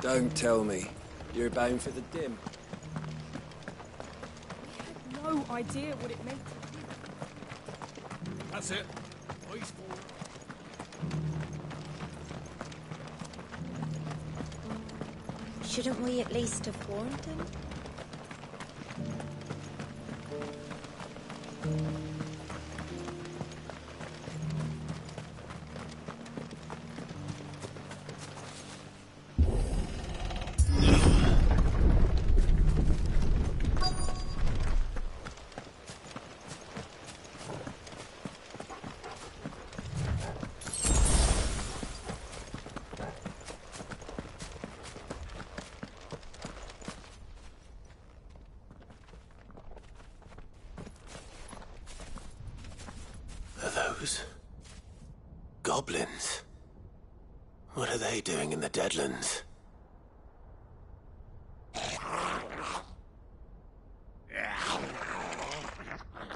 Don't tell me. You're bound for the dim. I had no idea what it meant to you. That's it. Eyes forward. Shouldn't we at least have warned him? Goblins? What are they doing in the Deadlands?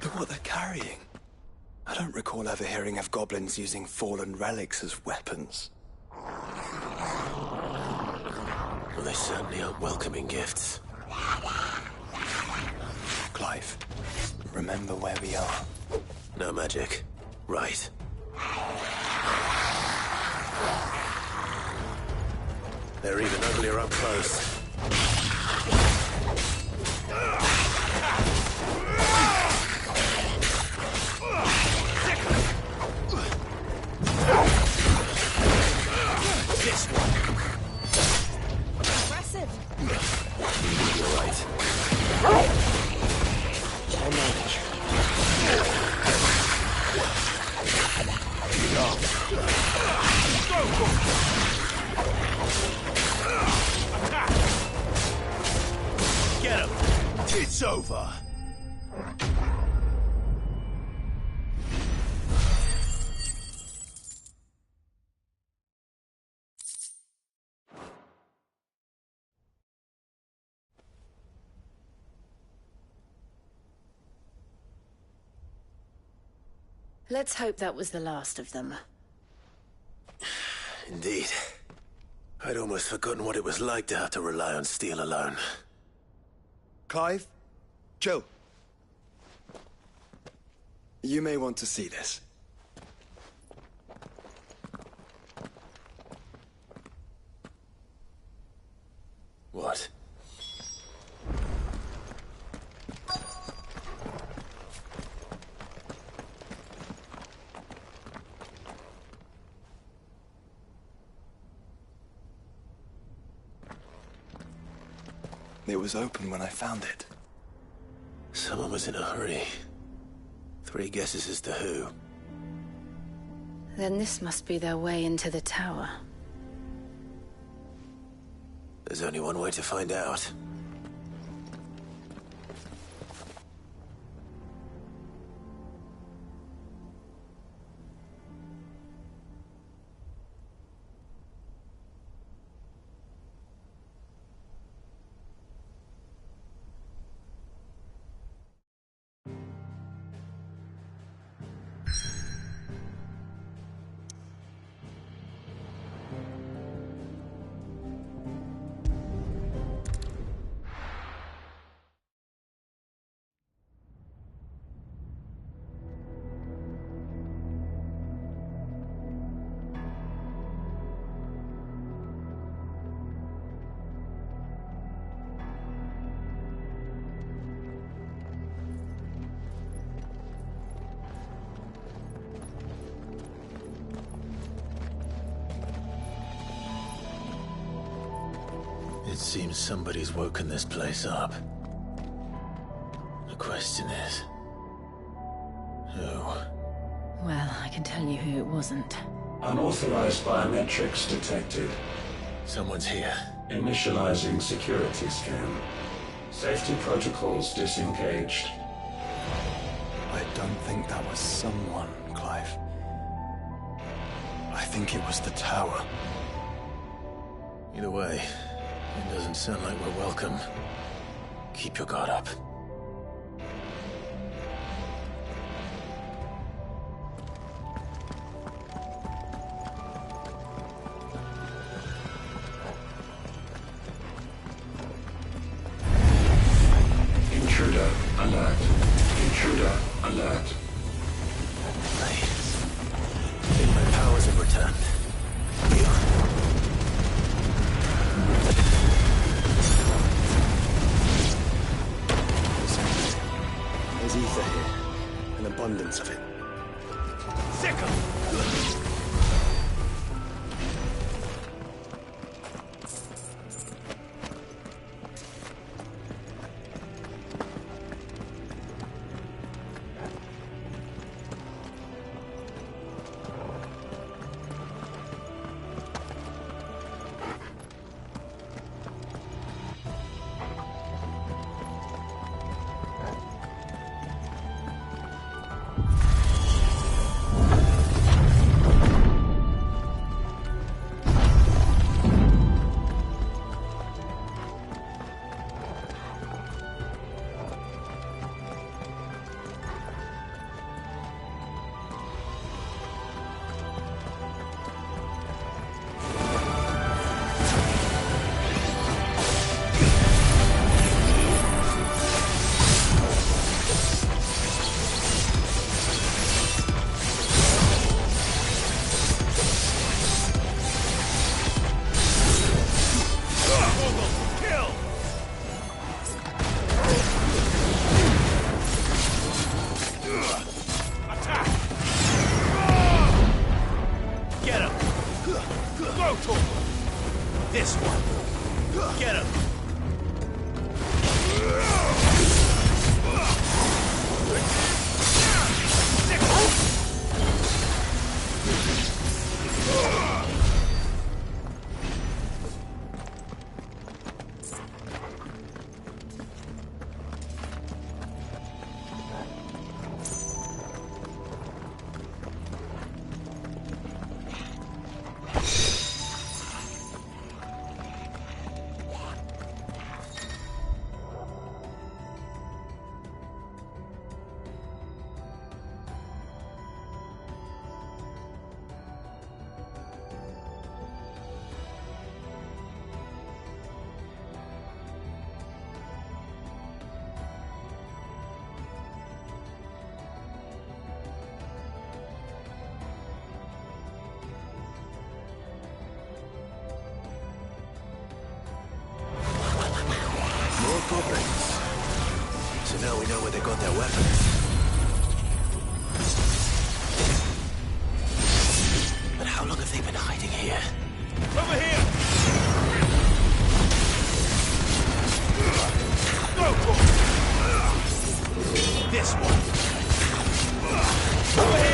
Look what they're carrying. I don't recall ever hearing of goblins using fallen relics as weapons. Well, they certainly aren't welcoming gifts. Clive, remember where we are. No magic. Right. They're even uglier up close. This one. Impressive. You're right. I'll manage. Get him! It's over! Let's hope that was the last of them. Indeed. I'd almost forgotten what it was like to have to rely on steel alone. Clive? Joe? You may want to see this. What? It was open when I found it. Someone was in a hurry. 3 guesses as to who. Then this must be their way into the tower. There's only one way to find out. It seems somebody's woken this place up. The question is... who? Well, I can tell you who it wasn't. Unauthorized biometrics detected. Someone's here. Initializing security scan. Safety protocols disengaged. I don't think that was someone, Clive. I think it was the tower. Either way, it doesn't sound like we're welcome. Keep your guard up. sounds of it. Sick 'em! This one. Get him. Goblins. So now we know where they got their weapons. But how long have they been hiding here? Over here! Go for it! This one! Over here!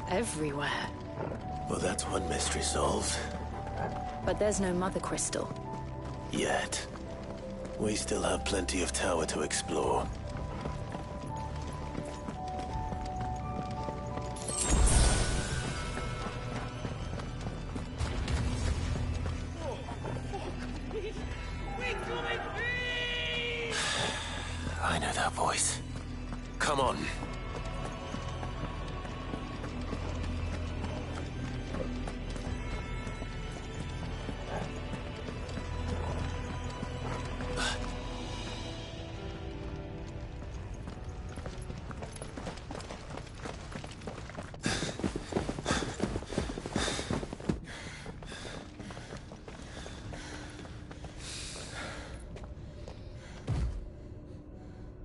everywhere. Well, that's one mystery solved. But there's no Mother Crystal. Yet. We still have plenty of tower to explore. I know that voice. Come on.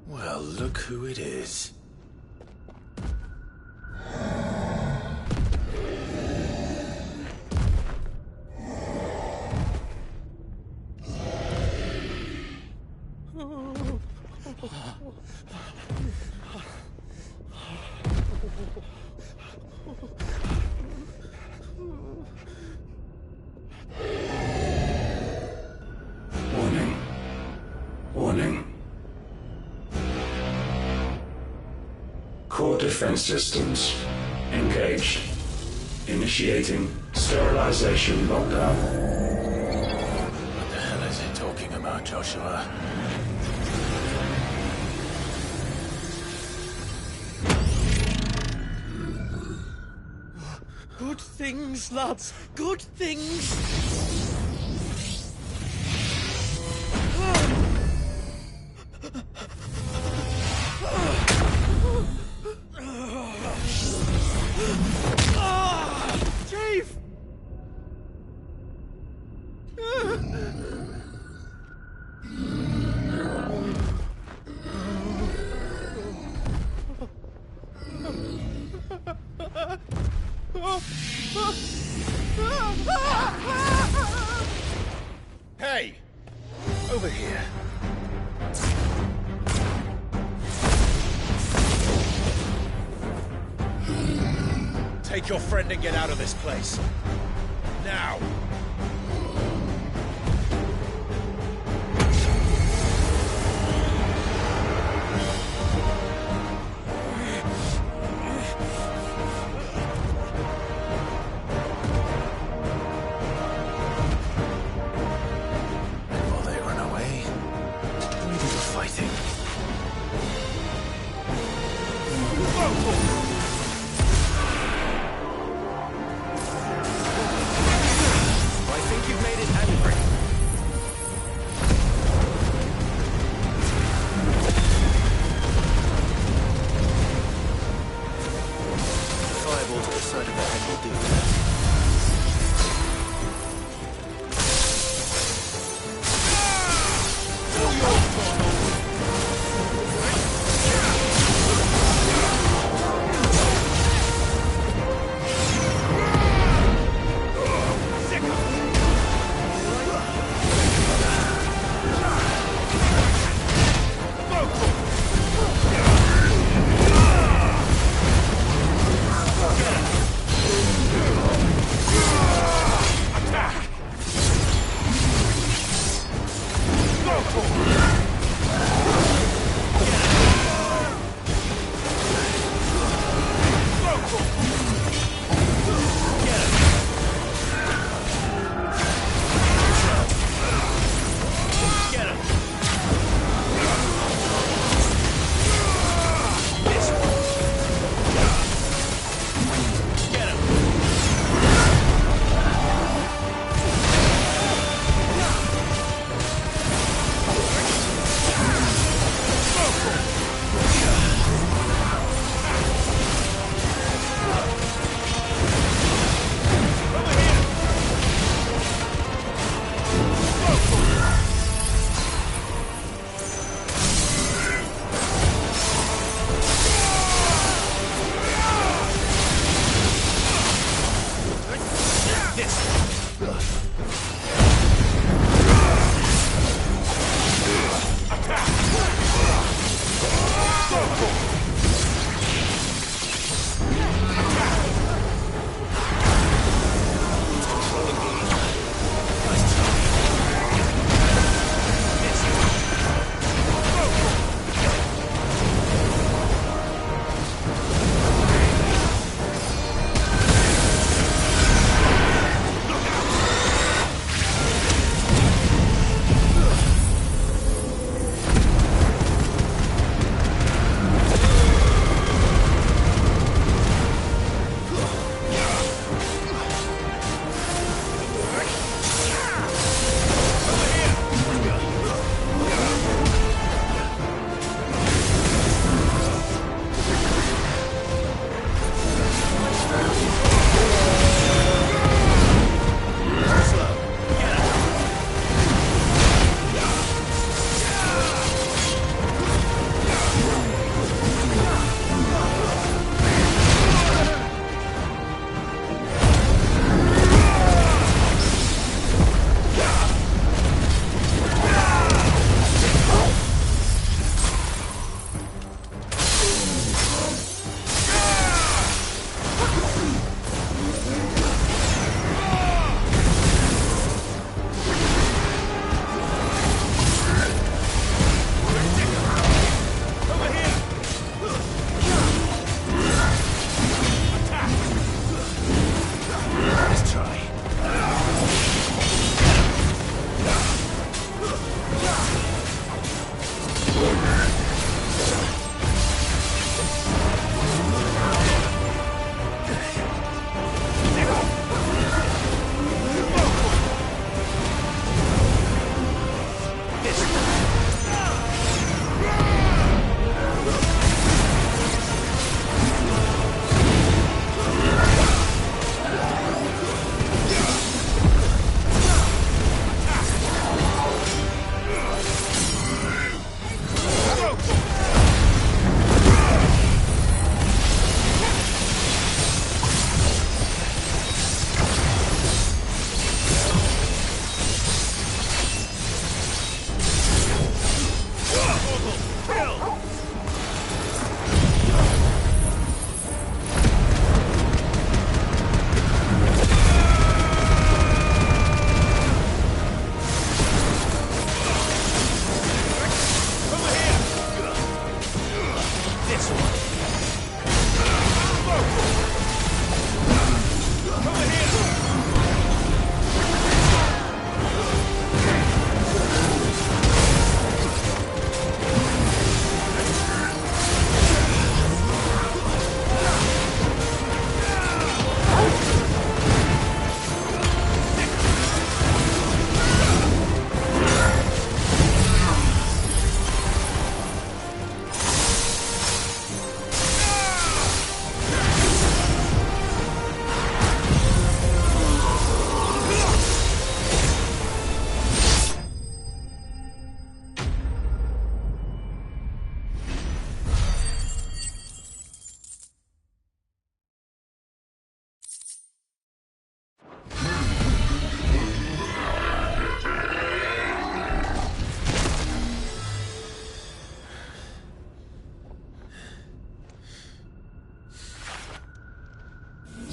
Well, look who it is. Warning. Warning. Core defense systems engaged. Initiating sterilization lockdown. What the hell is he talking about, Joshua? Good things, lads. Good things. Chief! Hey! Over here. Take your friend and get out of this place. Now! While they run away, we do the fighting. I think you've made it angry. Fireball to the side of the head will do that.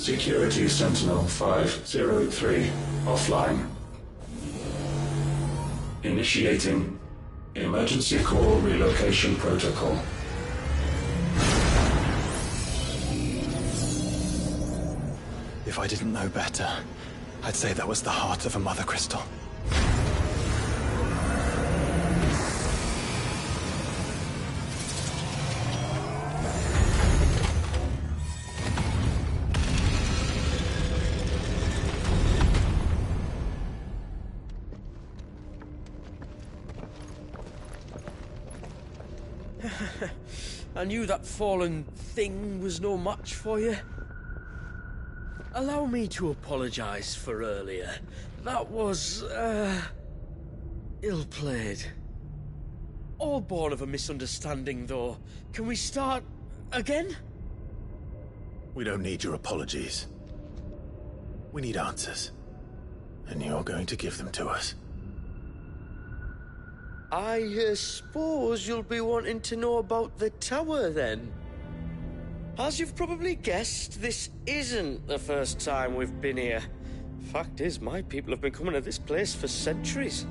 Security Sentinel 503 offline. Initiating emergency call relocation protocol. If I didn't know better, I'd say that was the heart of a mother crystal. I knew that fallen thing was no match for you. Allow me to apologize for earlier. That was, ill-played. All born of a misunderstanding, though. Can we start again? We don't need your apologies. We need answers. And you're going to give them to us. I suppose you'll be wanting to know about the tower, then. As you've probably guessed, this isn't the first time we've been here. Fact is, my people have been coming to this place for centuries.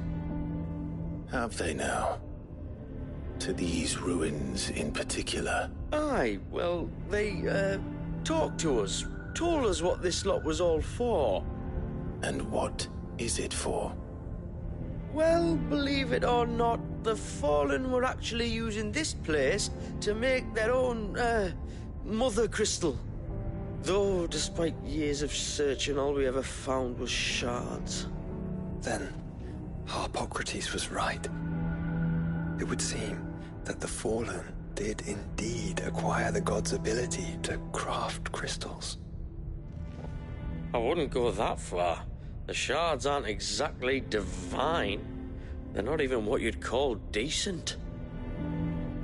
Have they now? To these ruins in particular? Aye, well, they, talked to us, told us what this lot was all for. And what is it for? Well, believe it or not, the Fallen were actually using this place to make their own, mother crystal. Though, despite years of searching, all we ever found was shards. Then, Harpocrates was right. It would seem that the Fallen did indeed acquire the god's ability to craft crystals. I wouldn't go that far. The shards aren't exactly divine. They're not even what you'd call decent.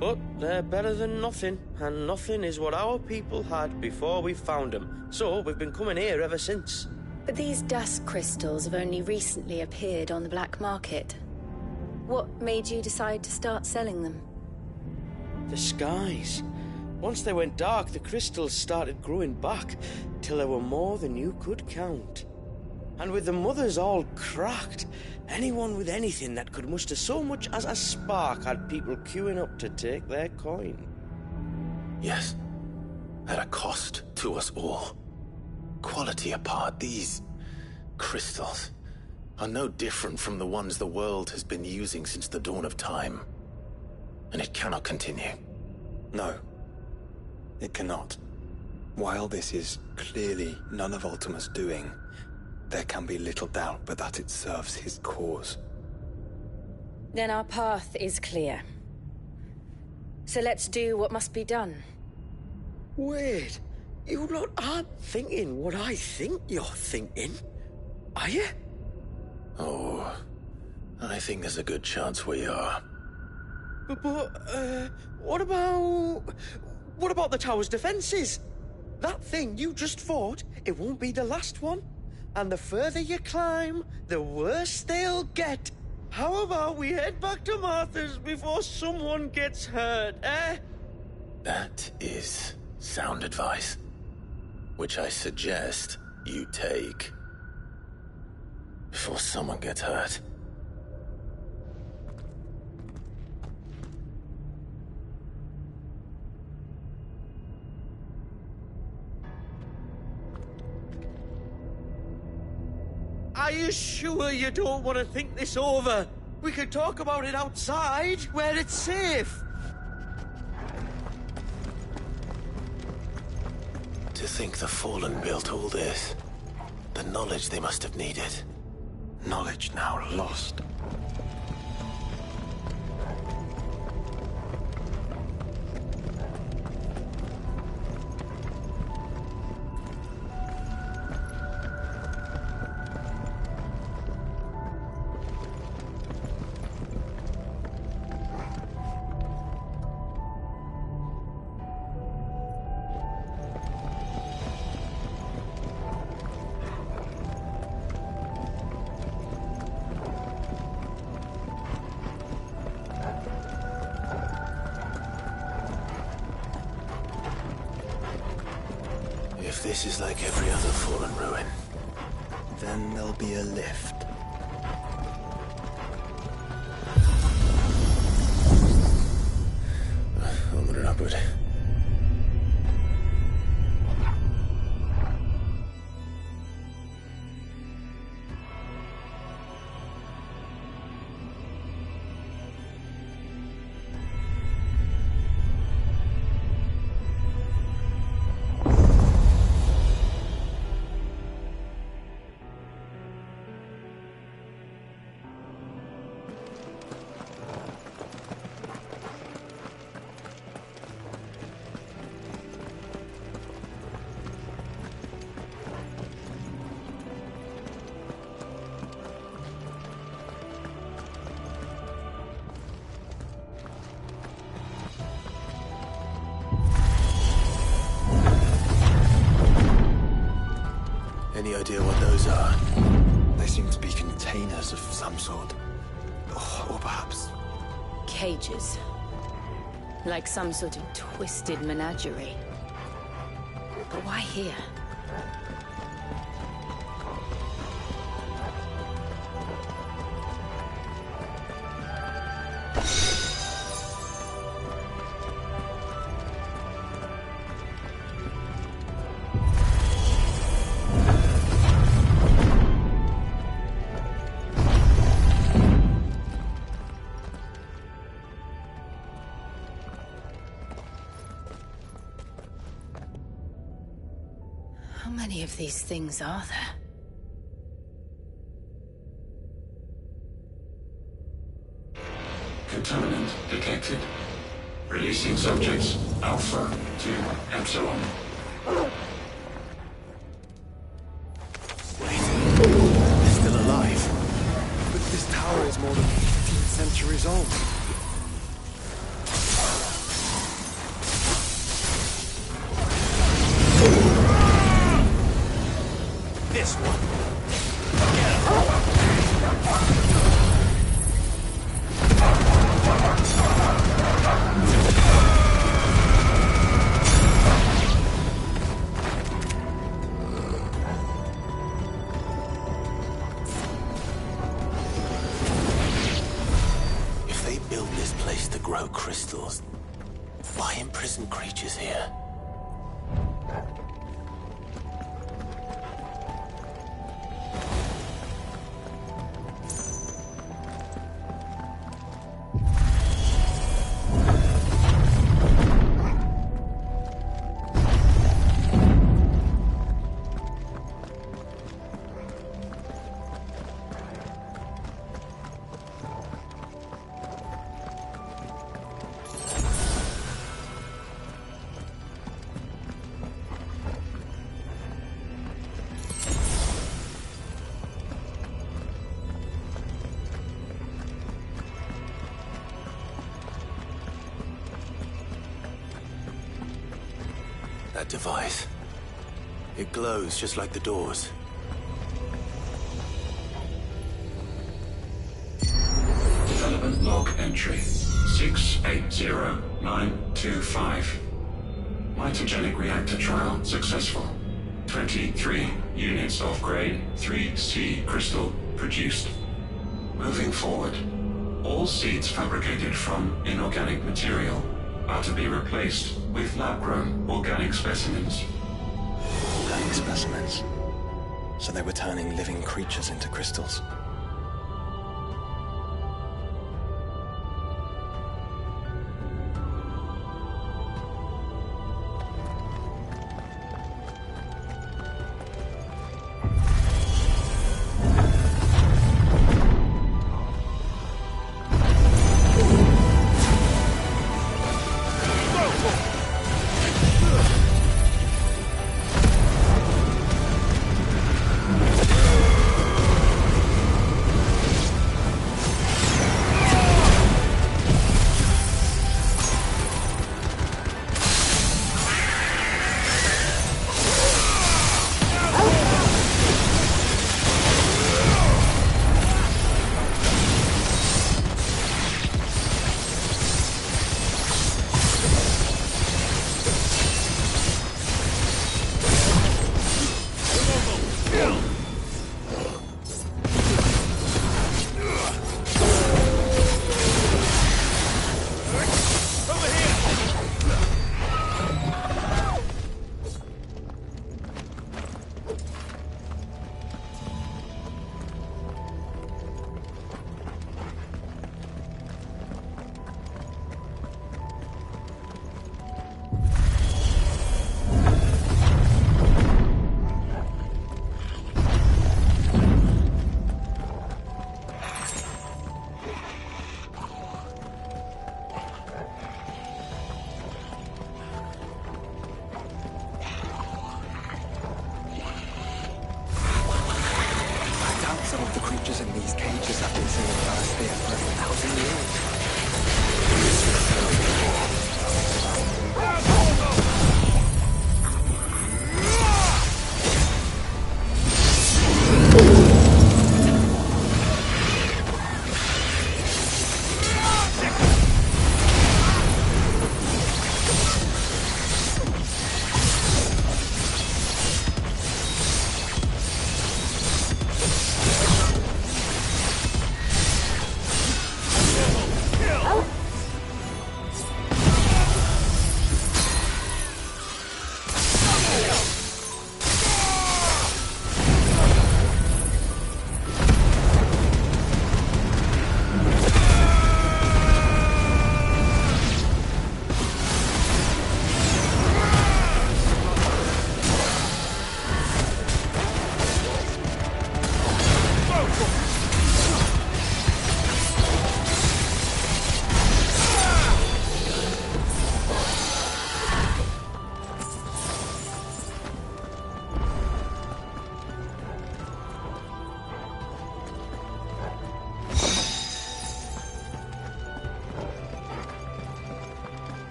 But they're better than nothing, and nothing is what our people had before we found them. So we've been coming here ever since. But these dust crystals have only recently appeared on the black market. What made you decide to start selling them? The skies. Once they went dark, the crystals started growing back, till there were more than you could count. And with the mothers all cracked, anyone with anything that could muster so much as a spark had people queuing up to take their coin. Yes. At a cost to us all. Quality apart, these crystals are no different from the ones the world has been using since the dawn of time. And it cannot continue. No, it cannot. While this is clearly none of Ultima's doing, there can be little doubt but that it serves his cause. Then our path is clear. So let's do what must be done. Wait, you lot aren't thinking what I think you're thinking, are you? Oh, I think there's a good chance we are. But, what about the tower's defenses? That thing you just fought, it won't be the last one. And the further you climb, the worse they'll get. How about we head back to Martha's before someone gets hurt, eh? That is sound advice, which I suggest you take before someone gets hurt. Are you sure you don't want to think this over? We could talk about it outside, where it's safe. To think the Fallen built all this, the knowledge they must have needed. Knowledge now lost. This is like every other fallen ruin. Then there'll be a lift. Onward and upward. Any idea what those are? They seem to be containers of some sort. Or perhaps... Cages. Like some sort of twisted menagerie. But why here? How many of these things are there? Contaminant detected. Releasing subjects Alpha to Epsilon. Wait, they're still alive. But this tower is more than 15 centuries old. This one. If they built this place to grow crystals, why imprison creatures here? That device. It glows just like the doors. Development log entry 680925. Mitogenic reactor trial successful. 23 units of grade 3C crystal produced. Moving forward, all seeds fabricated from inorganic material are to be replaced with lab-grown organic specimens. Organic specimens. So they were turning living creatures into crystals. creatures have been singing Valisthea for 1,000 years.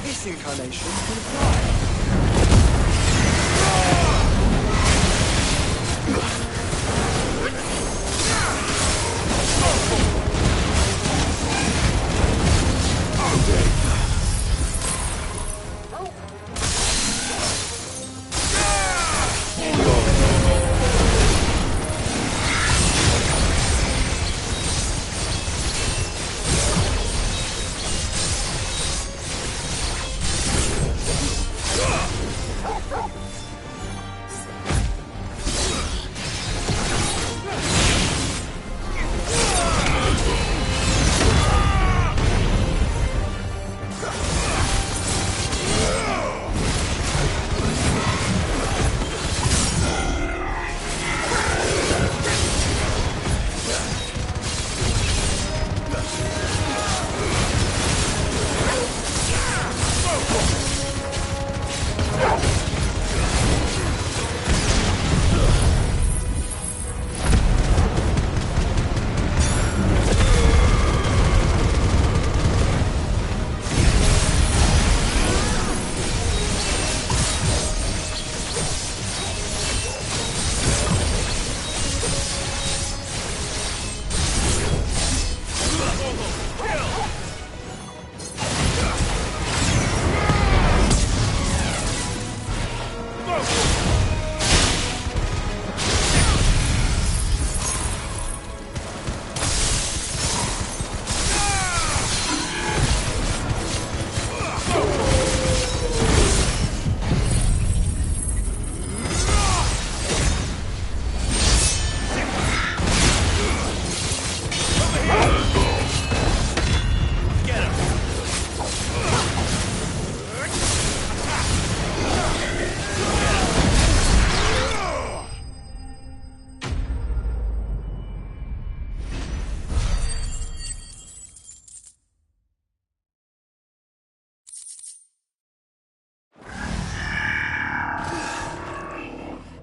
This incarnation can fly.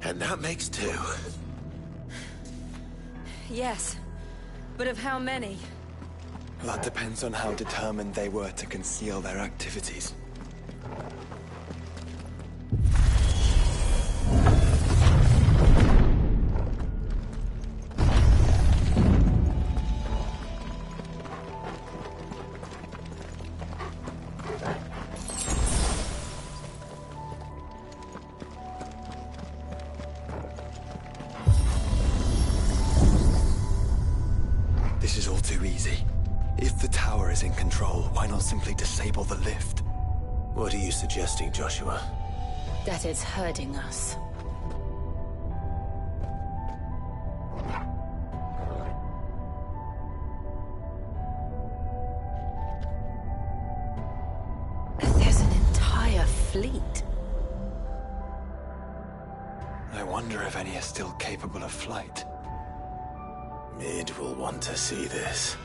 And that makes two. Yes, but of how many? That depends on how determined they were to conceal their activities. If the tower is in control, why not simply disable the lift? What are you suggesting, Joshua? That it's hurting us. There's an entire fleet. I wonder if any are still capable of flight. Mid will want to see this.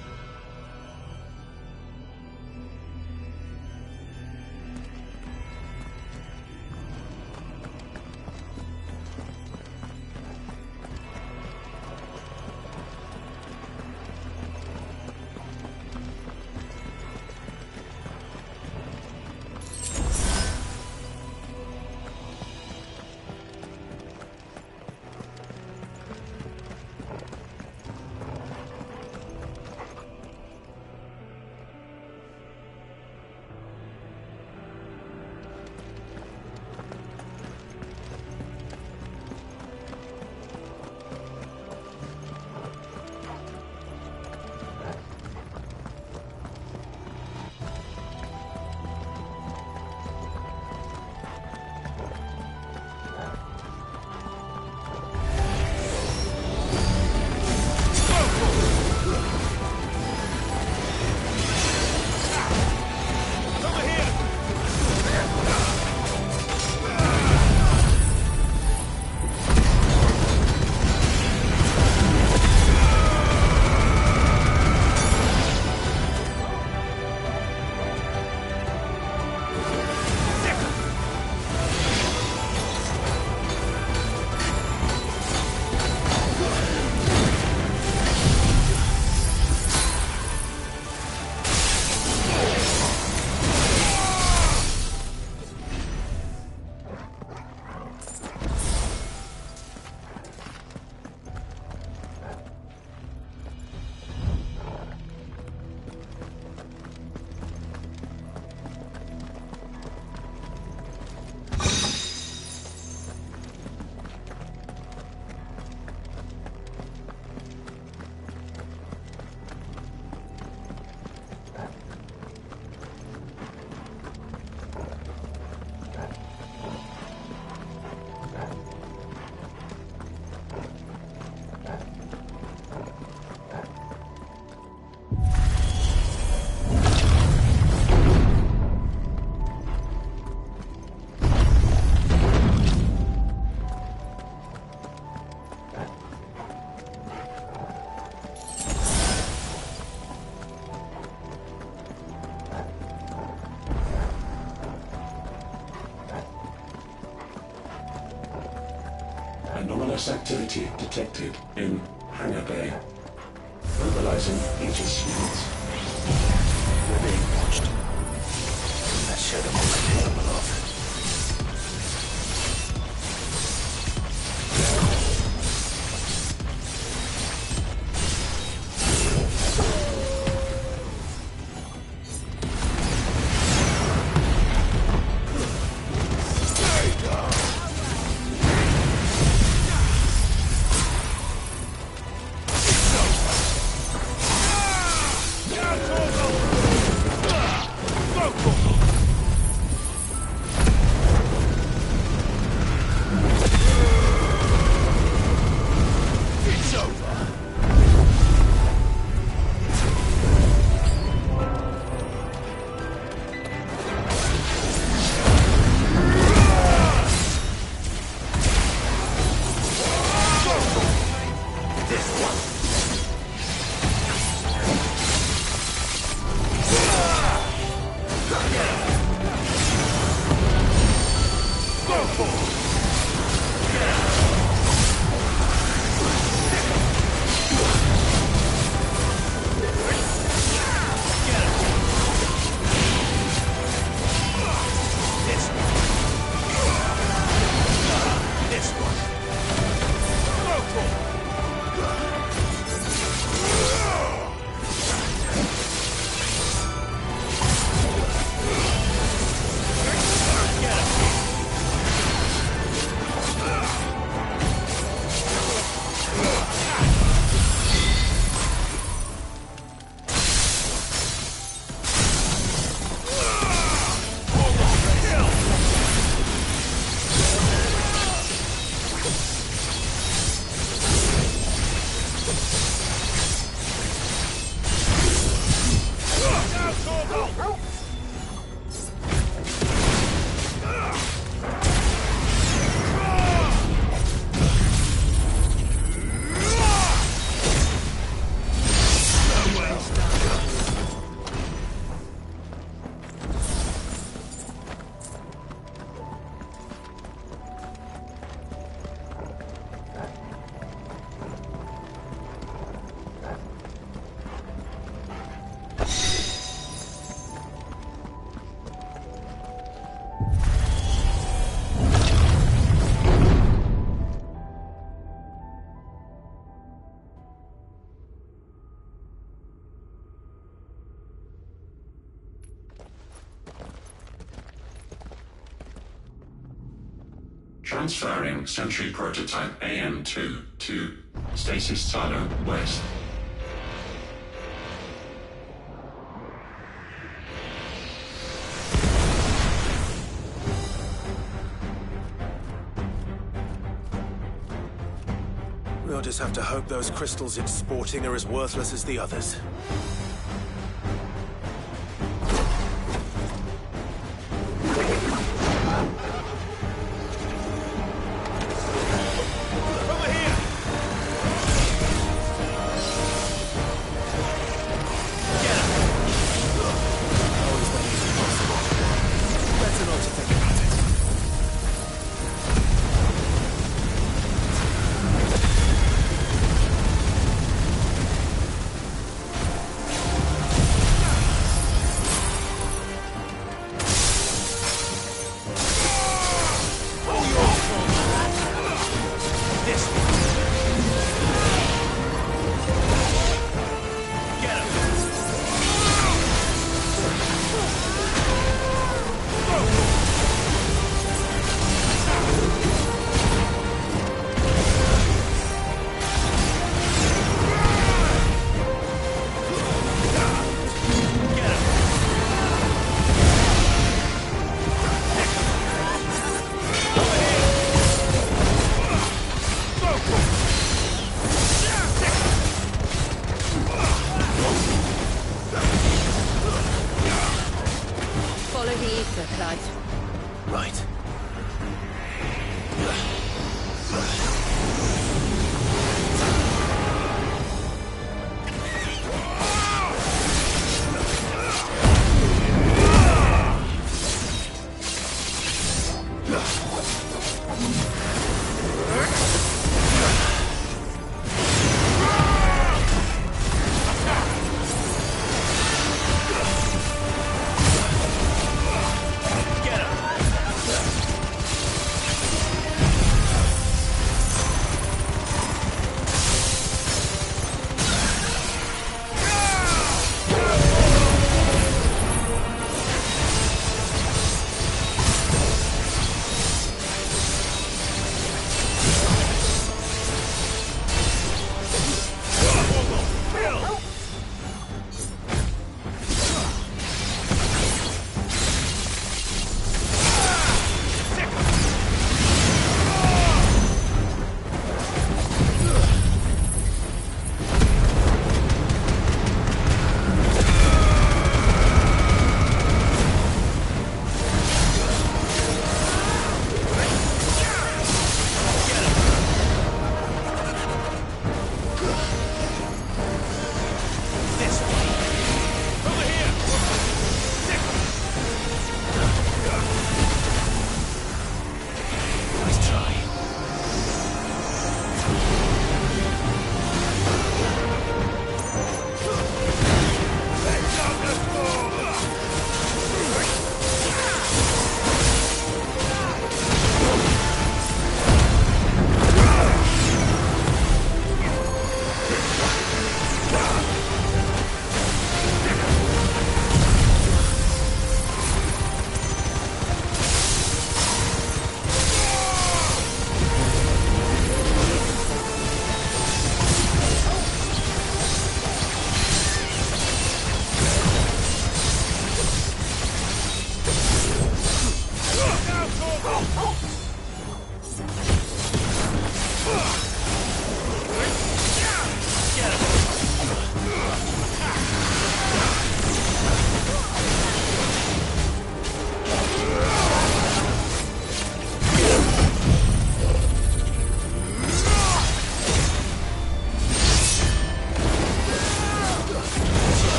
Anomalous activity detected in Hangar Bay. Mobilizing Aegis units. We're being watched. Let's show them what we're capable of. Transferring Sentry Prototype AM2 to Stasis Silo West. We'll just have to hope those crystals it's sporting are as worthless as the others. Right.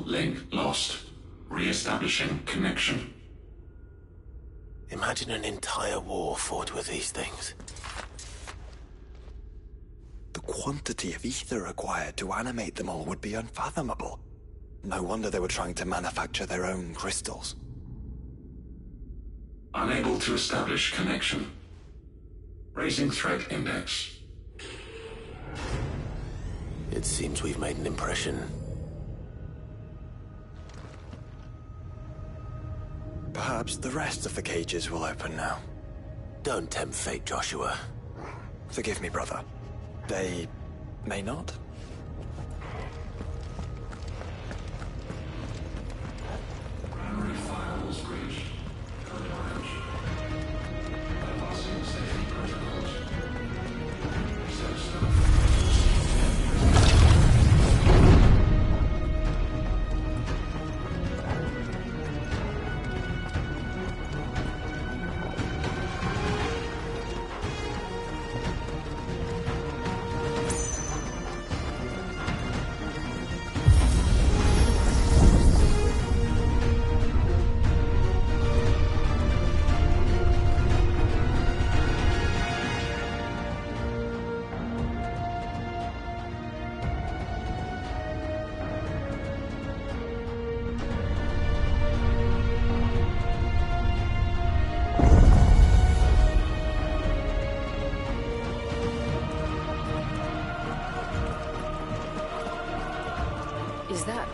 link lost. Re-establishing connection. Imagine an entire war fought with these things. The quantity of ether required to animate them all would be unfathomable. No wonder they were trying to manufacture their own crystals. Unable to establish connection. Raising threat index. It seems we've made an impression. Perhaps the rest of the cages will open now. Don't tempt fate, Joshua. Forgive me, brother. They may not? Primary firewalls breached. Code orange. Bypassing safety protocols. Research staff. Is that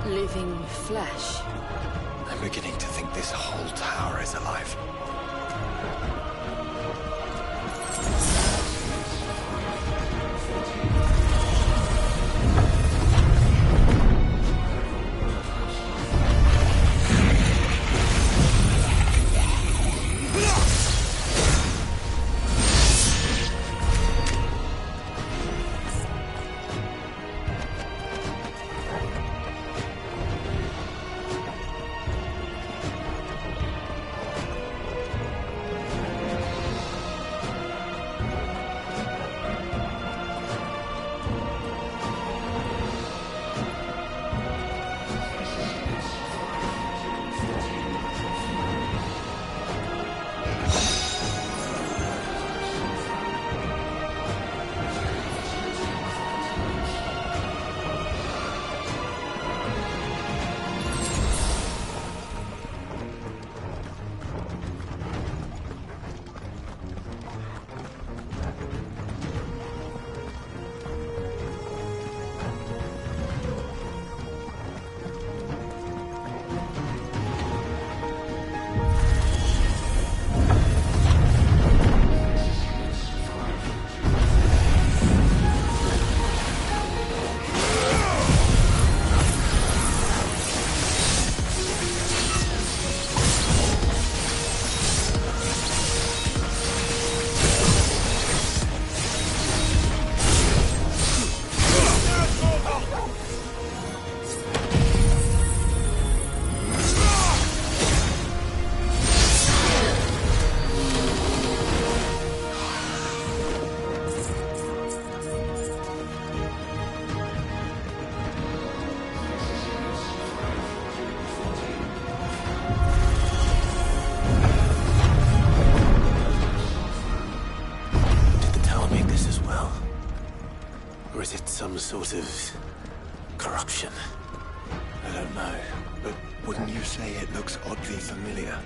living flesh? I'm beginning to think this whole tower is alive. Some sort of corruption. I don't know, but wouldn't you say it looks oddly familiar?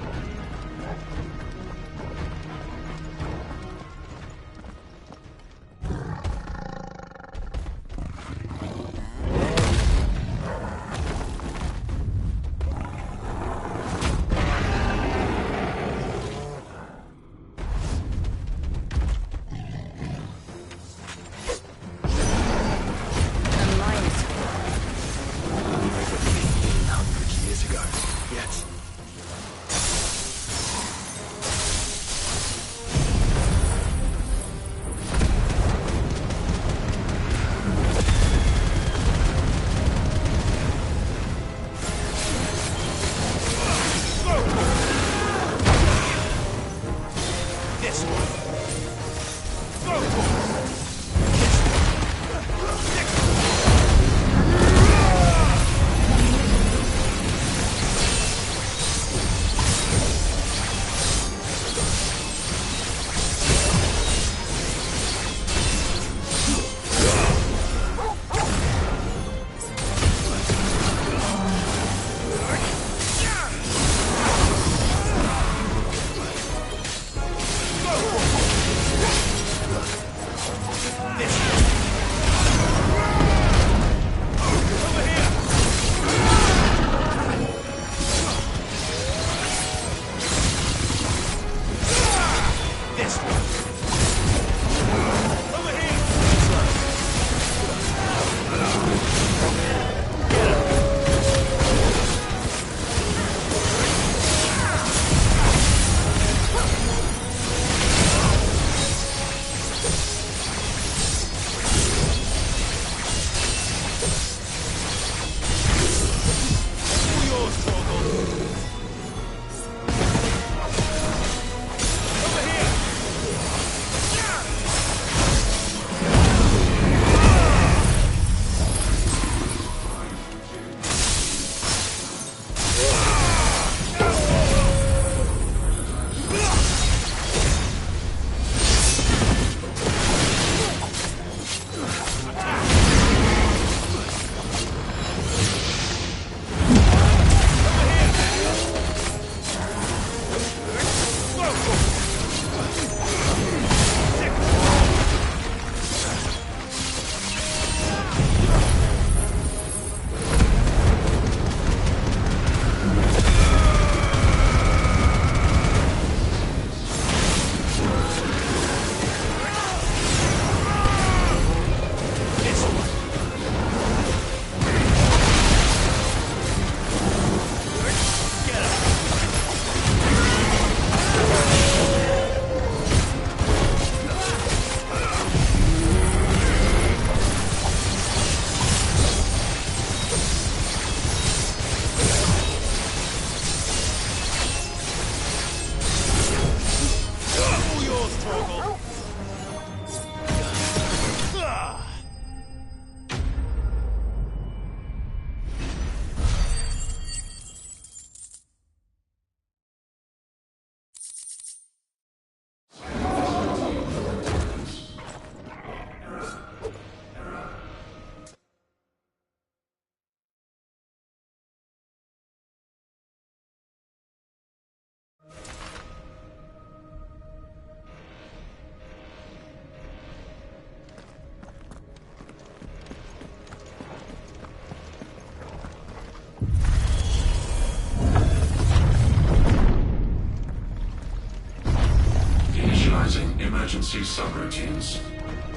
emergency subroutines.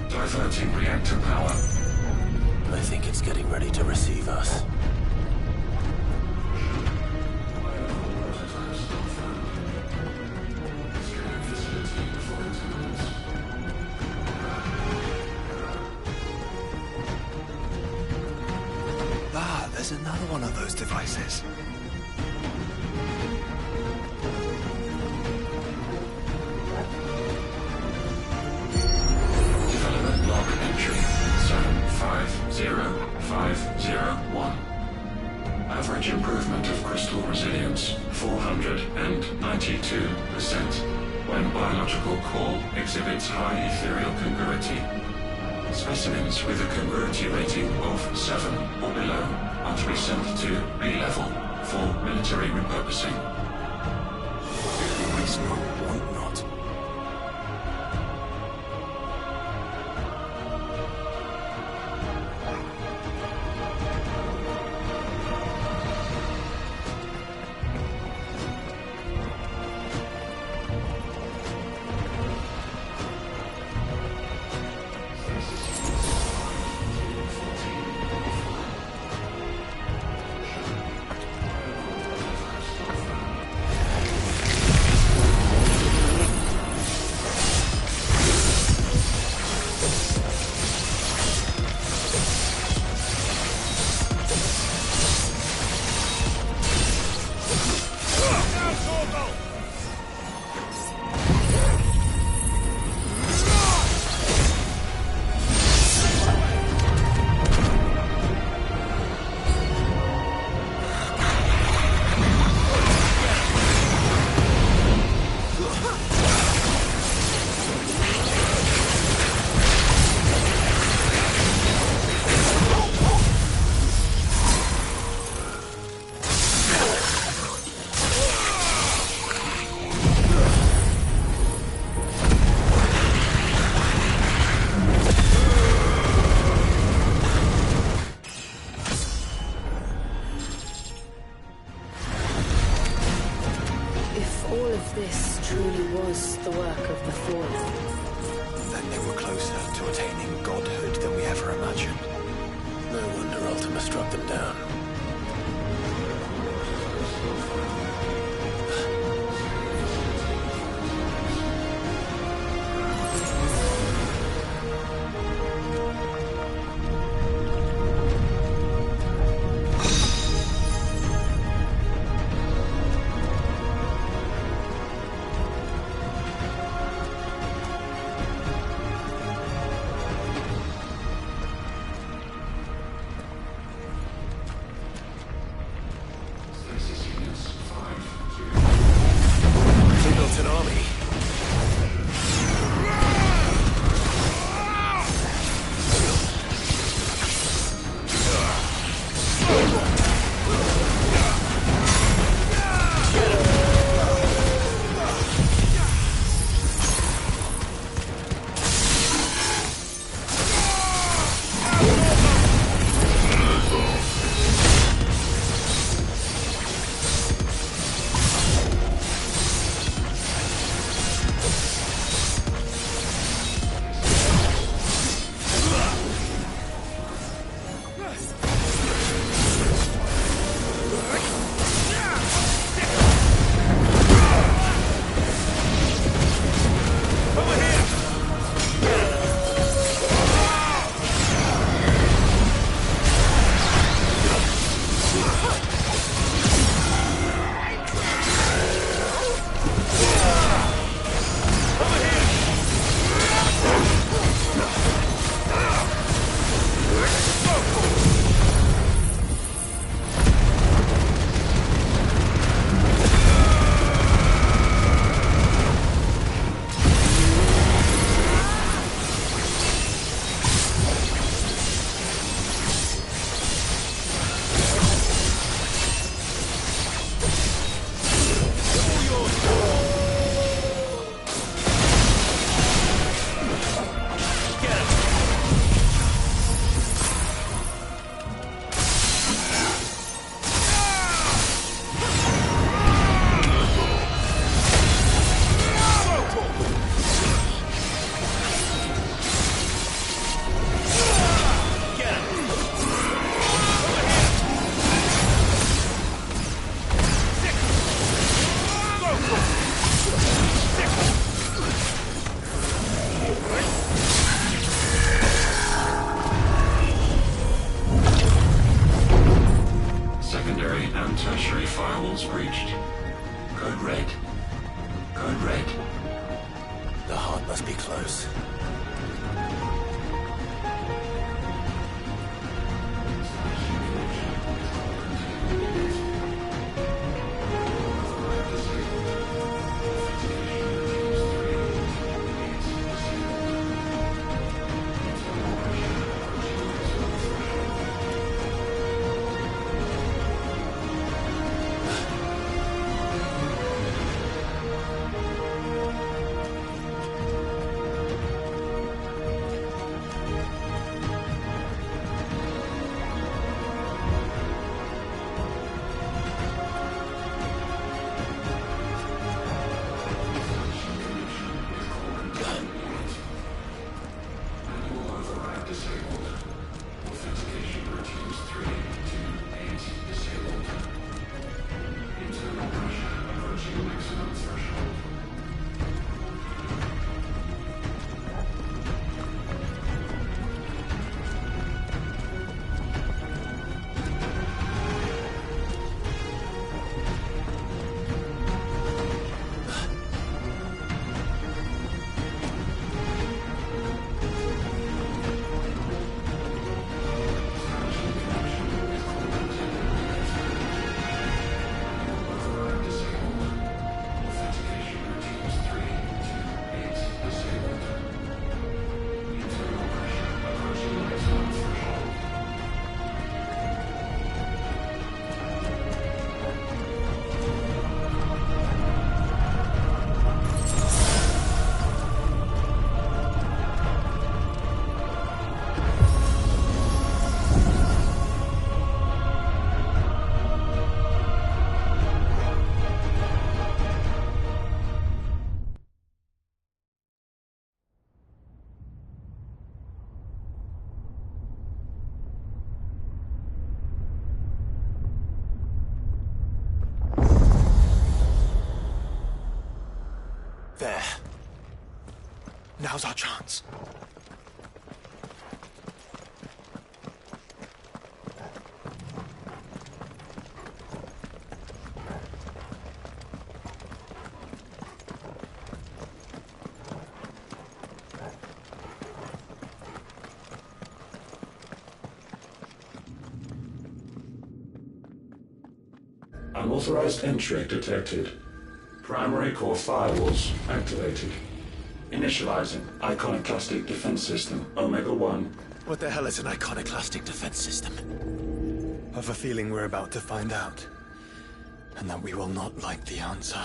Diverting reactor power. I think it's getting ready to receive us. Ah, there's another one of those devices. Development log entry 750501. Average improvement of crystal resilience 492% when biological core exhibits high ethereal congruity. Specimens with a congruity rating of 7 or below are to be sent to B level for military repurposing. Waste not, want not. This truly was the work of the Fallen. Then they were closer to attaining godhood than we ever imagined. No wonder Ultima struck them down. red. Code red. The heart must be close. There. Now's our chance. Unauthorized entry detected. Primary core firewalls activated. Initializing iconoclastic defense system Omega-1. What the hell is an iconoclastic defense system? I've a feeling we're about to find out. And that we will not like the answer.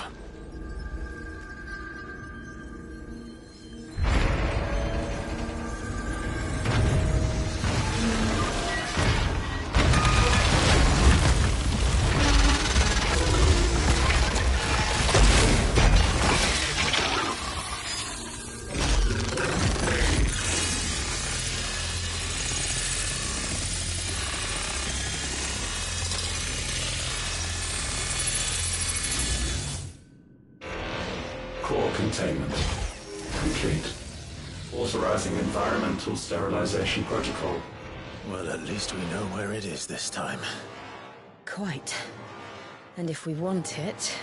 Core containment complete. Authorizing environmental sterilization protocol. Well, at least we know where it is this time. Quite. And if we want it...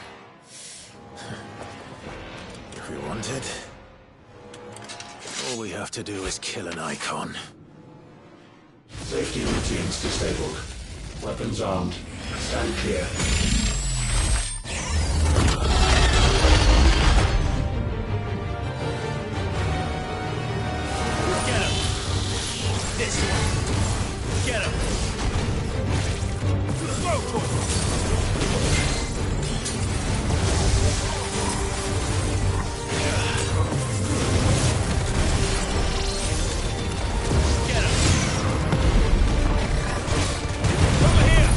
If we want it, all we have to do is kill an icon. Safety routines disabled. Weapons armed. Stand clear. Get him! This one! Get him! Throw to him! Get him! Over here!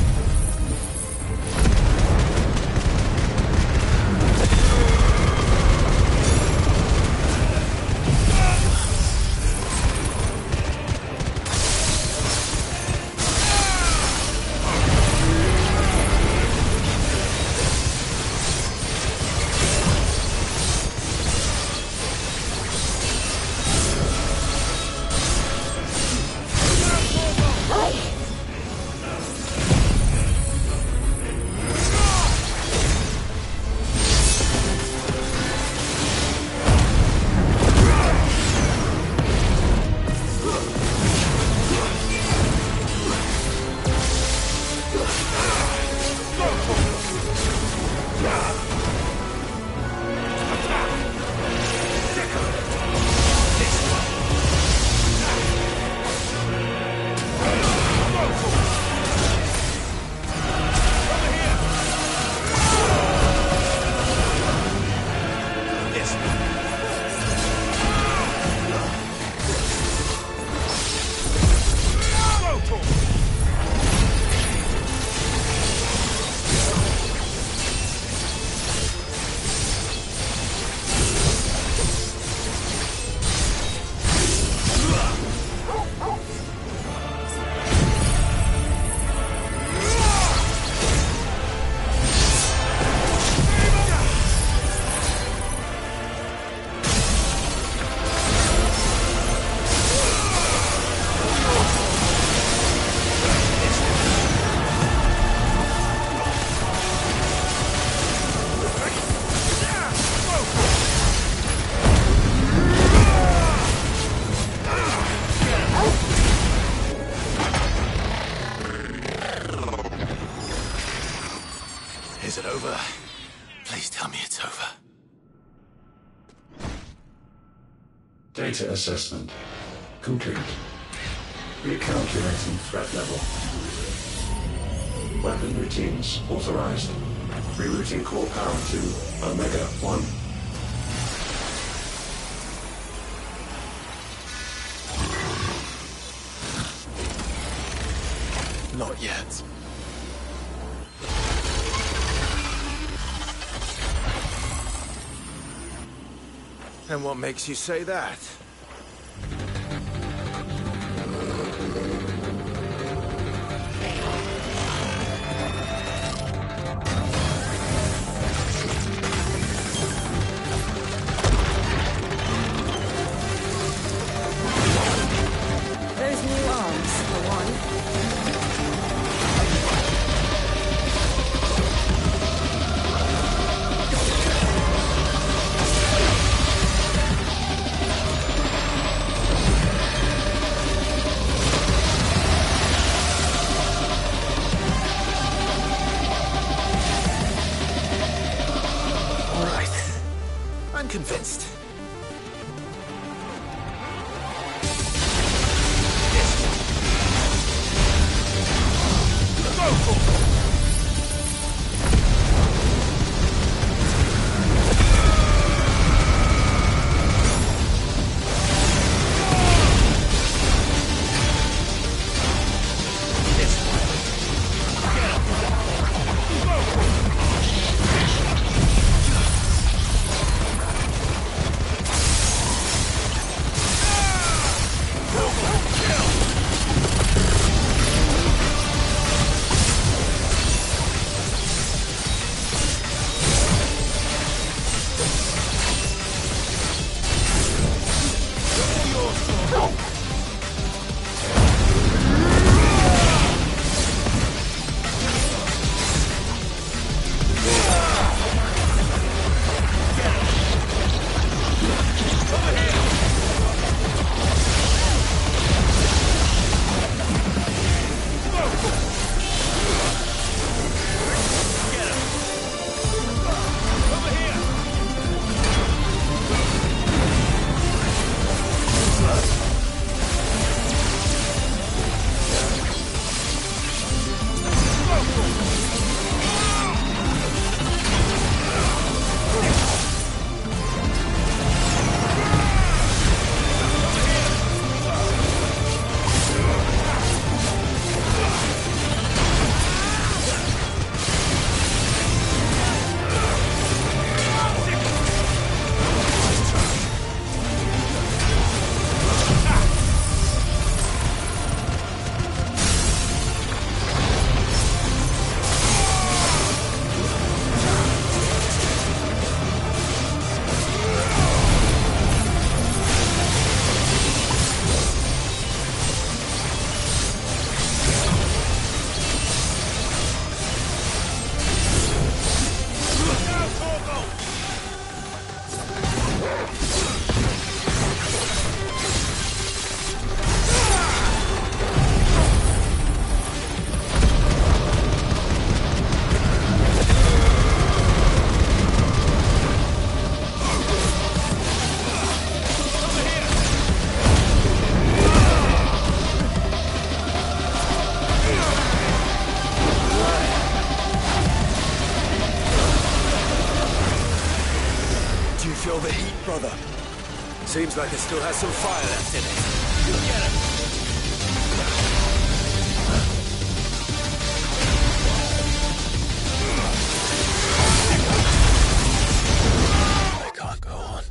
Is it over? Please tell me it's over. Data assessment complete. Recalculating threat level. Weapon routines authorized. Rerouting core power to Omega 1. Not yet. And what makes you say that? Those new arms, for one. I'm convinced. Feel the heat, brother. Seems like it still has some fire left in it. You get it! I can't go on.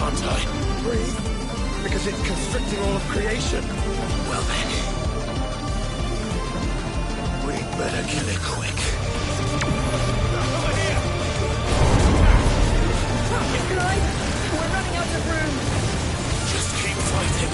can't I? Breathe? Because it's constricting all of creation. Well then... we'd better kill it quick. Over here! Clive, we're running out of room. Just keep fighting.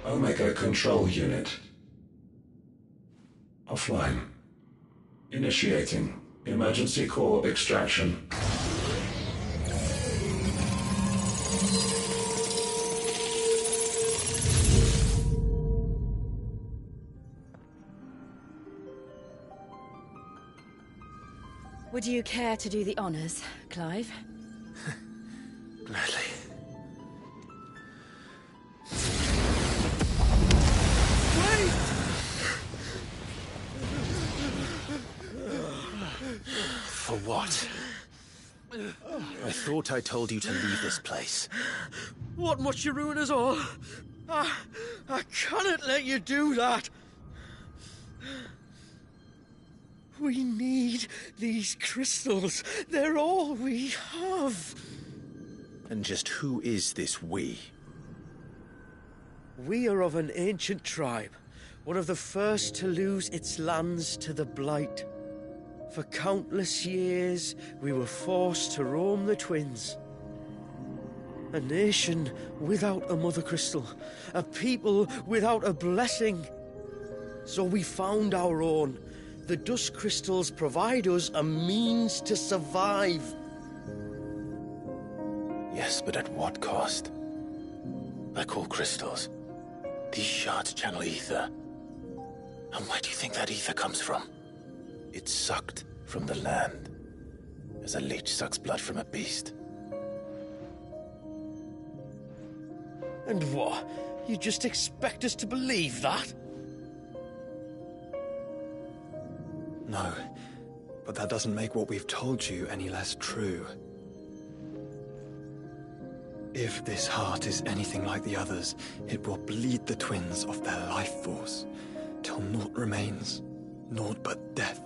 Omega Control Unit. Offline. Initiating emergency core extraction. Would you care to do the honors, Clive? Gladly. For what? I thought I told you to leave this place. What must you ruin us all? I cannot let you do that. We need these crystals. They're all we have. And just who is this we? We are of an ancient tribe, one of the first to lose its lands to the Blight. For countless years, we were forced to roam the Twins. A nation without a Mother Crystal, a people without a blessing. So we found our own. The Dust Crystals provide us a means to survive. Yes, but at what cost? Like all crystals, these shards channel ether. And where do you think that ether comes from? It's sucked from the land, as a leech sucks blood from a beast. And what? You just expect us to believe that? No, but that doesn't make what we've told you any less true. If this heart is anything like the others, it will bleed the twins of their life force, till naught remains, naught but death.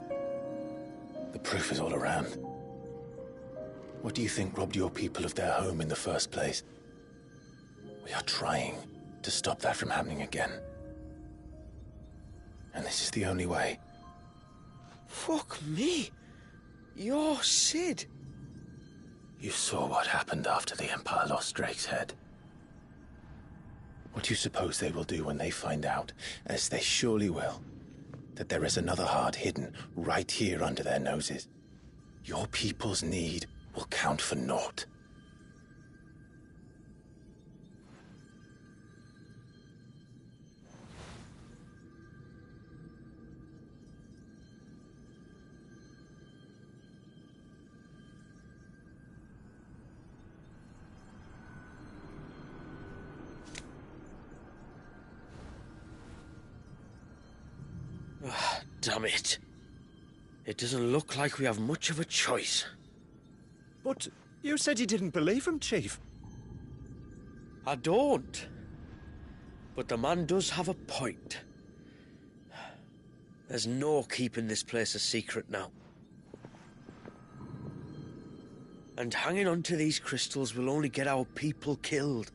The proof is all around. What do you think robbed your people of their home in the first place? We are trying to stop that from happening again. And this is the only way. Fuck me. You're Sid. You saw what happened after the Empire lost Drake's head. What do you suppose they will do when they find out, as they surely will, that there is another heart hidden right here under their noses? Your people's need will count for naught. Damn it. It doesn't look like we have much of a choice. But you said you didn't believe him, Chief. I don't. But the man does have a point. There's no keeping this place a secret now. And hanging on to these crystals will only get our people killed.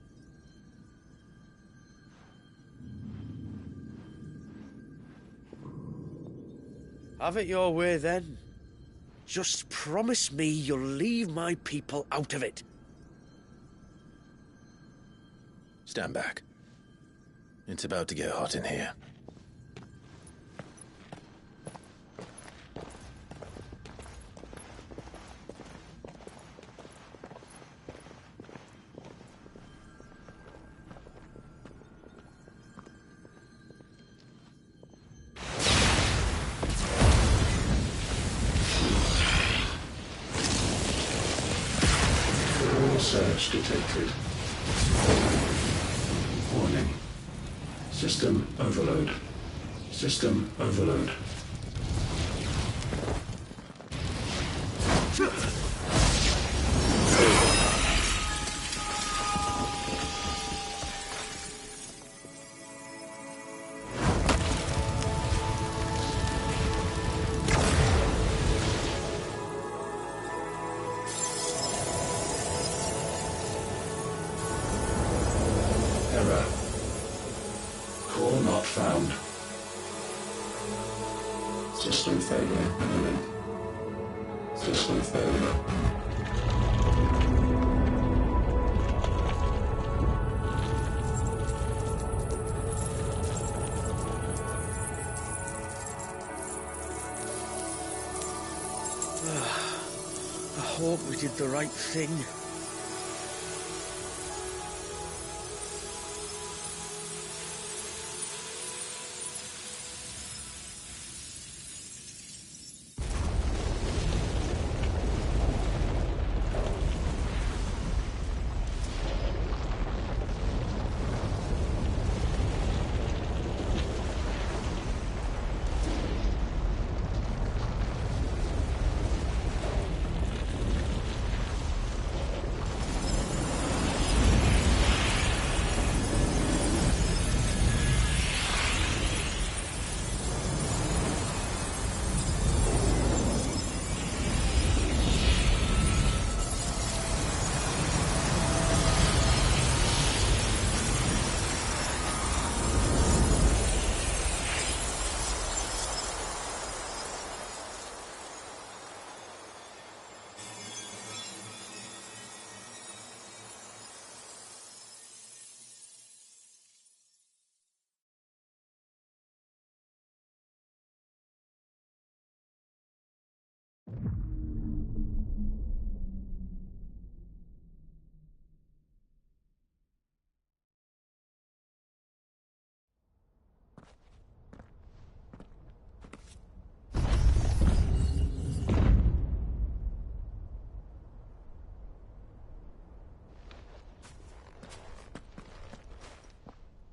Have it your way, then. Just promise me you'll leave my people out of it. Stand back. It's about to get hot in here. Surge detected. Warning. System overload. System overload. Error. Core not found. System failure imminent. System failure. I hope we did the right thing.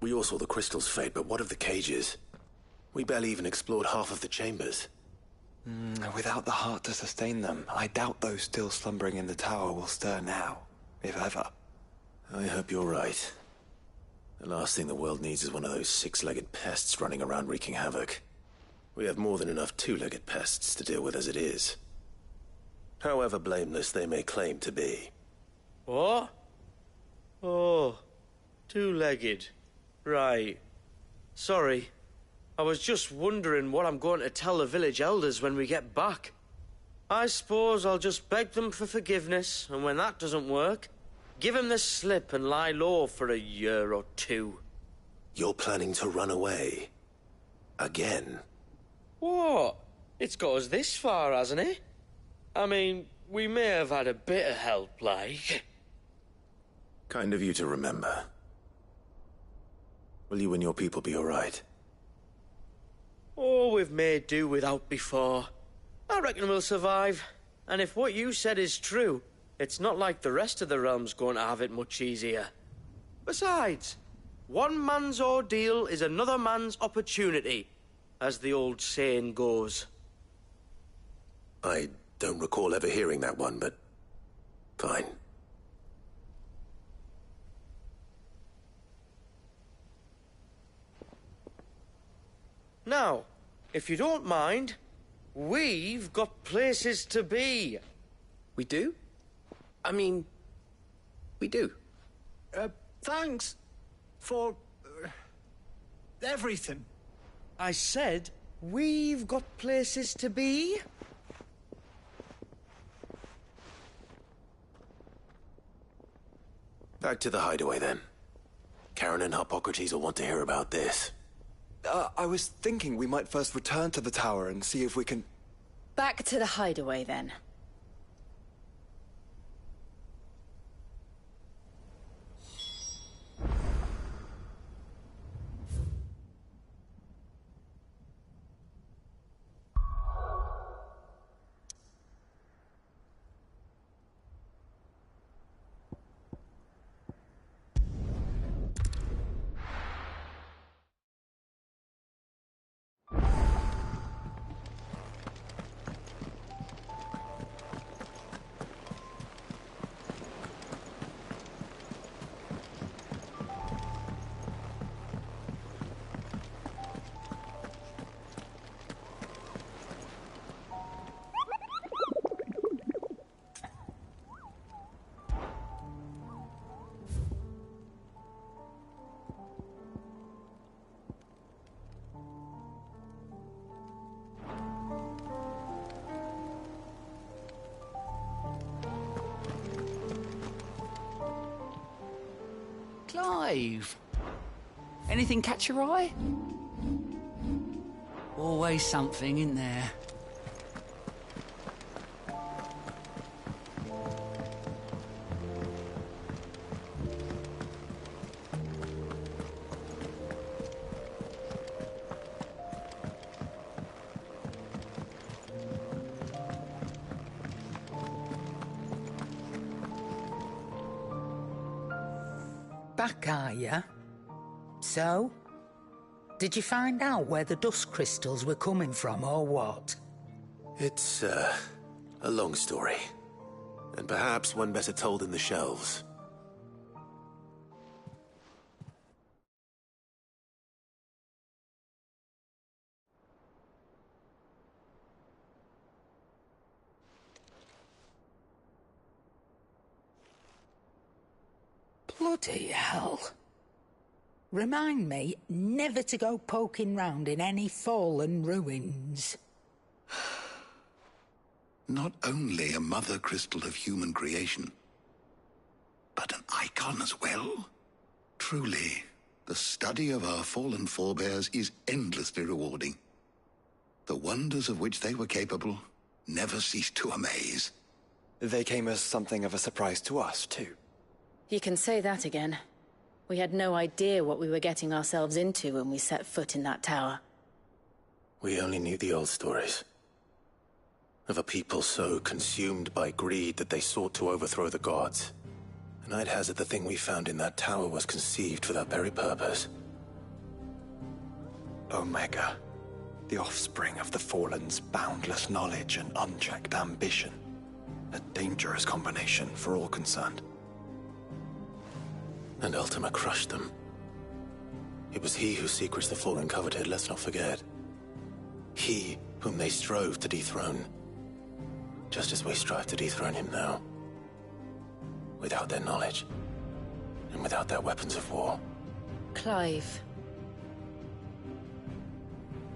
We all saw the crystals fade, but what of the cages? We barely even explored half of the chambers. Without the heart to sustain them, I doubt those still slumbering in the tower will stir now, if ever. I hope you're right. The last thing the world needs is one of those six-legged pests running around wreaking havoc. We have more than enough two-legged pests to deal with as it is. However blameless they may claim to be. What? Oh, two-legged. Right. Sorry. I was just wondering what I'm going to tell the village elders when we get back. I suppose I'll just beg them for forgiveness, and when that doesn't work, give them the slip and lie low for a year or two. You're planning to run away? Again? What? It's got us this far, hasn't it? I mean, we may have had a bit of help, like. Kind of you to remember. Will you and your people be alright? Oh, we've made do without before. I reckon we'll survive. And if what you said is true, it's not like the rest of the realm's going to have it much easier. Besides, one man's ordeal is another man's opportunity, as the old saying goes. I don't recall ever hearing that one, but fine. Now, if you don't mind, we've got places to be. We do? I mean, we do. Thanks for everything. I said, we've got places to be. Back to the hideaway, then. Karen and Hippocrates will want to hear about this. I was thinking we might first return to the tower and see if we can... Back to the hideaway, then. Clive, anything catch your eye? Always something in there. Back, are ya? So? Did you find out where the dust crystals were coming from, or what? It's, a long story. And perhaps one better told in the shelves. Bloody hell. Remind me never to go poking round in any fallen ruins. Not only a mother crystal of human creation, but an icon as well. Truly, the study of our fallen forebears is endlessly rewarding. The wonders of which they were capable never ceased to amaze. They came as something of a surprise to us, too. You can say that again. We had no idea what we were getting ourselves into when we set foot in that tower. We only knew the old stories. Of a people so consumed by greed that they sought to overthrow the gods. And I'd hazard the thing we found in that tower was conceived for that very purpose. Omega, the offspring of the Fallen's boundless knowledge and unchecked ambition. A dangerous combination for all concerned. And Ultima crushed them. It was he whose secrets the Fallen coveted, let's not forget. He whom they strove to dethrone. Just as we strive to dethrone him now. Without their knowledge. And without their weapons of war. Clive.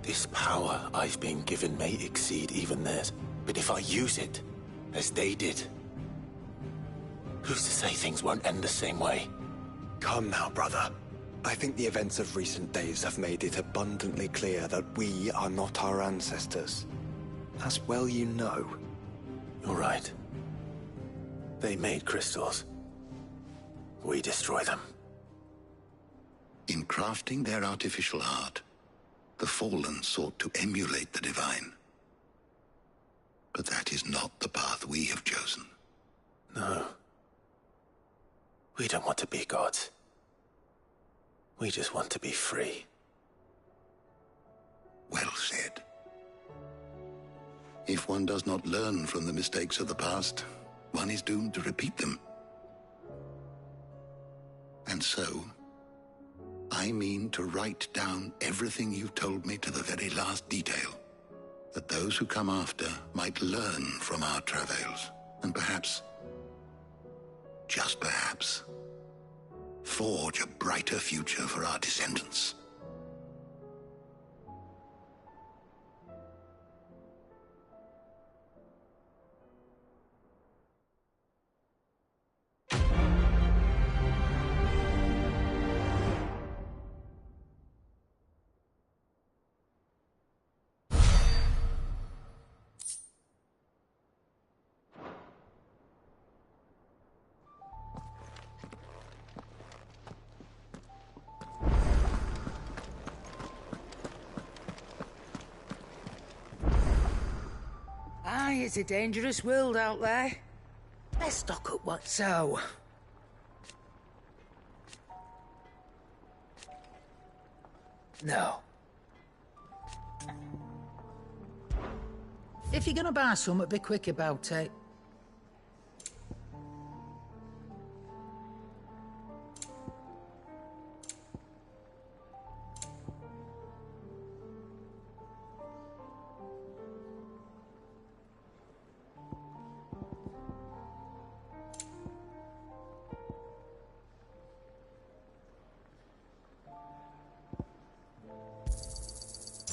This power I've been given may exceed even theirs. But if I use it, as they did, who's to say things won't end the same way? Come now, brother. I think the events of recent days have made it abundantly clear that we are not our ancestors. As well you know. You're right. They made crystals. We destroy them. In crafting their artificial art, the Fallen sought to emulate the divine. But that is not the path we have chosen. No. We don't want to be gods. We just want to be free. Well said. If one does not learn from the mistakes of the past, one is doomed to repeat them. And so, I mean to write down everything you've told me to the very last detail, that those who come after might learn from our travails, and perhaps, just perhaps, forge a brighter future for our descendants. Aye, it's a dangerous world out there. Let's stock up what so. No. If you're gonna buy something, be quick about it.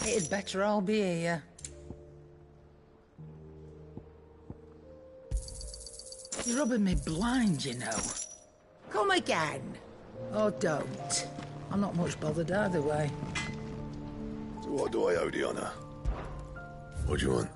It'd better all be here. You're rubbing me blind, you know. Come again. Or don't. I'm not much bothered either way. So what do I owe the honor? What do you want?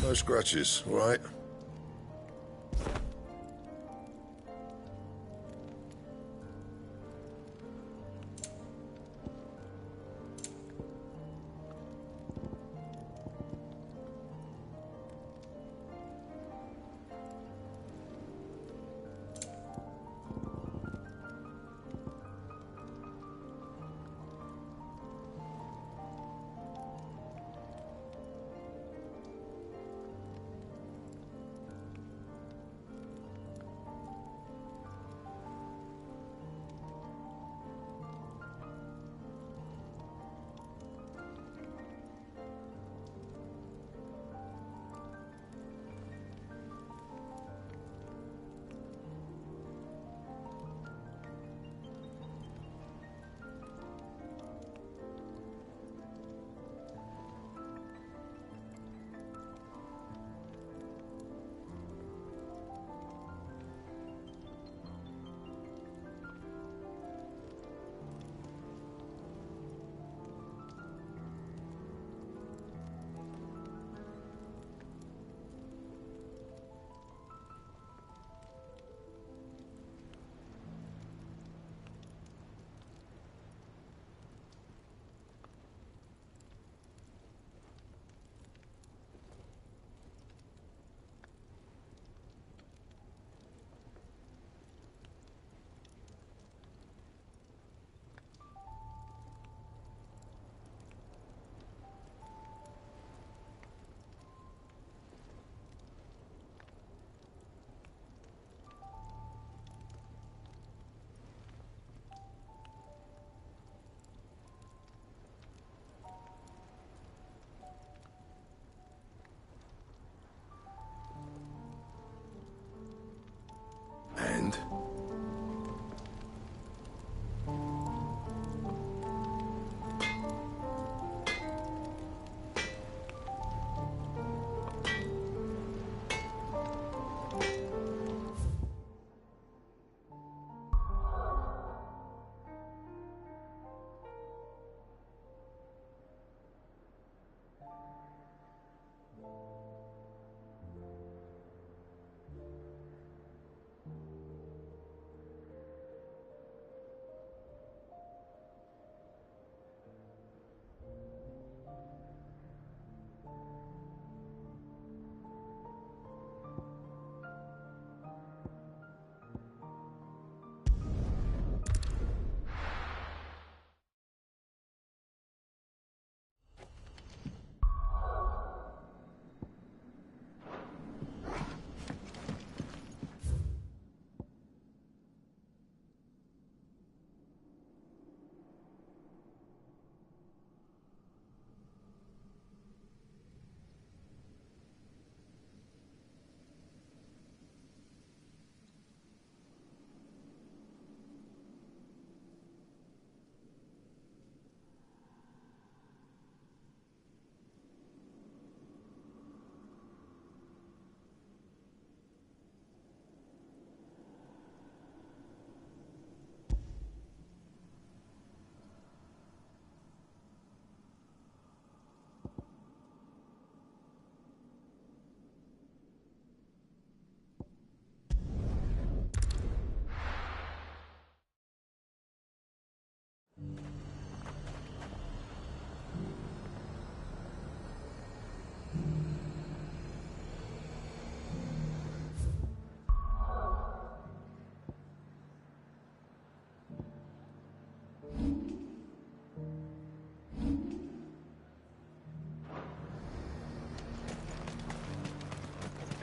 No scratches, all right?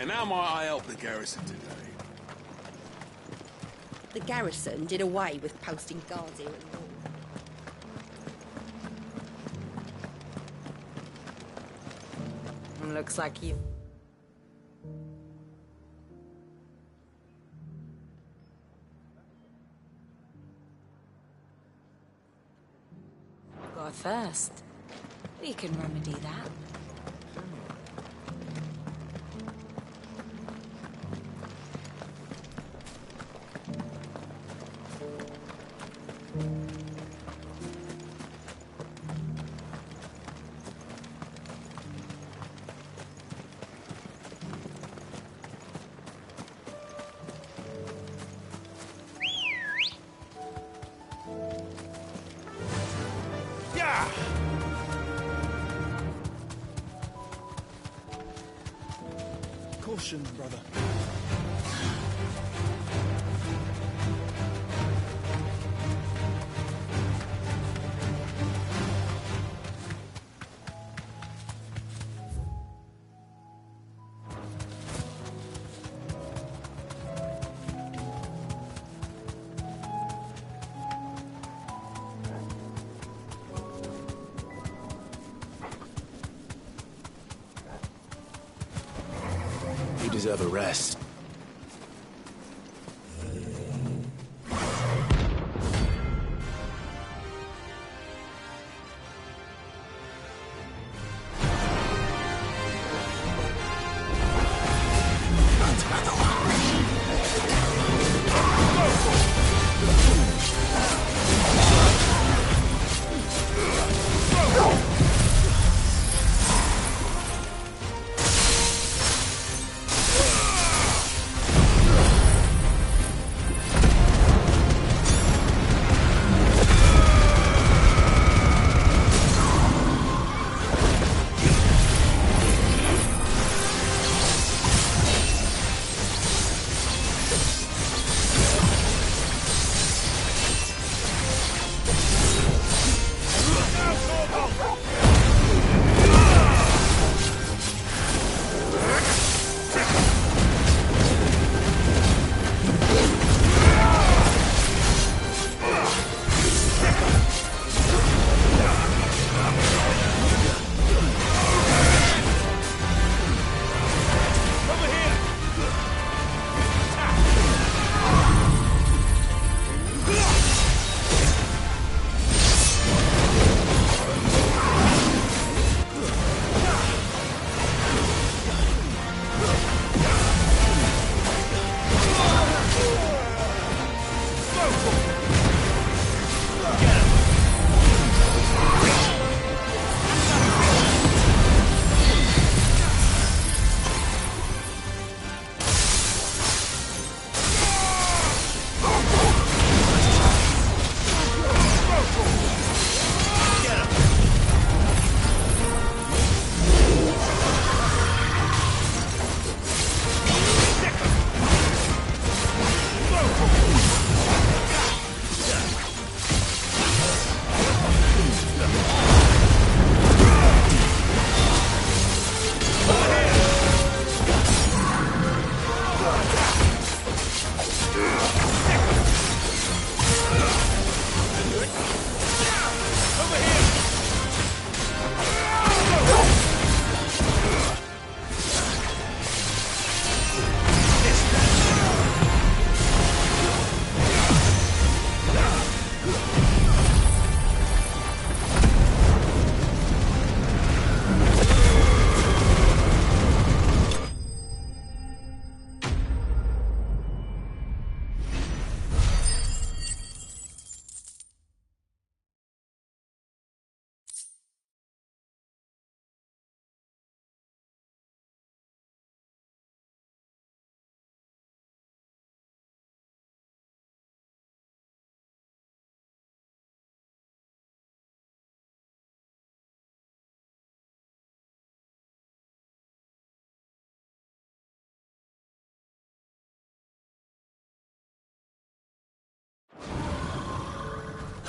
And how might I help the garrison today? The garrison did away with posting guards here at the wall. Looks like you... got first. We can remedy that. Caution, brother. You deserve a rest.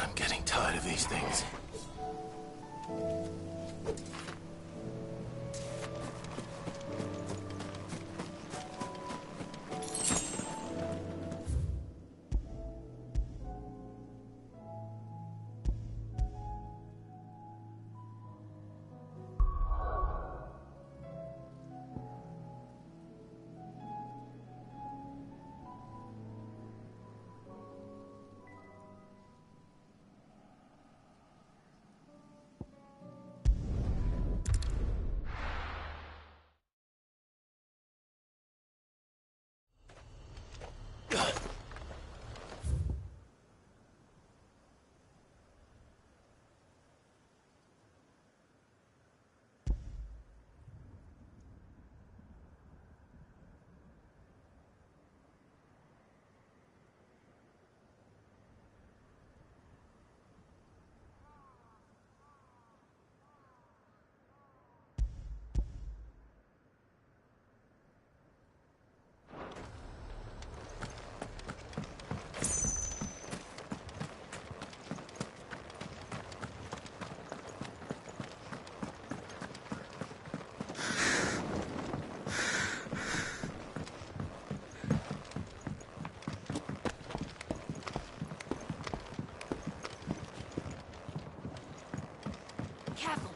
I'm getting tired of these things. Careful.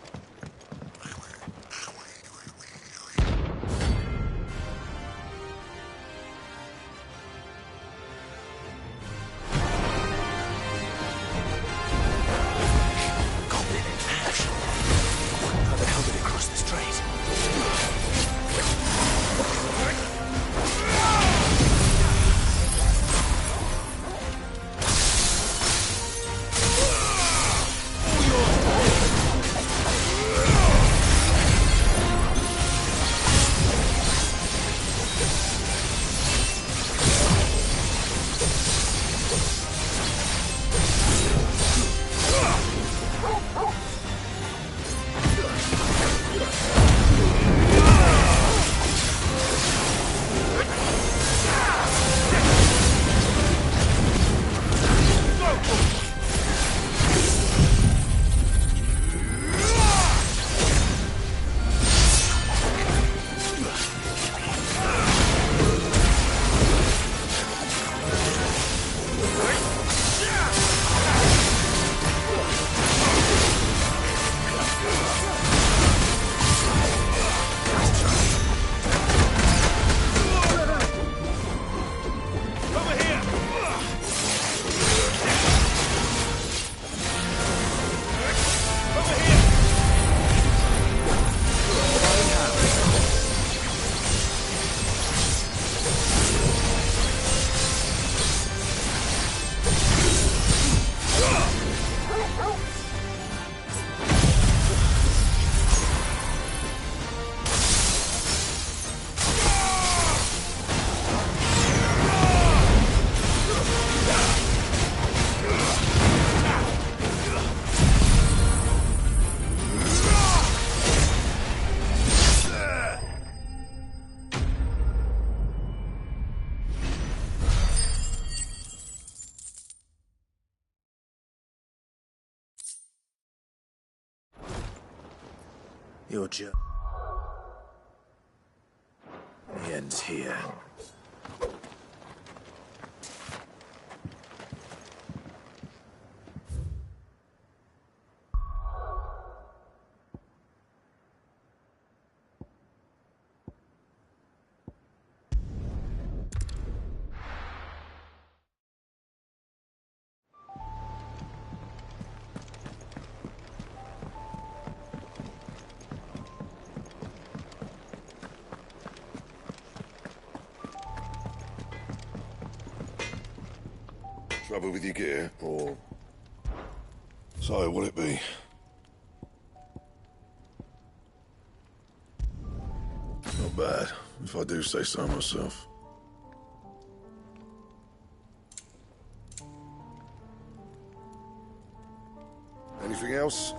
How the hell did it cross the strait? Your journey ends here. Trouble with your gear, or... So, will it be? Not bad, if I do say so myself. Anything else?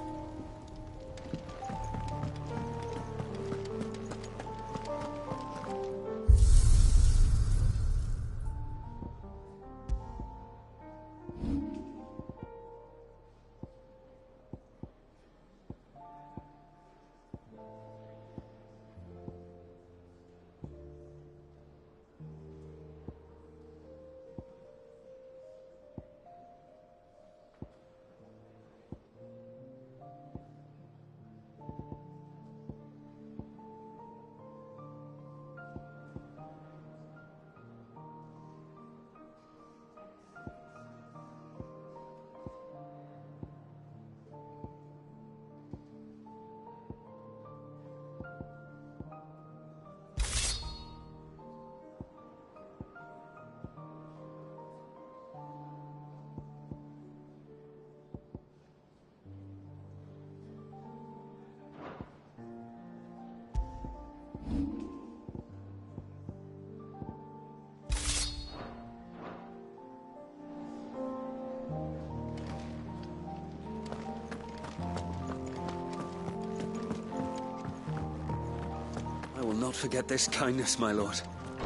I will not forget this kindness, my lord.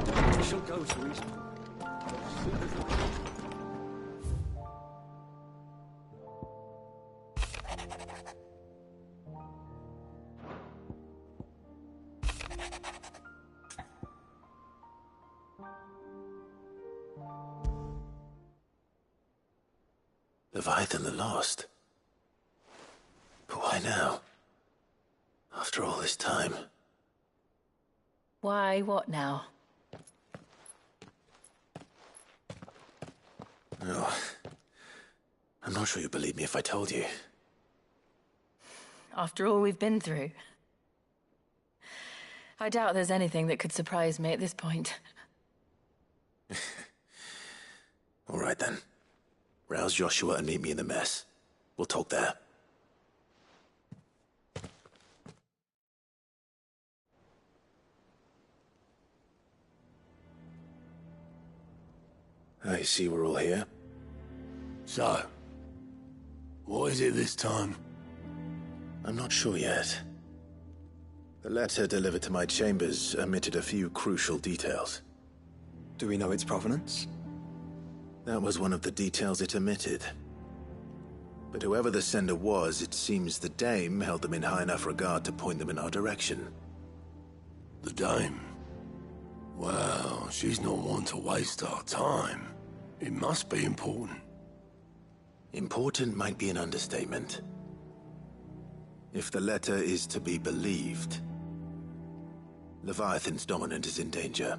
I shall go to his... Leviathan the Lost. But why now? After all this time. Why, what now? Oh, I'm not sure you'd believe me if I told you. After all we've been through. I doubt there's anything that could surprise me at this point. All right then. Rouse Joshua and meet me in the mess. We'll talk there. I see we're all here. So, what is it this time? I'm not sure yet. The letter delivered to my chambers omitted a few crucial details. Do we know its provenance? That was one of the details it omitted. But whoever the sender was, it seems the Dame held them in high enough regard to point them in our direction. The Dame? Well, she's not one to waste our time. It must be important. Important might be an understatement. If the letter is to be believed, Leviathan's dominant is in danger.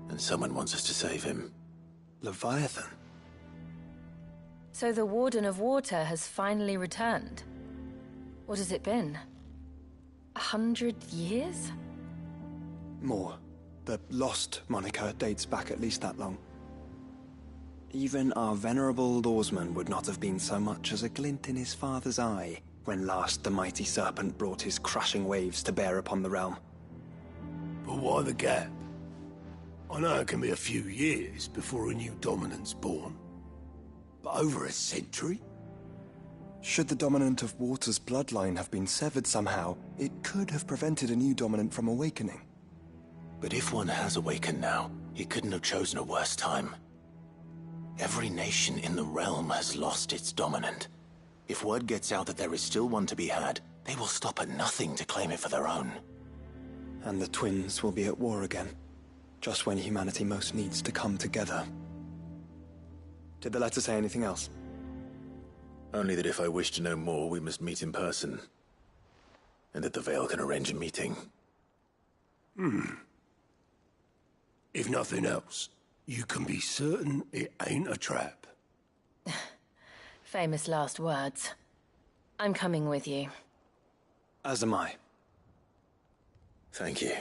And someone wants us to save him. Leviathan? So the Warden of Water has finally returned. What has it been? 100 years? More. The Lost moniker dates back at least that long. Even our venerable lawsman would not have been so much as a glint in his father's eye when last the mighty serpent brought his crushing waves to bear upon the realm. But why the gap? I know it can be a few years before a new dominant's born. But over a century? Should the dominant of Water's bloodline have been severed somehow, it could have prevented a new dominant from awakening. But if one has awakened now, he couldn't have chosen a worse time. Every nation in the realm has lost its dominant. If word gets out that there is still one to be had, they will stop at nothing to claim it for their own. And the twins will be at war again, just when humanity most needs to come together. Did the letter say anything else? Only that if I wish to know more, we must meet in person. And that the Veil can arrange a meeting. If nothing else, you can be certain it ain't a trap. Famous last words. I'm coming with you. As am I. Thank you.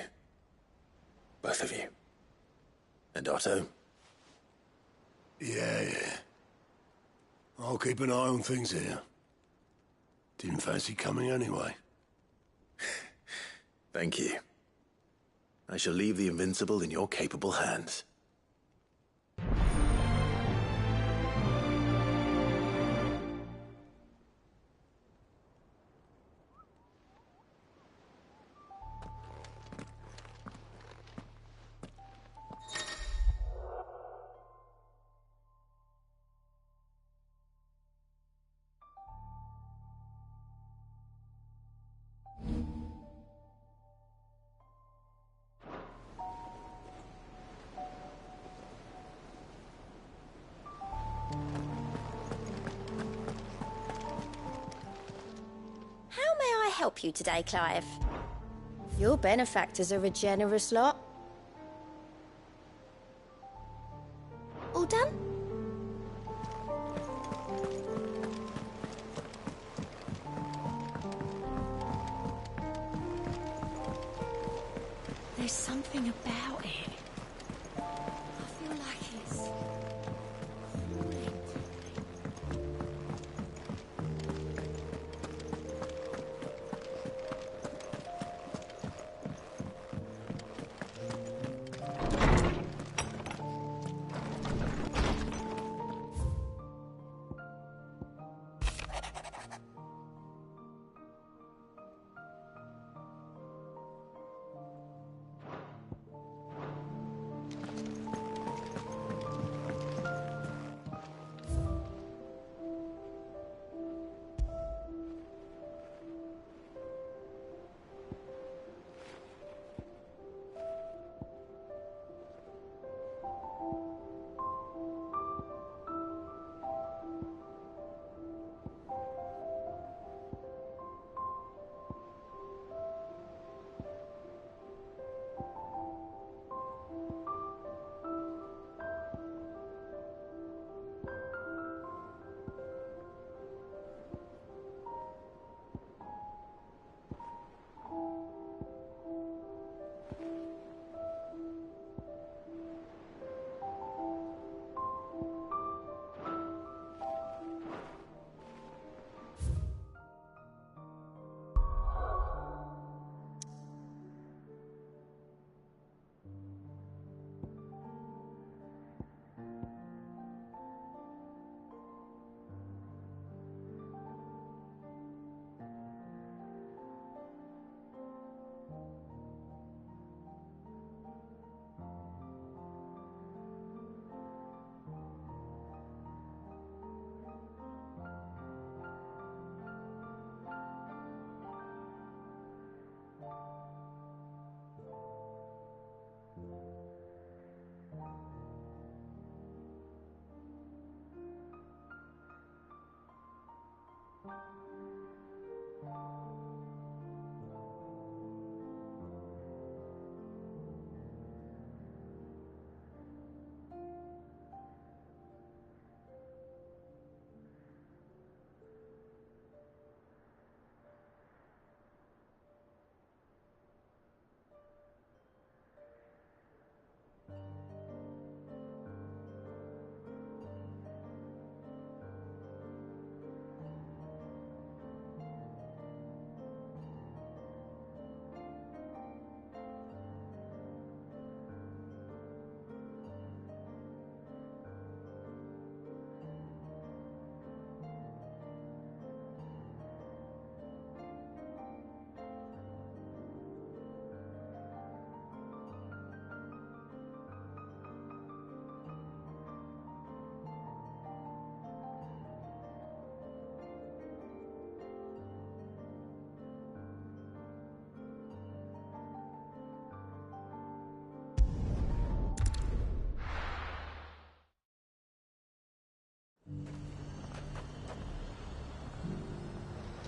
Both of you. And Otto? Yeah. I'll keep an eye on things here. Didn't fancy coming anyway. Thank you. I shall leave the Invincible in your capable hands. How may I help you today, Clive? Your benefactors are a generous lot. All done? There's something about it. I feel like it's...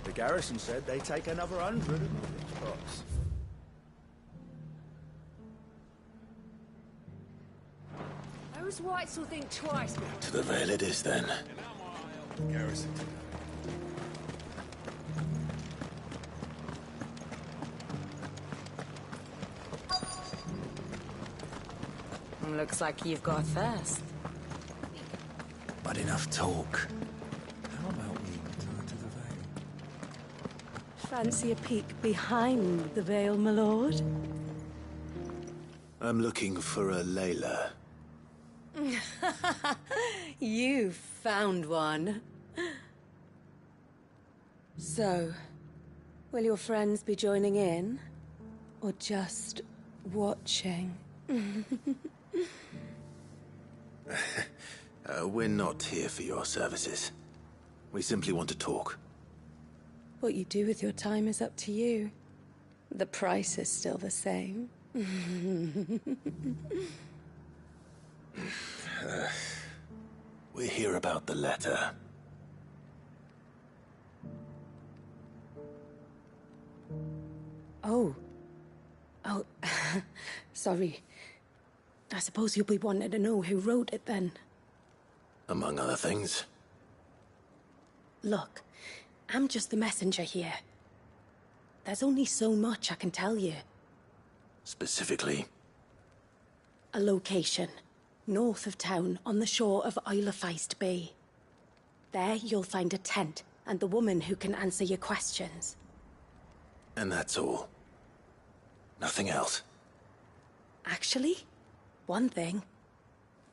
The garrison said they take another 100 of each box. Those whites will think twice. To the Vale it is, then. Garrison. Looks like you've got first. But enough talk. How about we return to the Vale? Fancy a peek behind the veil, my lord? I'm looking for a Layla. You found one. So, will your friends be joining in? Or just watching? We're not here for your services. We simply want to talk. What you do with your time is up to you. The price is still the same. We're here about the letter. Oh. Sorry. I suppose you'll be wanting to know who wrote it then. Among other things. Look, I'm just the messenger here. There's only so much I can tell you. Specifically? A location, north of town, on the shore of Isle of Feist Bay. There you'll find a tent, and the woman who can answer your questions. And that's all? Nothing else? Actually, one thing.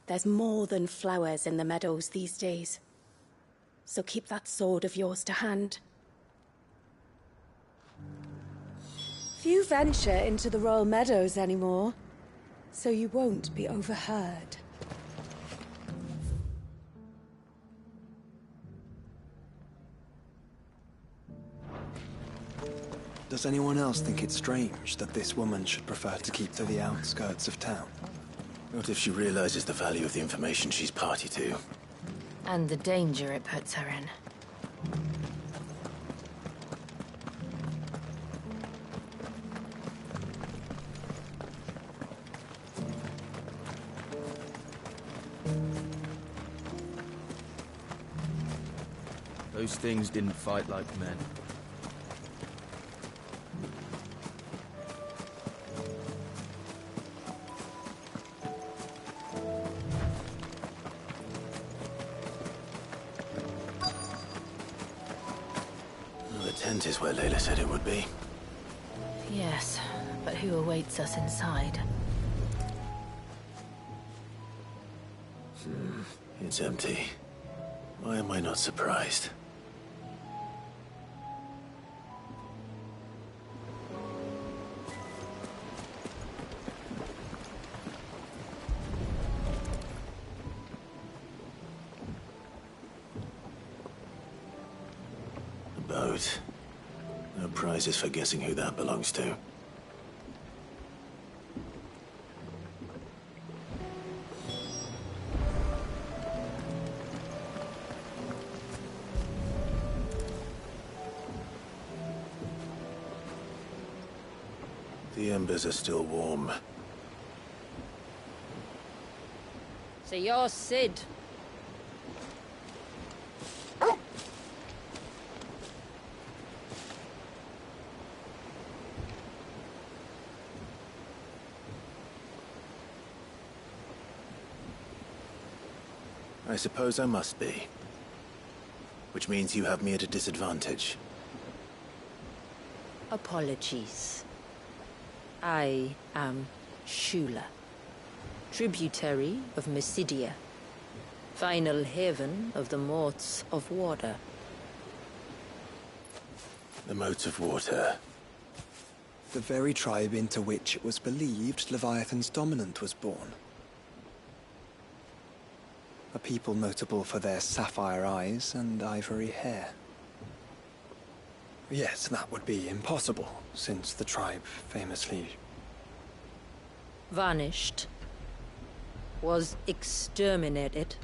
There's more than flowers in the meadows these days. So keep that sword of yours to hand. Few venture into the Royal Meadows anymore, so you won't be overheard. Does anyone else think it's strange that this woman should prefer to keep to the outskirts of town? What if she realizes the value of the information she's party to? And the danger it puts her in. Those things didn't fight like men. The tent is where Layla said it would be. Yes, but who awaits us inside? It's empty. Why am I not surprised? A boat. No prizes for guessing who that belongs to. The embers are still warm. So you're Sid. I suppose I must be. Which means you have me at a disadvantage. Apologies. I am Shula, tributary of Mysidia, final haven of the Moats of Water. The Moats of Water. The very tribe into which it was believed Leviathan's dominant was born. A people notable for their sapphire eyes and ivory hair. Yet that would be impossible, since the tribe famously... vanished. Was exterminated.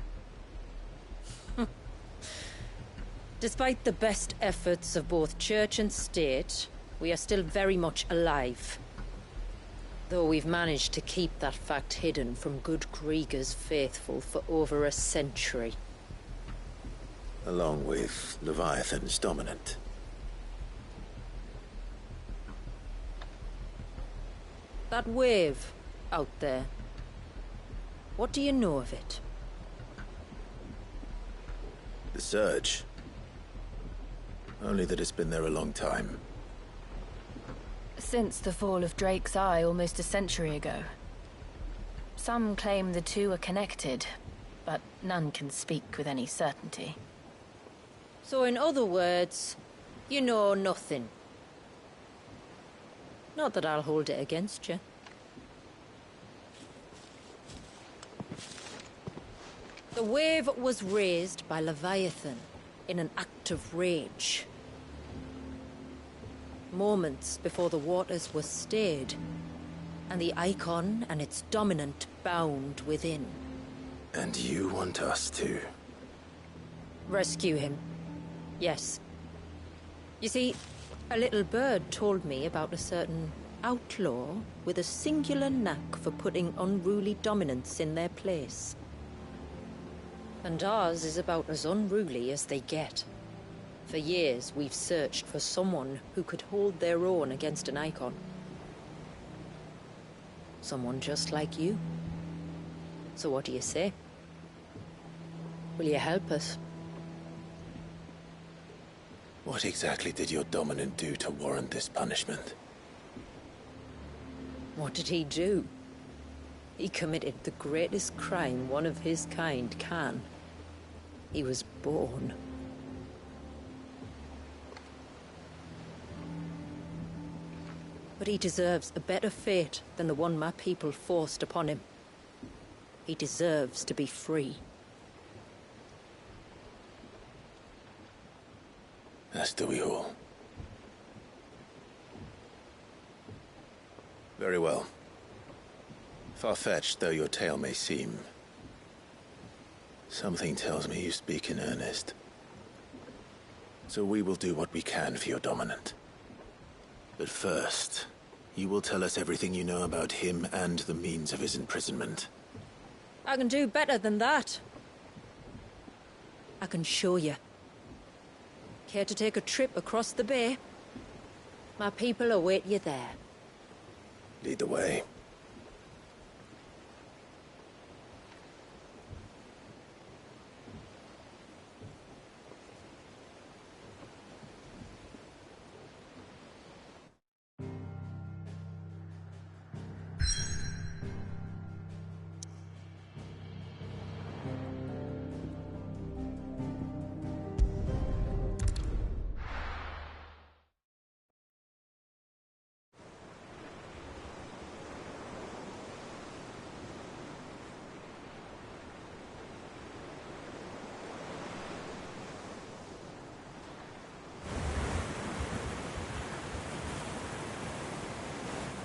Despite the best efforts of both church and state, we are still very much alive. Though we've managed to keep that fact hidden from good Krieger's faithful for over a century. Along with Leviathan's dominant. That wave out there. What do you know of it? The surge. Only that it's been there a long time. Since the fall of Drake's Eye almost a century ago. Some claim the two are connected, but none can speak with any certainty. So in other words, you know nothing. Not that I'll hold it against you. The wave was raised by Leviathan in an act of rage. Moments before the waters were stayed, and the icon and its dominant bound within. And you want us to... rescue him. Yes. You see, a little bird told me about a certain outlaw with a singular knack for putting unruly dominants in their place. And ours is about as unruly as they get. For years, we've searched for someone who could hold their own against an icon. Someone just like you. So what do you say? Will you help us? What exactly did your dominant do to warrant this punishment? What did he do? He committed the greatest crime one of his kind can. He was born. But he deserves a better fate than the one my people forced upon him. He deserves to be free. As do we all. Very well. Far-fetched though your tale may seem, something tells me you speak in earnest. So we will do what we can for your dominant. But first, you will tell us everything you know about him and the means of his imprisonment. I can do better than that. I can show you. Care to take a trip across the bay? My people await you there. Lead the way.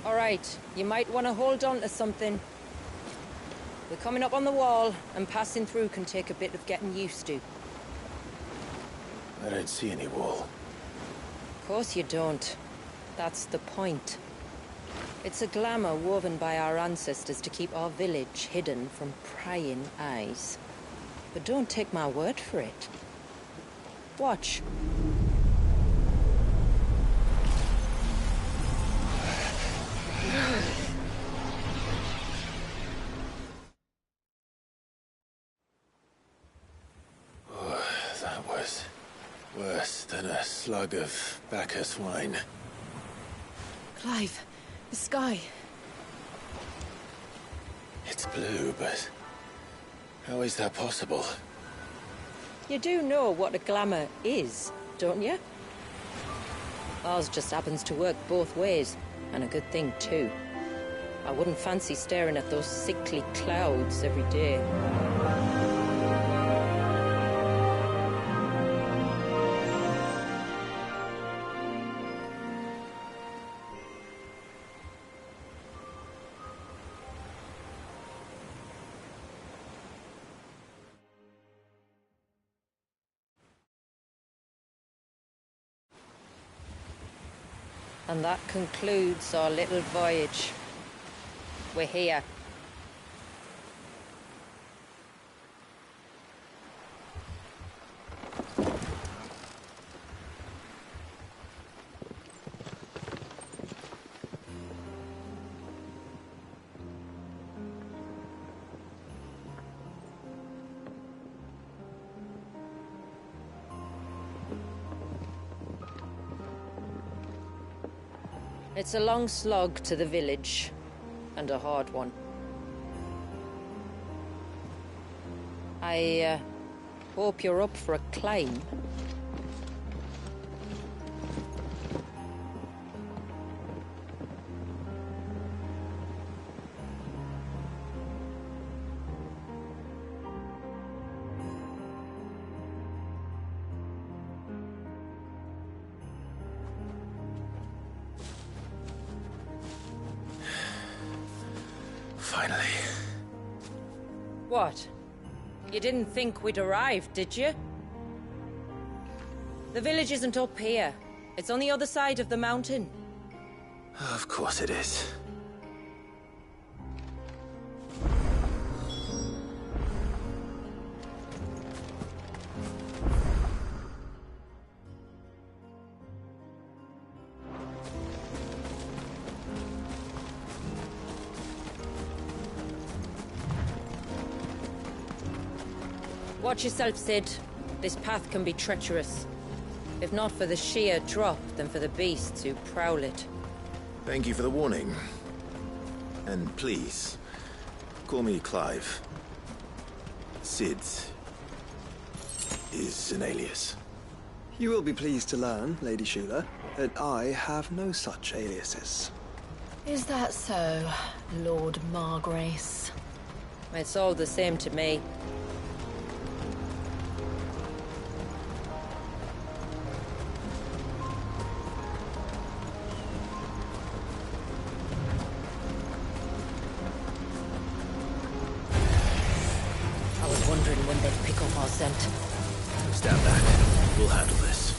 All right, you might want to hold on to something. We're coming up on the wall, and passing through can take a bit of getting used to. I don't see any wall. Of course you don't. That's the point. It's a glamour woven by our ancestors to keep our village hidden from prying eyes. But don't take my word for it. Watch. Oh, that was worse than a slug of Bacchus wine. Clive, the sky. It's blue, but how is that possible? You do know what a glamour is, don't you? Ours just happens to work both ways, and a good thing too. I wouldn't fancy staring at those sickly clouds every day. And that concludes our little voyage. We're here. It's a long slog to the village, and a hard one. I hope you're up for a climb. Finally. What? You didn't think we'd arrived, did you? The village isn't up here. It's on the other side of the mountain. Of course it is. Watch yourself, Sid. This path can be treacherous. If not for the sheer drop, then for the beasts who prowl it. Thank you for the warning. And please, call me Clive. Sid is an alias. You will be pleased to learn, Lady Shula, that I have no such aliases. Is that so, Lord Margrace? It's all the same to me. Wondering when they'd pick up our scent. Stand back. We'll handle this.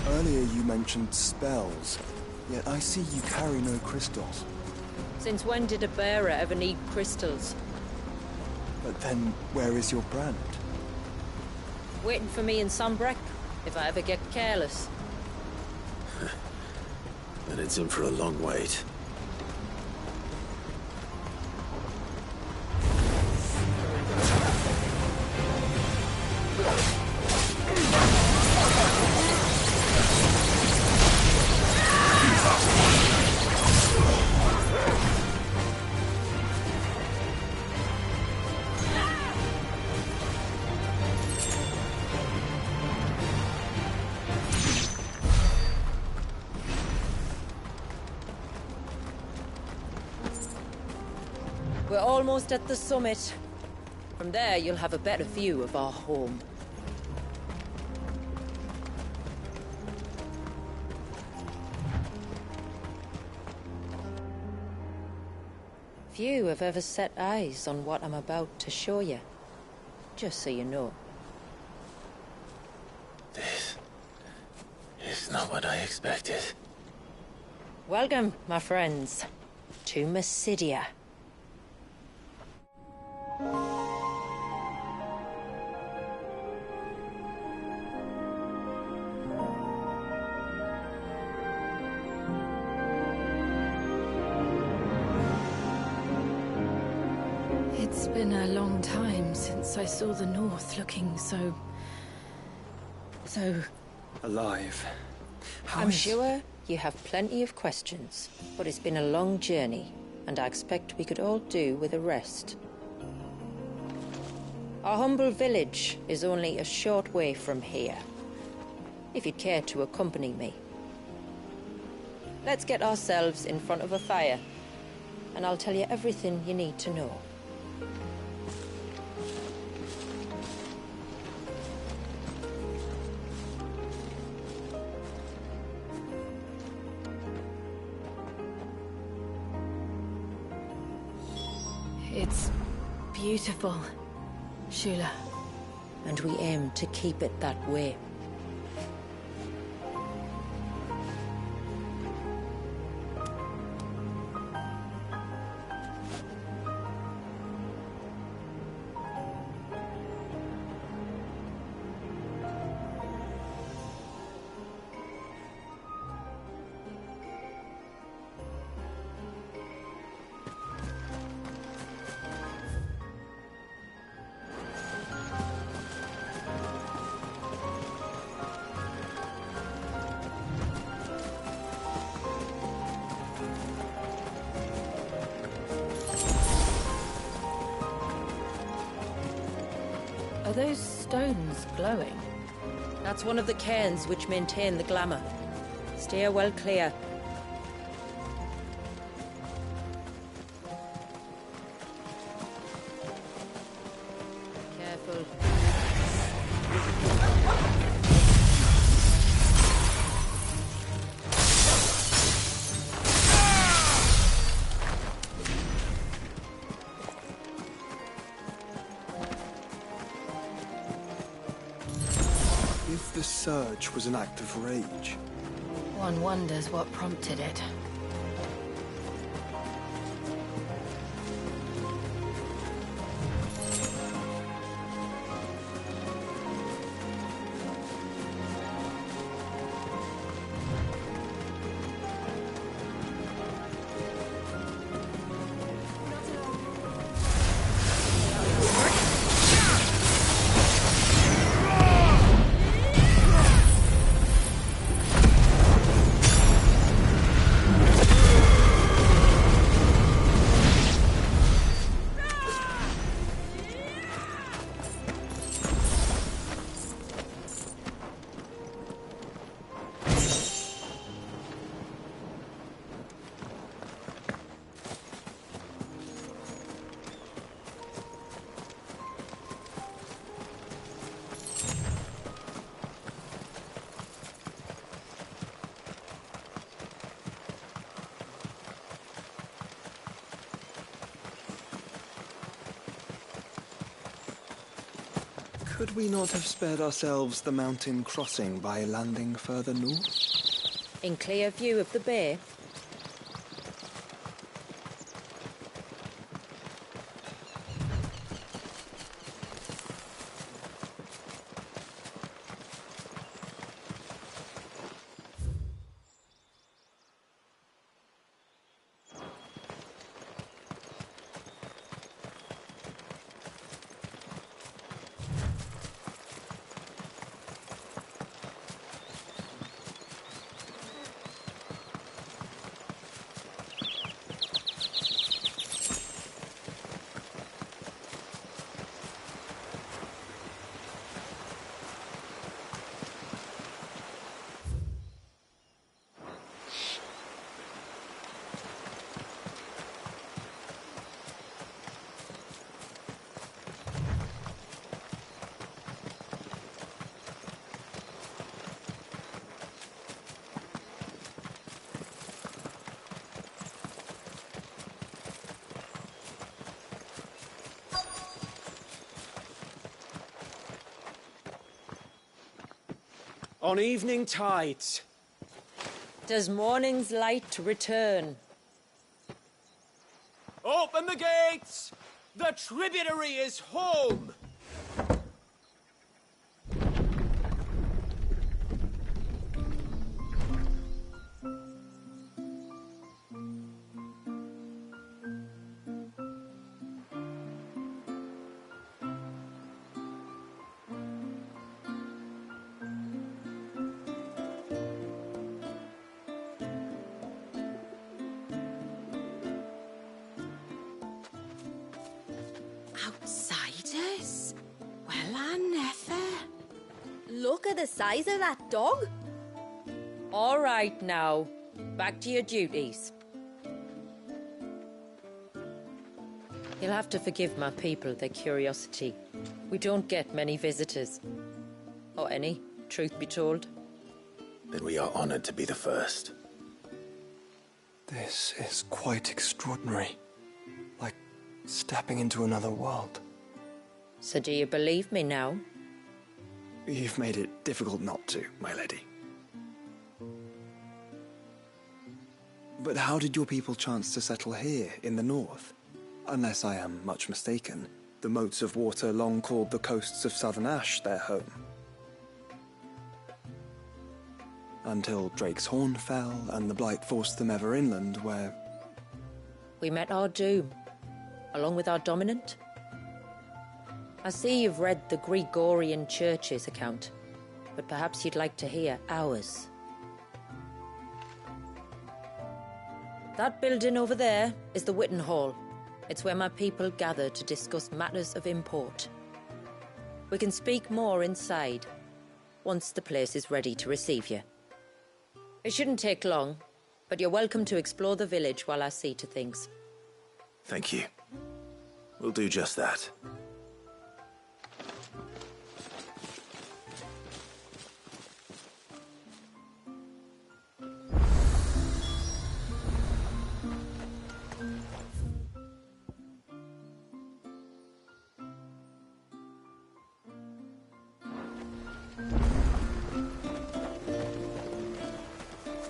Earlier you mentioned spells, yet I see you carry no crystals. Since when did a bearer ever need crystals? But then, where is your brand? Waiting for me in Sombrek, if I ever get careless. Then it's in for a long wait. We're almost at the summit. From there, you'll have a better view of our home. Few have ever set eyes on what I'm about to show you. Just so you know. not what I expected. Welcome, my friends, to Mysidia. It's been a long time since I saw the North looking so... alive. I'm sure you have plenty of questions, but it's been a long journey, and I expect we could all do with a rest. Our humble village is only a short way from here, if you'd care to accompany me. Let's get ourselves in front of a fire, and I'll tell you everything you need to know. It's beautiful, Shula. And we aim to keep it that way. Are those stones glowing? That's one of the cairns which maintain the glamour. Steer well clear. Careful. If the surge was an act of rage, One wonders what prompted it. could we not have spared ourselves the mountain crossing by landing further north? In clear view of the bay? On evening tides, Does morning's light return? Open the gates! The tributary is home! Outsiders? Well, I never. Look at the size of that dog. All right now, back to your duties. You'll have to forgive my people their curiosity. We don't get many visitors. Or any, truth be told. Then we are honored to be the first. This is quite extraordinary. Like stepping into another world. So do you believe me now? You've made it difficult not to, my lady. But how did your people chance to settle here, in the north? Unless I am much mistaken, the moats of water long called the coasts of southern Ash their home. Until Drake's Horn fell, and the Blight forced them ever inland, where... We met our doom, along with our dominant. I see you've read the Gregorian Church's account, but perhaps you'd like to hear ours. That building over there is the Witten Hall. It's where my people gather to discuss matters of import. We can speak more inside, once the place is ready to receive you. It shouldn't take long, but you're welcome to explore the village while I see to things. Thank you. We'll do just that.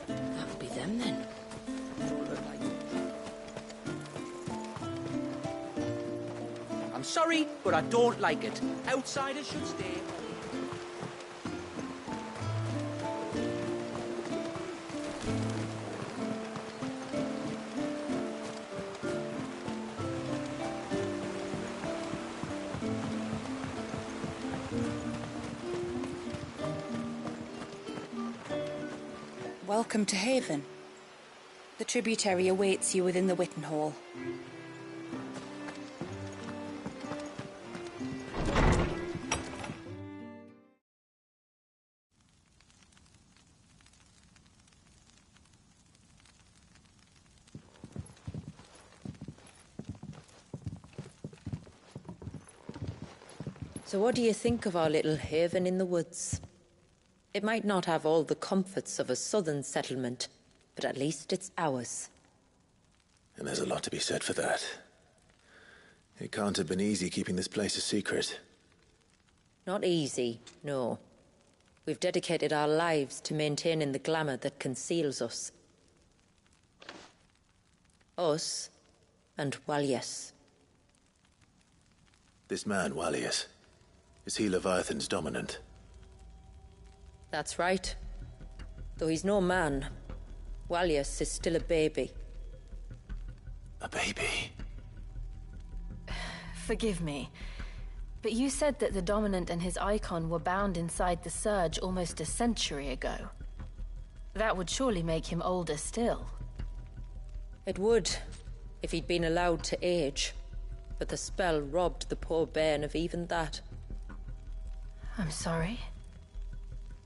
That'll be them then. I'm sorry, but I don't like it. Outsiders should stay. Welcome to Haven. The tributary awaits you within the Witten Hall. So what do you think of our little haven in the woods? It might not have all the comforts of a southern settlement, but at least it's ours. And there's a lot to be said for that. It can't have been easy keeping this place a secret. Not easy, no. We've dedicated our lives to maintaining the glamour that conceals us. Us and Walyas. This man, Walyas, is he Leviathan's dominant? That's right. Though he's no man, Walyas is still a baby. A baby? Forgive me, but you said that the Dominant and his icon were bound inside the Surge almost a century ago. That would surely make him older still. It would, if he'd been allowed to age. But the spell robbed the poor bairn of even that. I'm sorry?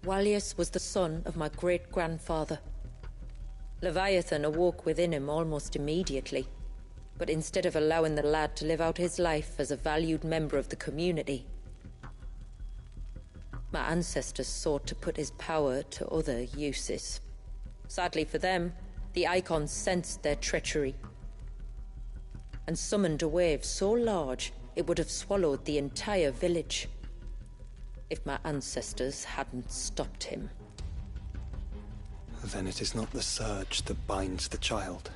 Walyas was the son of my great-grandfather. Leviathan awoke within him almost immediately, but instead of allowing the lad to live out his life as a valued member of the community, my ancestors sought to put his power to other uses. Sadly for them, the Icons sensed their treachery and summoned a wave so large it would have swallowed the entire village if my ancestors hadn't stopped him. Then it is not the surge that binds the child,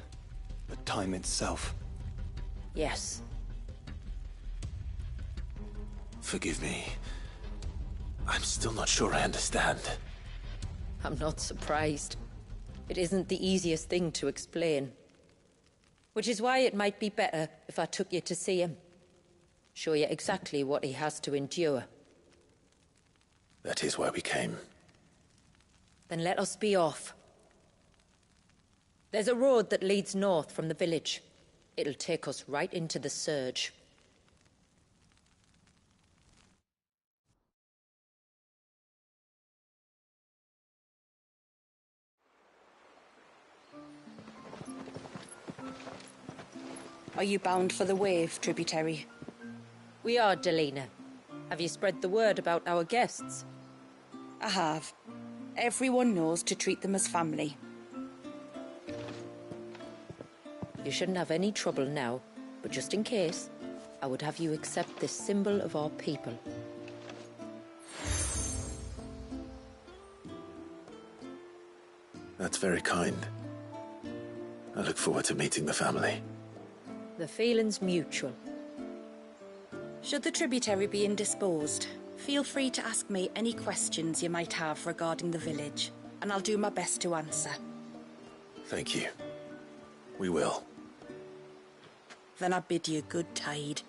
but time itself. Yes. Forgive me. I'm still not sure I understand. I'm not surprised. It isn't the easiest thing to explain. Which is why it might be better if I took you to see him. Show you exactly what he has to endure. That is why we came. Then let us be off. There's a road that leads north from the village. It'll take us right into the surge. Are you bound for the wave, tributary? We are, Delina. Have you spread the word about our guests? I have. Everyone knows to treat them as family. You shouldn't have any trouble now, but just in case, I would have you accept this symbol of our people. That's very kind. I look forward to meeting the family. The feeling's mutual. Should the tributary be indisposed, feel free to ask me any questions you might have regarding the village, and I'll do my best to answer. Thank you. We will. Then I bid you good tide.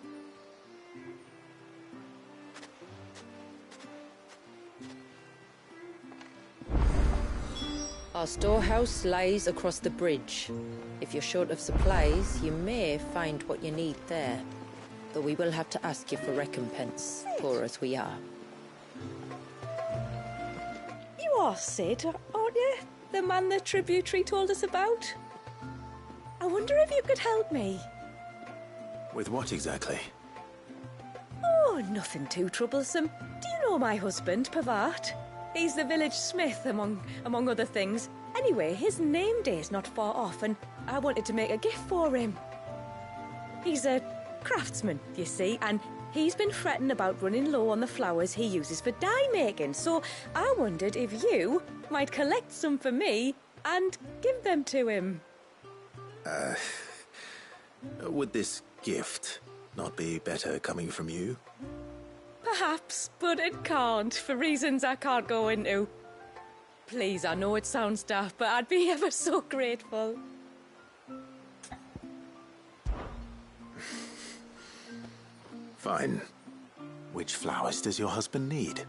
Our storehouse lies across the bridge. If you're short of supplies, you may find what you need there. Though we will have to ask you for recompense, poor as we are. You are Sid, aren't you? The man the tributary told us about? I wonder if you could help me. With what exactly? Oh, nothing too troublesome. Do you know my husband, Pavat? He's the village smith, among other things. Anyway, his name day's not far off, and I wanted to make a gift for him. He's a craftsman, you see, and he's been fretting about running low on the flowers he uses for dye making, so I wondered if you might collect some for me and give them to him. Would this gift not be better coming from you? Perhaps, but it can't, for reasons I can't go into. Please, I know it sounds daft, but I'd be ever so grateful. Fine. Which flowers does your husband need?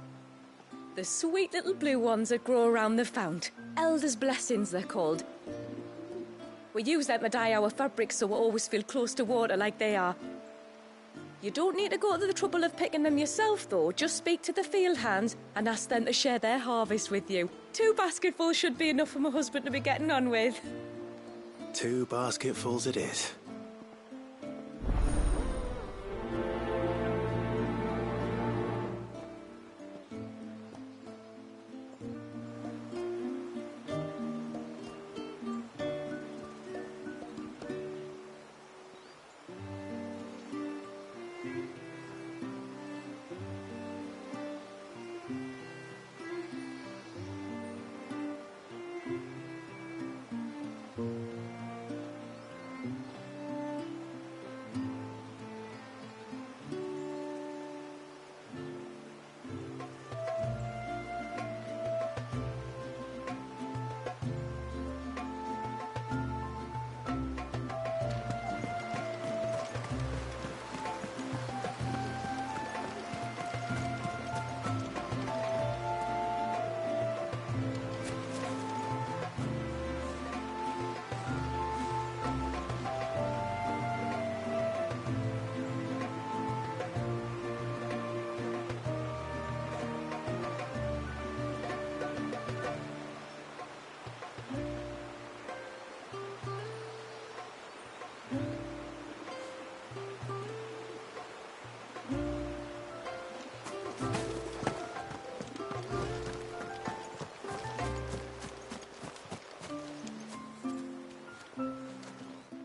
The sweet little blue ones that grow around the fount. Elder's blessings, they're called. We use them to dye our fabrics so we always feel close to water like they are. You don't need to go to the trouble of picking them yourself, though. Just speak to the field hands and ask them to share their harvest with you. 2 basketfuls should be enough for my husband to be getting on with. 2 basketfuls it is.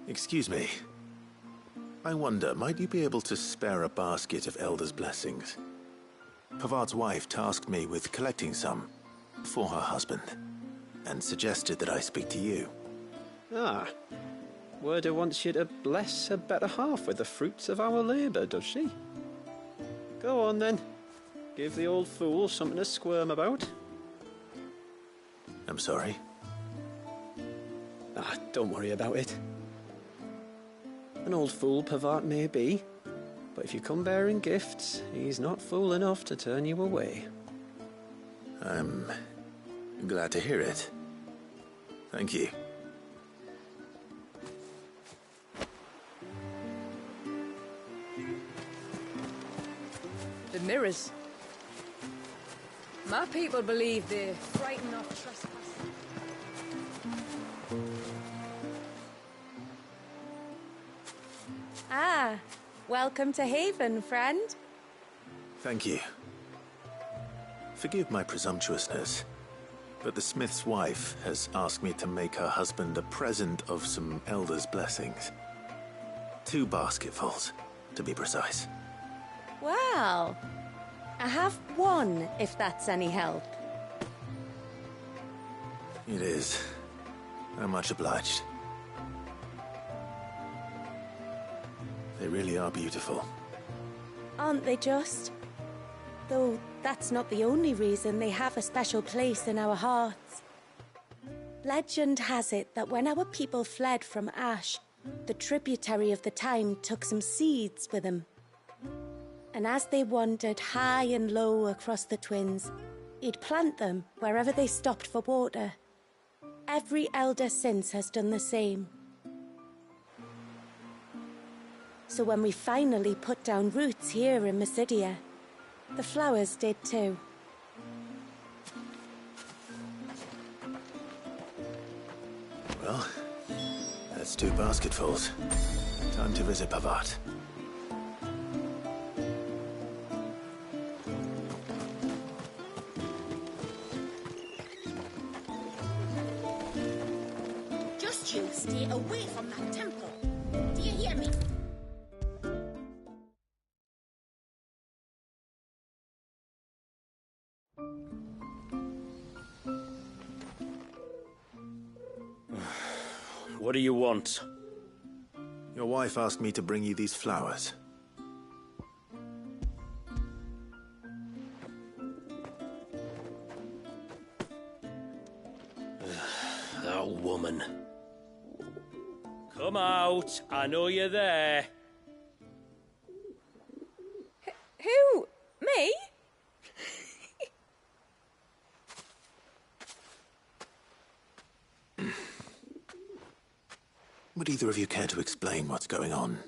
Excuse me. I wonder, might you be able to spare a basket of Elder's blessings? Pavart's wife tasked me with collecting some for her husband. and suggested that I speak to you. Ah. Werda wants you to bless her better half with the fruits of our labour, does she? Go on then. Give the old fool something to squirm about. I'm sorry. Ah, don't worry about it. An old fool Pavart may be, but if you come bearing gifts, he's not fool enough to turn you away. I'm glad to hear it. Thank you. The mirrors. My people believe they frighten off trespassers. Ah, welcome to Haven, friend. Thank you. Forgive my presumptuousness, but the smith's wife has asked me to make her husband a present of some elders' blessings. 2 basketfuls, to be precise. Well, I have one, if that's any help. It is. I'm much obliged. They really are beautiful. Aren't they just? Though that's not the only reason they have a special place in our hearts. Legend has it that when our people fled from Ash, the tributary of the Tyne took some seeds with them. And as they wandered high and low across the Twins, he'd plant them wherever they stopped for water. Every elder since has done the same. So when we finally put down roots here in Mysidia, the flowers did too. Well, that's 2 basketfuls. Time to visit Pavart. Just you stay away from that temple. Do you hear me? What do you want? Your wife asked me to bring you these flowers. That woman. Come out. I know you're there. Who? Me? Would either of you care to explain what's going on?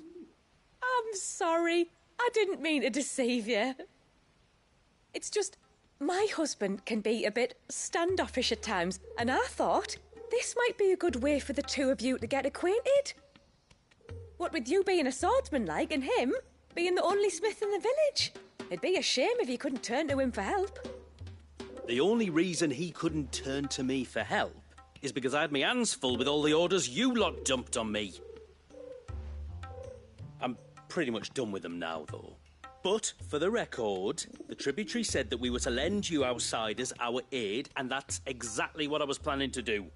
I'm sorry. I didn't mean to deceive you. It's just, my husband can be a bit standoffish at times, and I thought this might be a good way for the 2 of you to get acquainted. What with you being a swordsman like, and him being the only smith in the village. It'd be a shame if you couldn't turn to him for help. The only reason he couldn't turn to me for help is because I had my hands full with all the orders you lot dumped on me. I'm pretty much done with them now, though. But, for the record, the tributary said that we were to lend you outsiders our aid, and that's exactly what I was planning to do.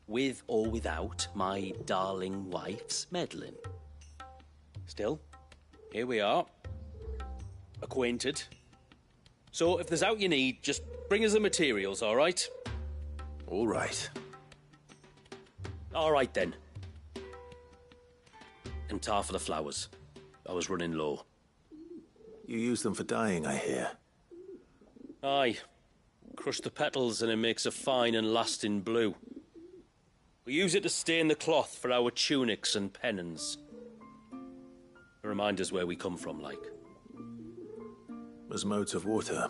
With or without my darling wife's meddling. Still, here we are. Acquainted. So, if there's out you need, just bring us the materials, all right? All right. All right, then. And tar for the flowers. I was running low. You use them for dyeing, I hear. Aye. Crush the petals and it makes a fine and lasting blue. We use it to stain the cloth for our tunics and pennons. Remind us where we come from, like. As modes of water.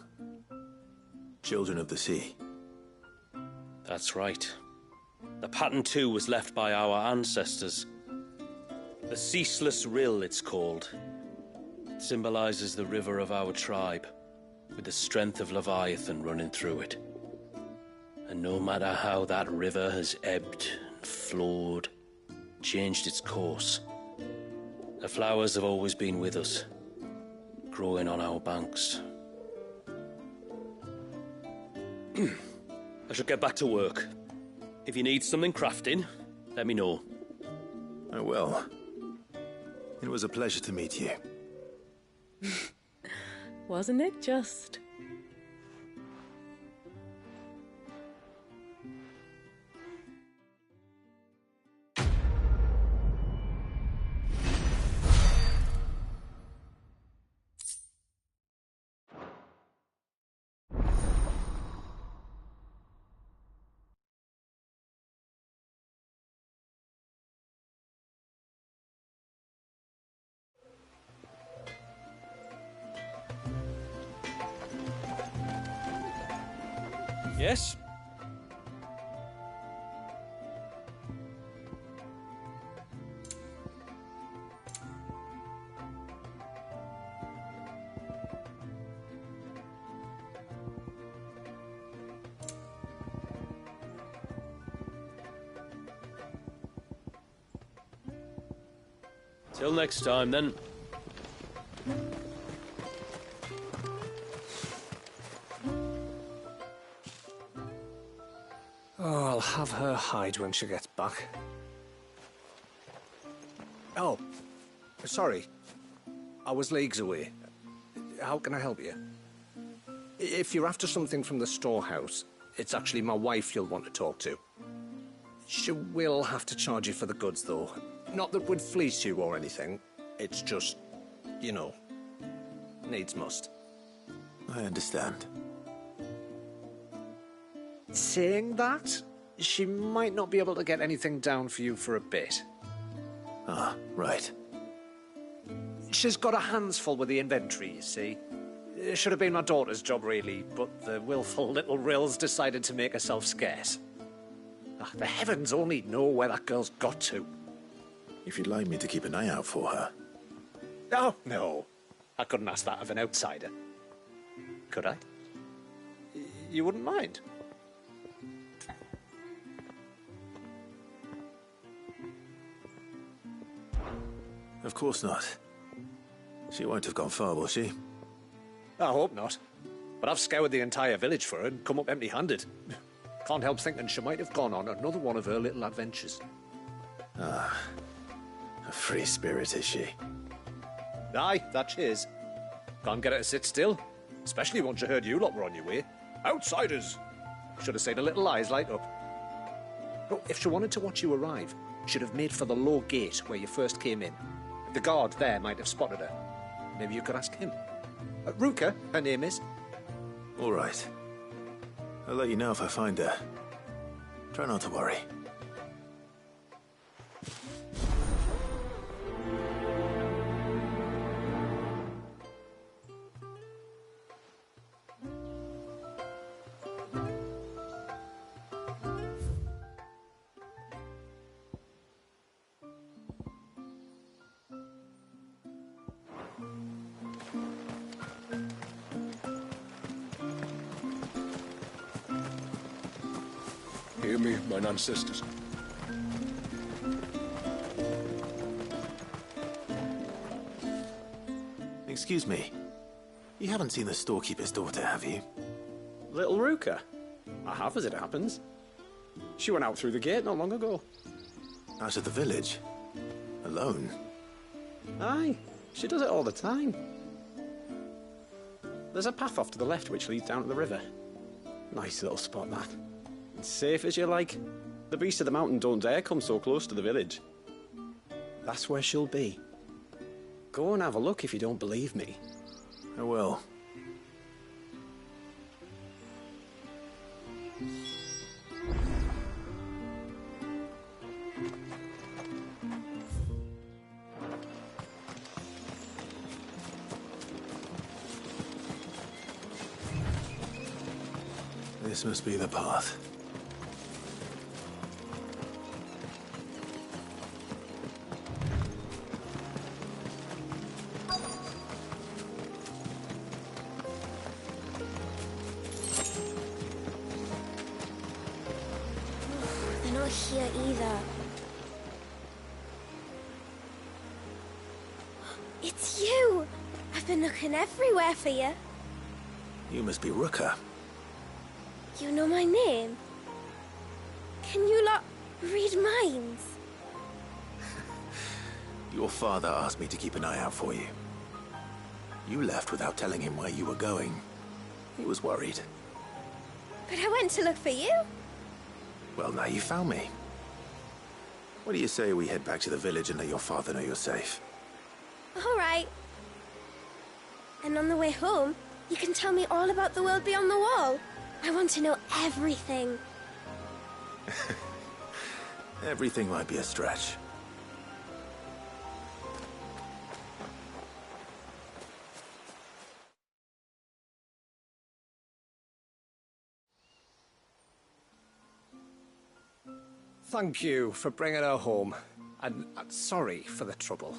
Children of the sea. That's right. The pattern, too, was left by our ancestors. The Ceaseless Rill, it's called. It symbolizes the river of our tribe, with the strength of Leviathan running through it. And no matter how that river has ebbed and flowed, changed its course, the flowers have always been with us, growing on our banks. I should get back to work. If you need something crafting, let me know. I will. It was a pleasure to meet you. Wasn't it just? Yes? Till next time, then. Oh, I'll have her hide when she gets back. Oh, sorry. I was leagues away. How can I help you? If you're after something from the storehouse, it's actually my wife you'll want to talk to. She will have to charge you for the goods, though. Not that we'd fleece you or anything. It's just, you know, needs must. I understand. Saying that, she might not be able to get anything down for you for a bit. Ah, right. She's got her hands full with the inventory, you see. It should have been my daughter's job, really, but the willful little Rills decided to make herself scarce. Ah, the heavens only know where that girl's got to. If you'd like me to keep an eye out for her. Oh, no. I couldn't ask that of an outsider. Could I? You wouldn't mind? Of course not. She won't have gone far, will she? I hope not. But I've scoured the entire village for her and come up empty-handed. Can't help thinking she might have gone on another one of her little adventures. Ah, a free spirit, is she? Aye, that she is. Can't get her to sit still, especially once she heard you lot were on your way. Outsiders! Should have seen her little eyes light up. Oh, if she wanted to watch you arrive, she'd have made for the low gate where you first came in. The guard there might have spotted her. Maybe you could ask him. Ruka, her name is. All right. I'll let you know if I find her. Try not to worry. Hear me, mine ancestors. Excuse me. You haven't seen the storekeeper's daughter, have you? Little Ruka? I have, as it happens. She went out through the gate not long ago. Out of the village? Alone? Aye, she does it all the time. There's a path off to the left which leads down to the river. Nice little spot, that. It's safe as you like. The beasts of the mountain don't dare come so close to the village. That's where she'll be. Go and have a look if you don't believe me. I will. This must be the path. They're not here either. It's you! I've been looking everywhere for you. You must be Ruka. You know my name? Can you lot read minds? Your father asked me to keep an eye out for you. You left without telling him where you were going. He was worried. But I went to look for you. Well, now you found me. What do you say we head back to the village and let your father know you're safe? All right. And on the way home, you can tell me all about the world beyond the wall. I want to know everything. Everything might be a stretch. Thank you for bringing her home. And sorry for the trouble.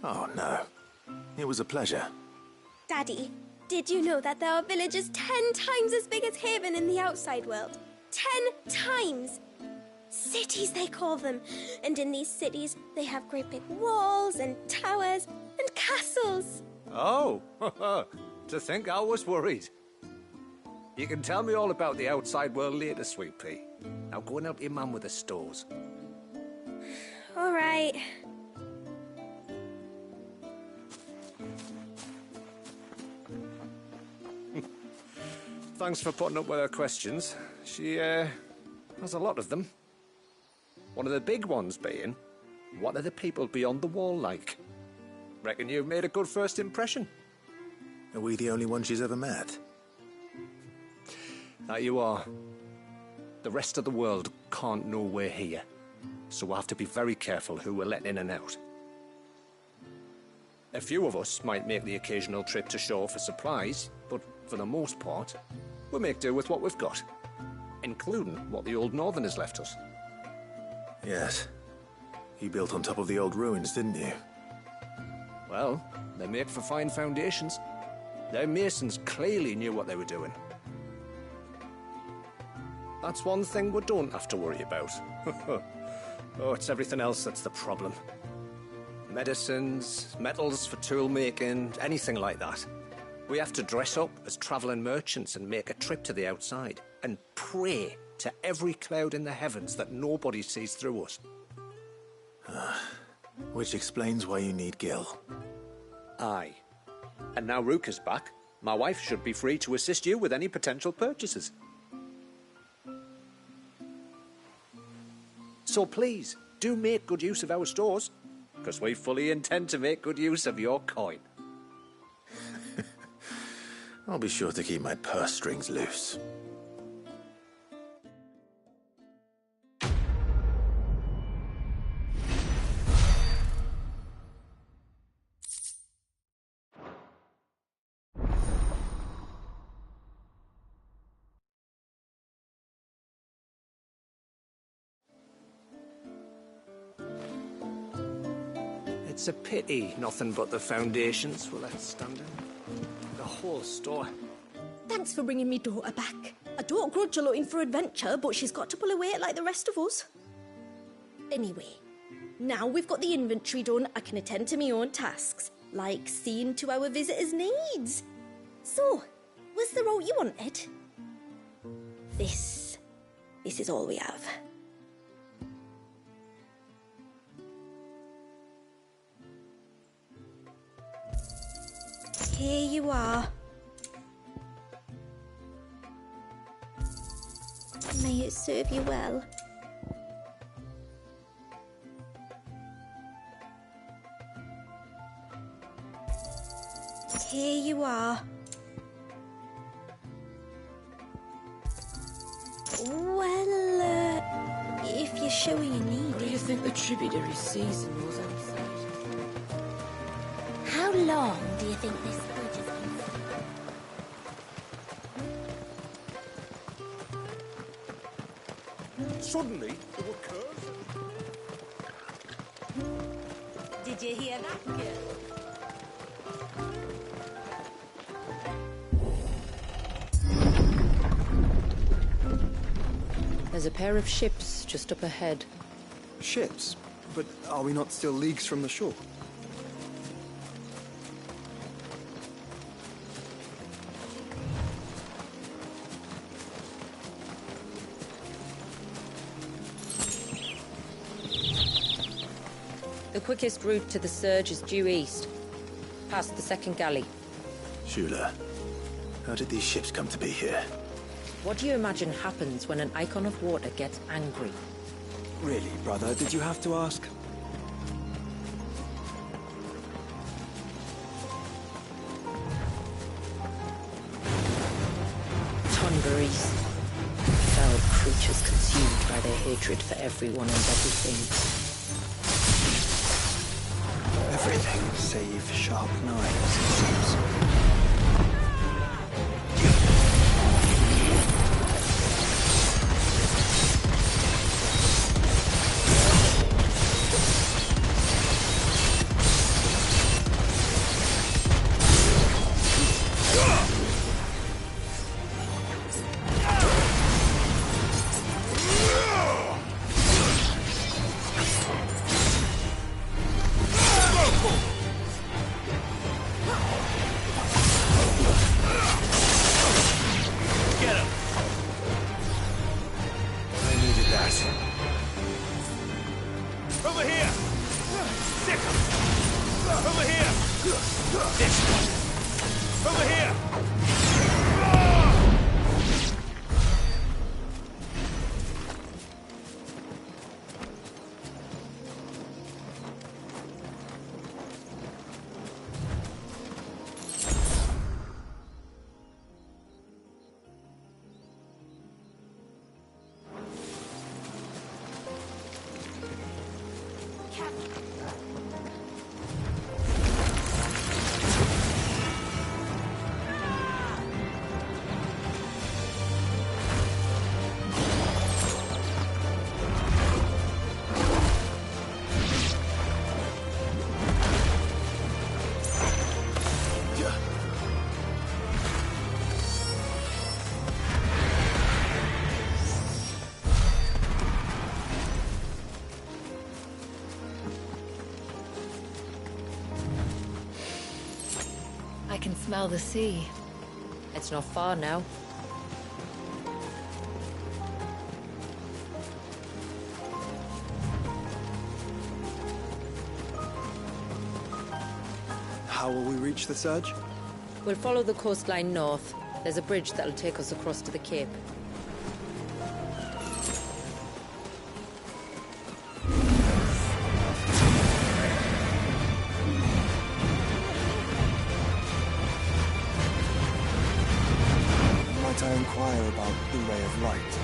Oh, no. It was a pleasure. Daddy, did you know that there are villages 10 times as big as Haven in the outside world? 10 times! Cities, they call them. And in these cities, they have great big walls and towers and castles. Oh, to think I was worried. You can tell me all about the outside world later, Sweet Pea. Now go and help your mum with the stores. All right. Thanks for putting up with her questions. She, has a lot of them. One of the big ones being, what are the people beyond the wall like? Reckon you've made a good first impression. Are we the only one she's ever met? That you are. The rest of the world can't know we're here, so we'll have to be very careful who we're letting in and out. A few of us might make the occasional trip to shore for supplies, but for the most part, we'll make do with what we've got, including what the old Northerners left us. Yes. You built on top of the old ruins, didn't you? Well, they make for fine foundations. Their masons clearly knew what they were doing. That's one thing we don't have to worry about. Oh, it's everything else that's the problem. Medicines, metals for tool making, anything like that. We have to dress up as travelling merchants and make a trip to the outside and pray to every cloud in the heavens that nobody sees through us. Which explains why you need Gil. Aye. And now Ruka's back, my wife should be free to assist you with any potential purchases. So please, do make good use of our stores, because we fully intend to make good use of your coin. I'll be sure to keep my purse strings loose. It's a pity nothing but the foundations were left standing. The whole store. Thanks for bringing me daughter back. I don't grudge her looking for adventure, but she's got to pull her weight like the rest of us. Anyway, now we've got the inventory done, I can attend to my own tasks, like seeing to our visitors' needs. So, was the route you wanted? This is all we have. Here you are. May it serve you well. Here you are. Well, if you're sure you need it. What do you think the tributary season was outside? How long do you think this bridge has been? Suddenly, there were curves. Did you hear that, girl? There's a pair of ships just up ahead. Ships? But are we not still leagues from the shore? quickest route to the surge is due east, past the second galley. Shula, how did these ships come to be here? What do you imagine happens when an icon of water gets angry? Really, brother, did you have to ask? Tongarees. Foul creatures consumed by their hatred for everyone and everything. Everything save sharp knives, it seems. I can smell the sea. It's not far now. How will we reach the surge? We'll follow the coastline north. There's a bridge that'll take us across to the cape. Might I inquire about the ray of light?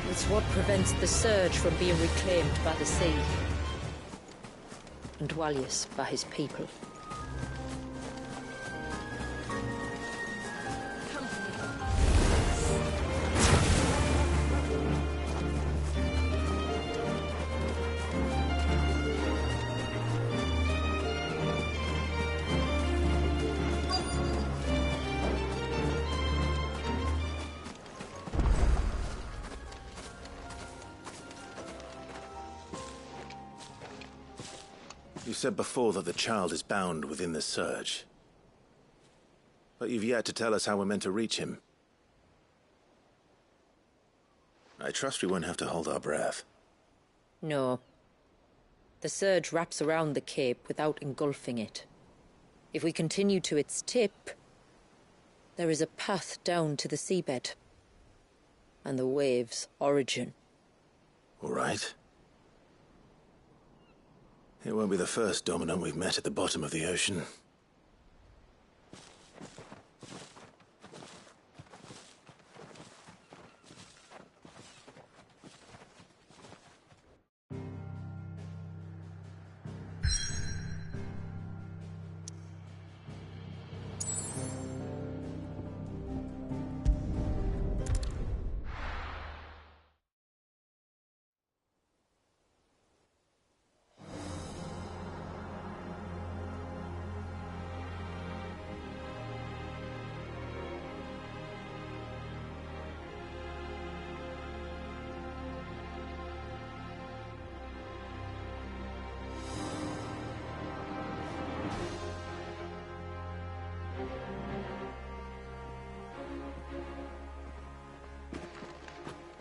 It's what prevents the surge from being reclaimed by the sea. And Dwalius by his people. You said before that the child is bound within the surge. But you've yet to tell us how we're meant to reach him. I trust we won't have to hold our breath. No. The surge wraps around the cape without engulfing it. If we continue to its tip, there is a path down to the seabed. And the wave's origin. All right. It won't be the first dominant we've met at the bottom of the ocean.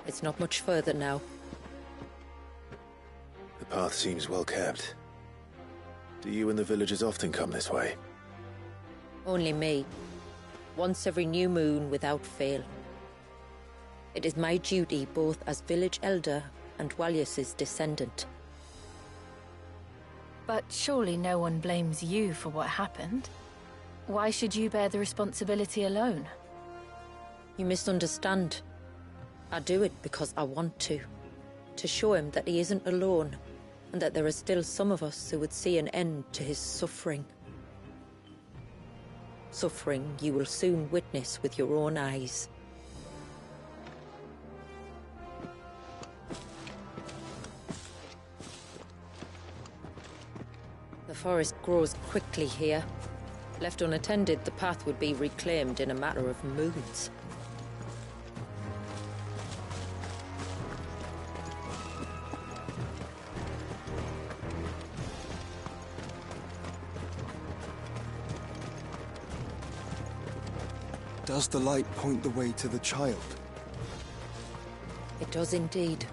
It's not much further now. The path seems well kept. Do you and the villagers often come this way? Only me. Once every new moon without fail. It is my duty both as village elder and Walyus's descendant. But surely no one blames you for what happened. Why should you bear the responsibility alone? You misunderstand. I do it because I want to. To show him that he isn't alone, and that there are still some of us who would see an end to his suffering. Suffering you will soon witness with your own eyes. The forest grows quickly here. Left unattended, the path would be reclaimed in a matter of moons. Does the light point the way to the child? It does indeed.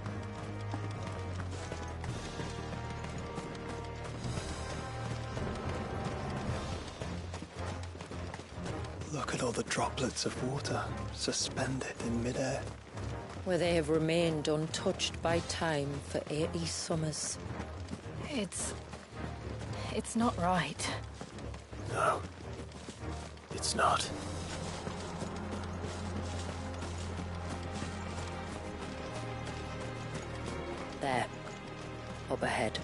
Look at all the droplets of water suspended in midair. Where they have remained untouched by time for 80 summers. It's not right. No. It's not. There. Up ahead.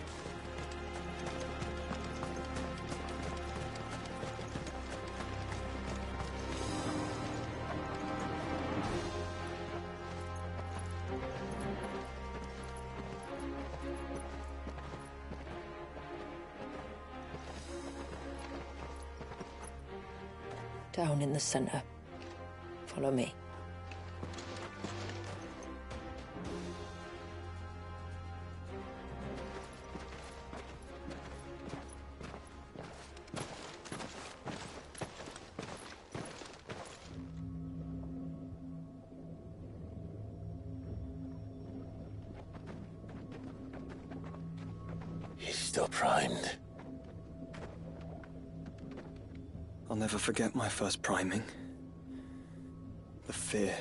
Down in the center. Follow me. He's still primed. I'll never forget my first priming. The fear.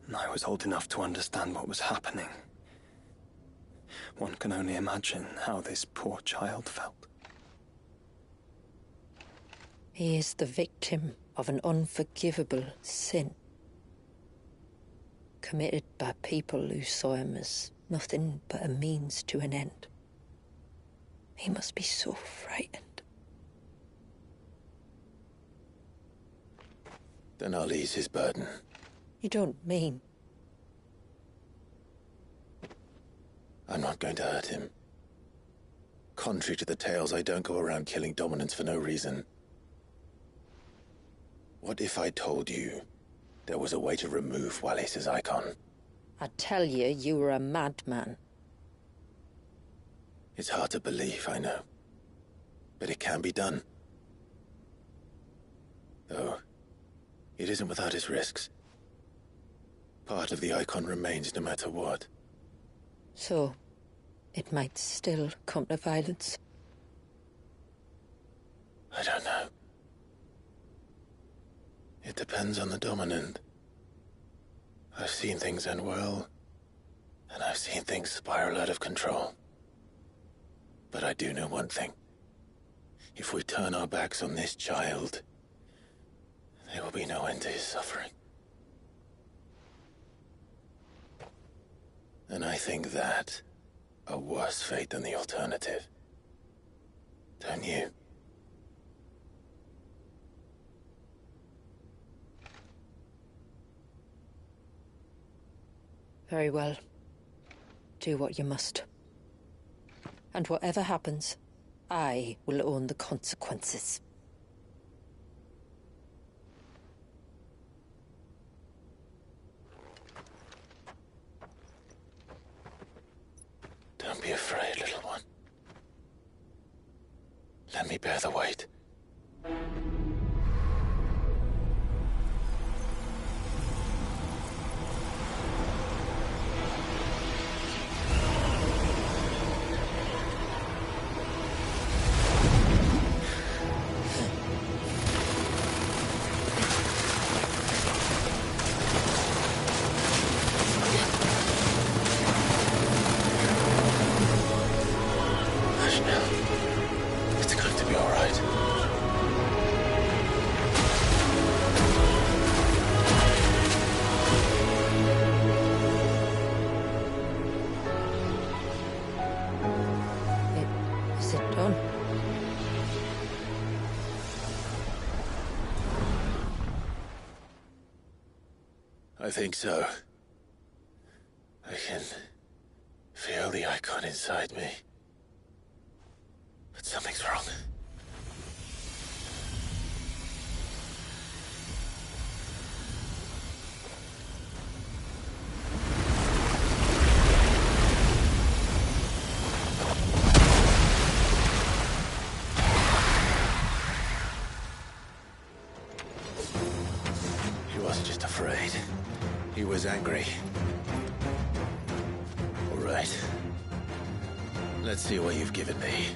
And I was old enough to understand what was happening. One can only imagine how this poor child felt. He is the victim of an unforgivable sin. Committed by people who saw him as nothing but a means to an end. He must be so frightened. Then I'll ease his burden. You don't mean? I'm not going to hurt him. Contrary to the tales, I don't go around killing dominants for no reason. What if I told you there was a way to remove Wallace's icon? I'd tell you you were a madman. It's hard to believe, I know. But it can be done. Though, it isn't without its risks. Part of the icon remains no matter what. So, it might still come to violence. I don't know. It depends on the dominant. I've seen things end well, and I've seen things spiral out of control. But I do know one thing. If we turn our backs on this child, there will be no end to his suffering. And I think that a worse fate than the alternative. Don't you? Very well. Do what you must. And whatever happens, I will own the consequences. Don't be afraid, little one. Let me bear the weight. think so. I can feel the icon inside me. But something's wrong. He wasn't just afraid. He was angry. All right. Let's see what you've given me.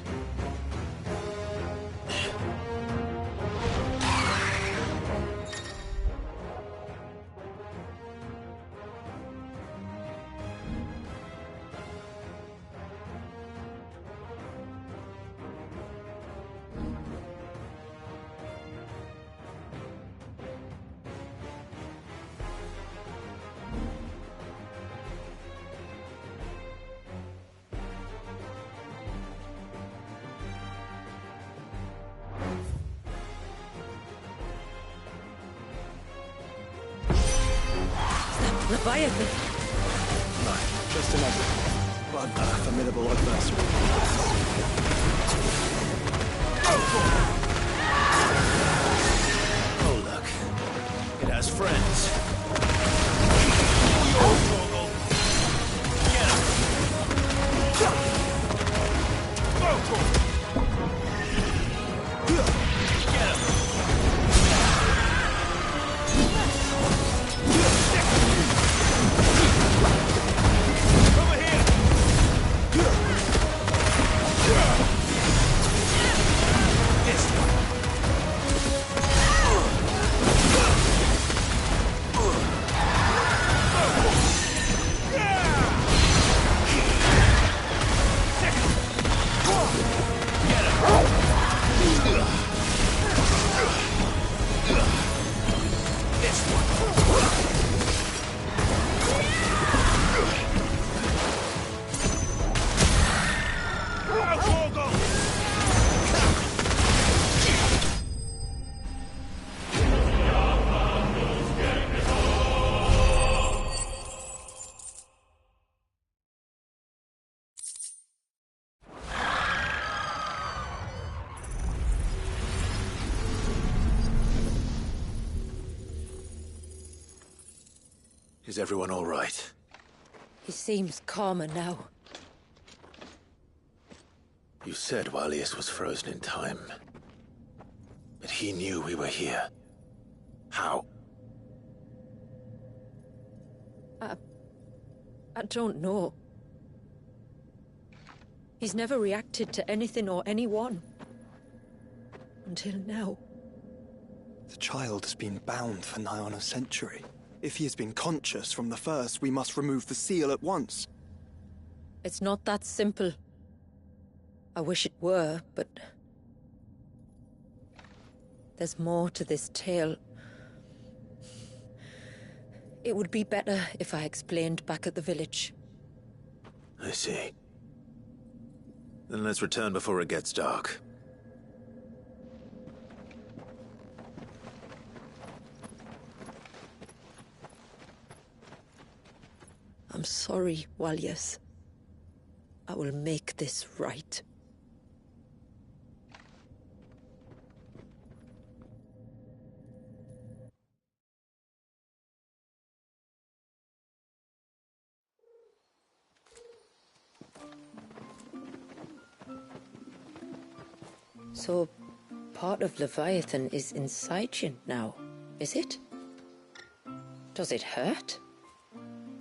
Leviathan! No, just another, but a formidable adversary. Oh, look. It has friends. Is everyone all right? He seems calmer now. You said Walius was frozen in time. But he knew we were here. How? I don't know. He's never reacted to anything or anyone. Until now. The child has been bound for nigh on a century. If he has been conscious from the first, we must remove the seal at once. It's not that simple. I wish it were, but... there's more to this tale. It would be better if I explained back at the village. I see. Then let's return before it gets dark. I'm sorry, Walius. I will make this right. So, part of Leviathan is inside you now, is it? Does it hurt?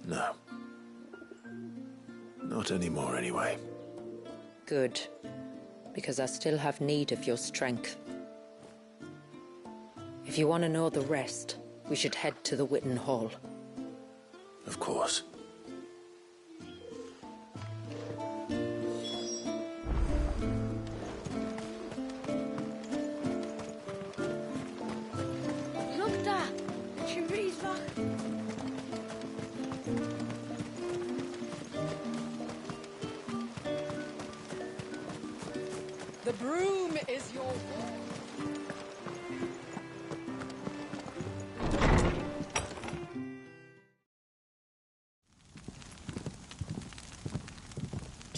No. Not anymore, anyway. Good. Because I still have need of your strength. If you want to know the rest, we should head to the Witten Hall. Of course. Look there! Chimney's back. The broom is your ward.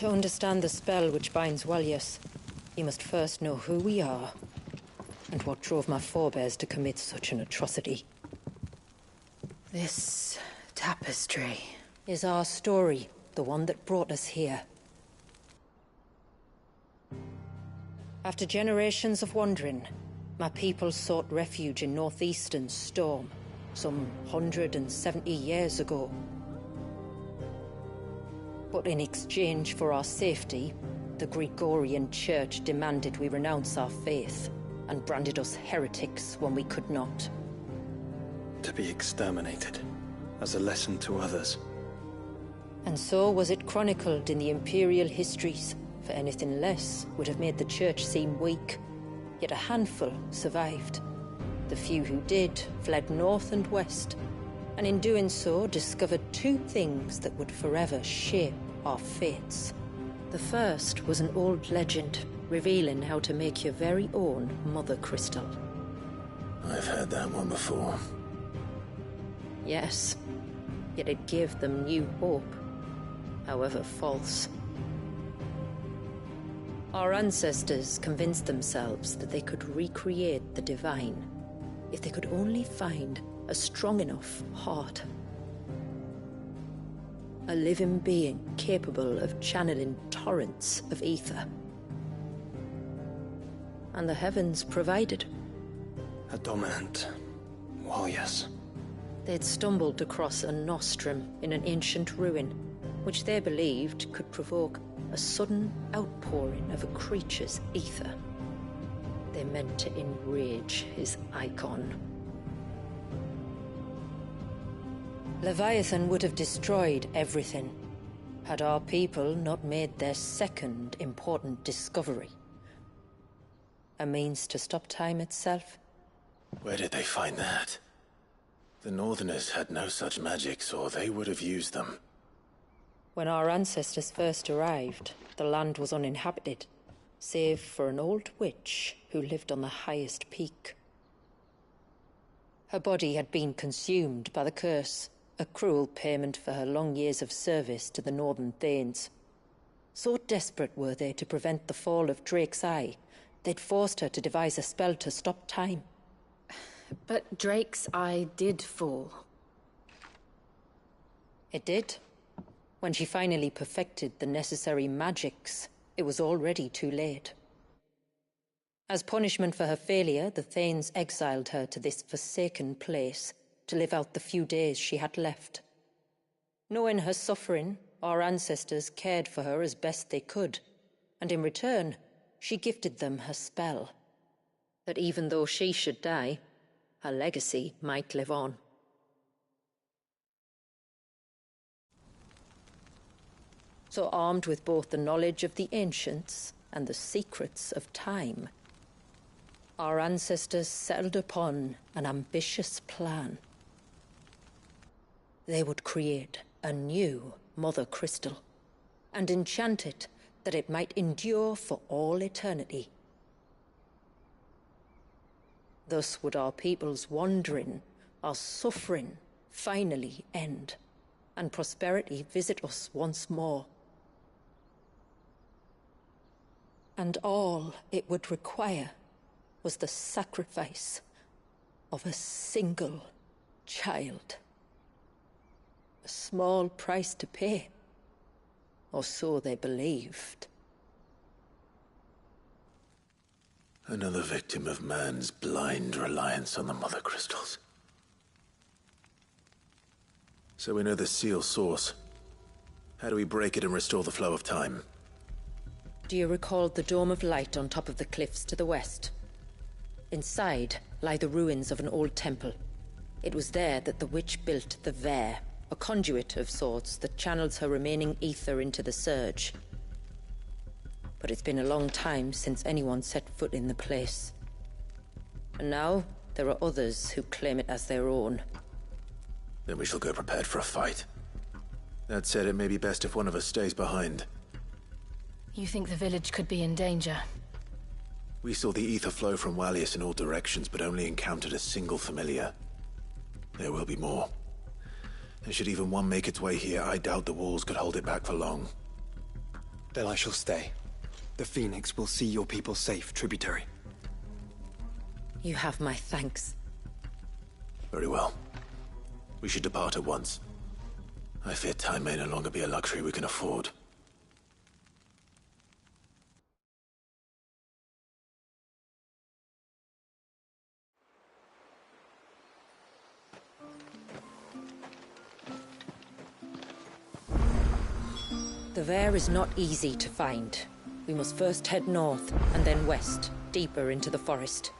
To understand the spell which binds Walyas, you must first know who we are, and what drove my forebears to commit such an atrocity. This tapestry is our story, the one that brought us here. After generations of wandering, my people sought refuge in northeastern Storm, some 170 years ago. But in exchange for our safety, the Gregorian Church demanded we renounce our faith, and branded us heretics when we could not. To be exterminated, as a lesson to others. And so was it chronicled in the imperial histories, for anything less would have made the Church seem weak. Yet a handful survived. The few who did fled north and west, and in doing so discovered two things that would forever shape our fates. The first was an old legend, revealing how to make your very own Mother Crystal. I've heard that one before. Yes, yet it gave them new hope, however false. Our ancestors convinced themselves that they could recreate the divine if they could only find a strong enough heart. A living being capable of channeling torrents of ether. And the heavens provided. A dominant Walyas. They'd stumbled across a nostrum in an ancient ruin, which they believed could provoke a sudden outpouring of a creature's ether. They meant to enrage his icon. Leviathan would have destroyed everything, had our people not made their second important discovery. A means to stop time itself. Where did they find that? The Northerners had no such magics, or they would have used them. When our ancestors first arrived, the land was uninhabited, save for an old witch who lived on the highest peak. Her body had been consumed by the curse, a cruel payment for her long years of service to the Northern Thanes. So desperate were they to prevent the fall of Drake's Eye, they'd forced her to devise a spell to stop time. But Drake's Eye did fall. It did. When she finally perfected the necessary magics, it was already too late. As punishment for her failure, the Thanes exiled her to this forsaken place to live out the few days she had left. Knowing her suffering, our ancestors cared for her as best they could, and in return, she gifted them her spell. That even though she should die, her legacy might live on. So armed with both the knowledge of the ancients and the secrets of time, our ancestors settled upon an ambitious plan. They would create a new Mother Crystal, and enchant it that it might endure for all eternity. Thus would our people's wandering, our suffering, finally end, and prosperity visit us once more. And all it would require was the sacrifice of a single child. A small price to pay, or so they believed. Another victim of man's blind reliance on the Mother Crystals. So we know the seal source. How do we break it and restore the flow of time? Do you recall the dome of light on top of the cliffs to the west? Inside lie the ruins of an old temple. It was there that the witch built the Vare, a conduit of sorts that channels her remaining ether into the surge. But it's been a long time since anyone set foot in the place. And now, there are others who claim it as their own. Then we shall go prepared for a fight. That said, it may be best if one of us stays behind. You think the village could be in danger? We saw the ether flow from Walyas in all directions, but only encountered a single familiar. There will be more. And should even one make its way here, I doubt the walls could hold it back for long. Then I shall stay. The Phoenix will see your people safe, tributary. You have my thanks. Very well. We should depart at once. I fear time may no longer be a luxury we can afford. The Vare is not easy to find. We must first head north, and then west, deeper into the forest.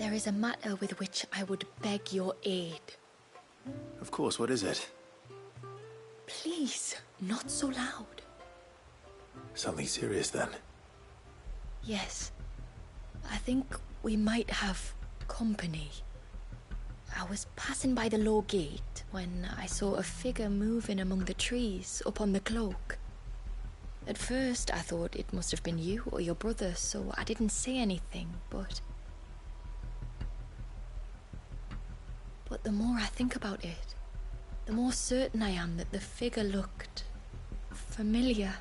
There is a matter with which I would beg your aid. Of course, what is it? Please, not so loud. Something serious, then? Yes. I think we might have company. I was passing by the low gate when I saw a figure moving among the trees up on the cloak. At first, I thought it must have been you or your brother, so I didn't say anything, but the more I think about it, the more certain I am that the figure looked familiar.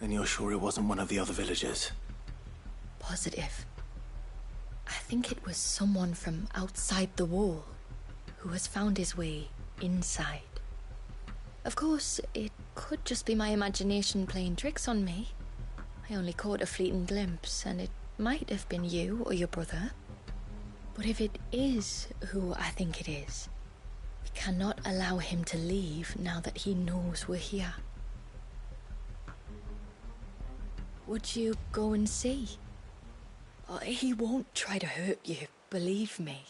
And you're sure it wasn't one of the other villagers? Positive. I think it was someone from outside the wall who has found his way inside. Of course, it could just be my imagination playing tricks on me. I only caught a fleeting glimpse, and it might have been you or your brother. But if it is who I think it is, we cannot allow him to leave now that he knows we're here. Would you go and see? He won't try to hurt you, believe me.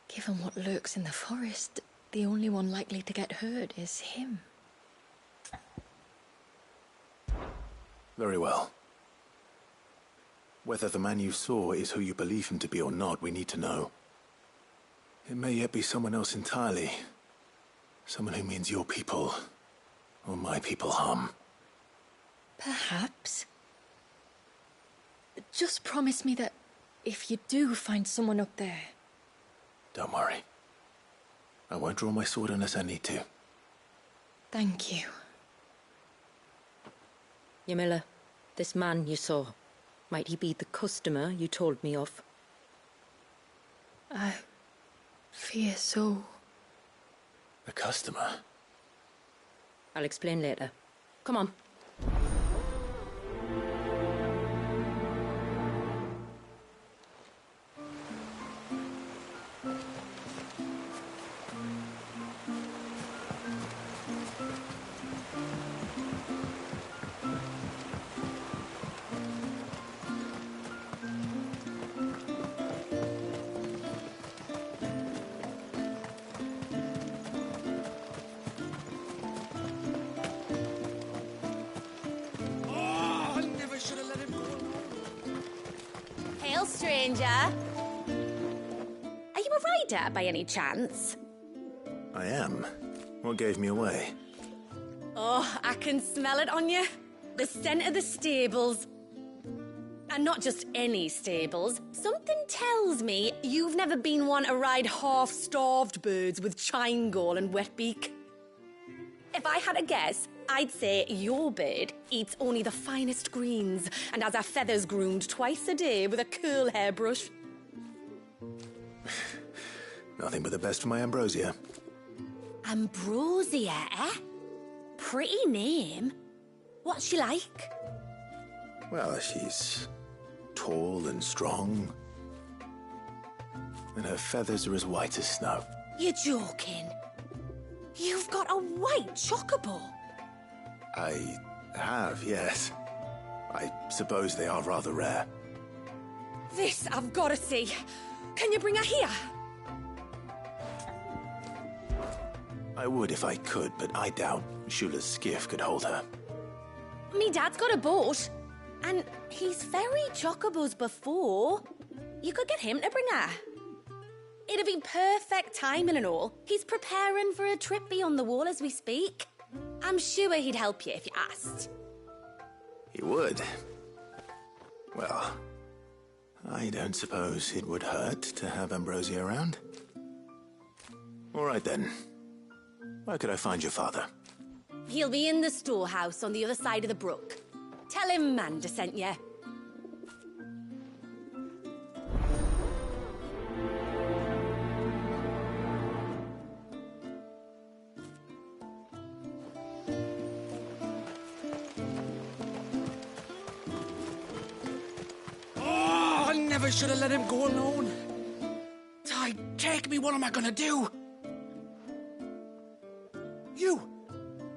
Given what lurks in the forest, the only one likely to get hurt is him. Very well. Whether the man you saw is who you believe him to be or not, we need to know. It may yet be someone else entirely. Someone who means your people, or my people, harm. Perhaps. Just promise me that if you do find someone up there... Don't worry. I won't draw my sword unless I need to. Thank you. Yamila, this man you saw, might he be the customer you told me of? I fear so. The customer? I'll explain later. Come on. Stranger. Are you a rider by any chance? I am. What gave me away? Oh, I can smell it on you. The scent of the stables. And not just any stables. Something tells me you've never been one to ride half-starved birds with chine-gall and wet beak. If I had a guess, I'd say your bird eats only the finest greens and has her feathers groomed twice a day with a curl hairbrush. Nothing but the best for my Ambrosia. Ambrosia, eh? Pretty name. What's she like? Well, she's tall and strong. And her feathers are as white as snow. You're joking. You've got a white chocobo. I have, yes. I suppose they are rather rare. This I've got to see. Can you bring her here? I would if I could, but I doubt Shula's skiff could hold her. Me dad's got a boat. And he's ferried chocobos before. You could get him to bring her. It'd be perfect timing and all. He's preparing for a trip beyond the wall as we speak. I'm sure he'd help you if you asked. He would. Well, I don't suppose it would hurt to have Ambrosia around. All right then. Where could I find your father? He'll be in the storehouse on the other side of the brook. Tell him Manda sent you. I should have let him go alone. Ty, take me. What am I gonna do?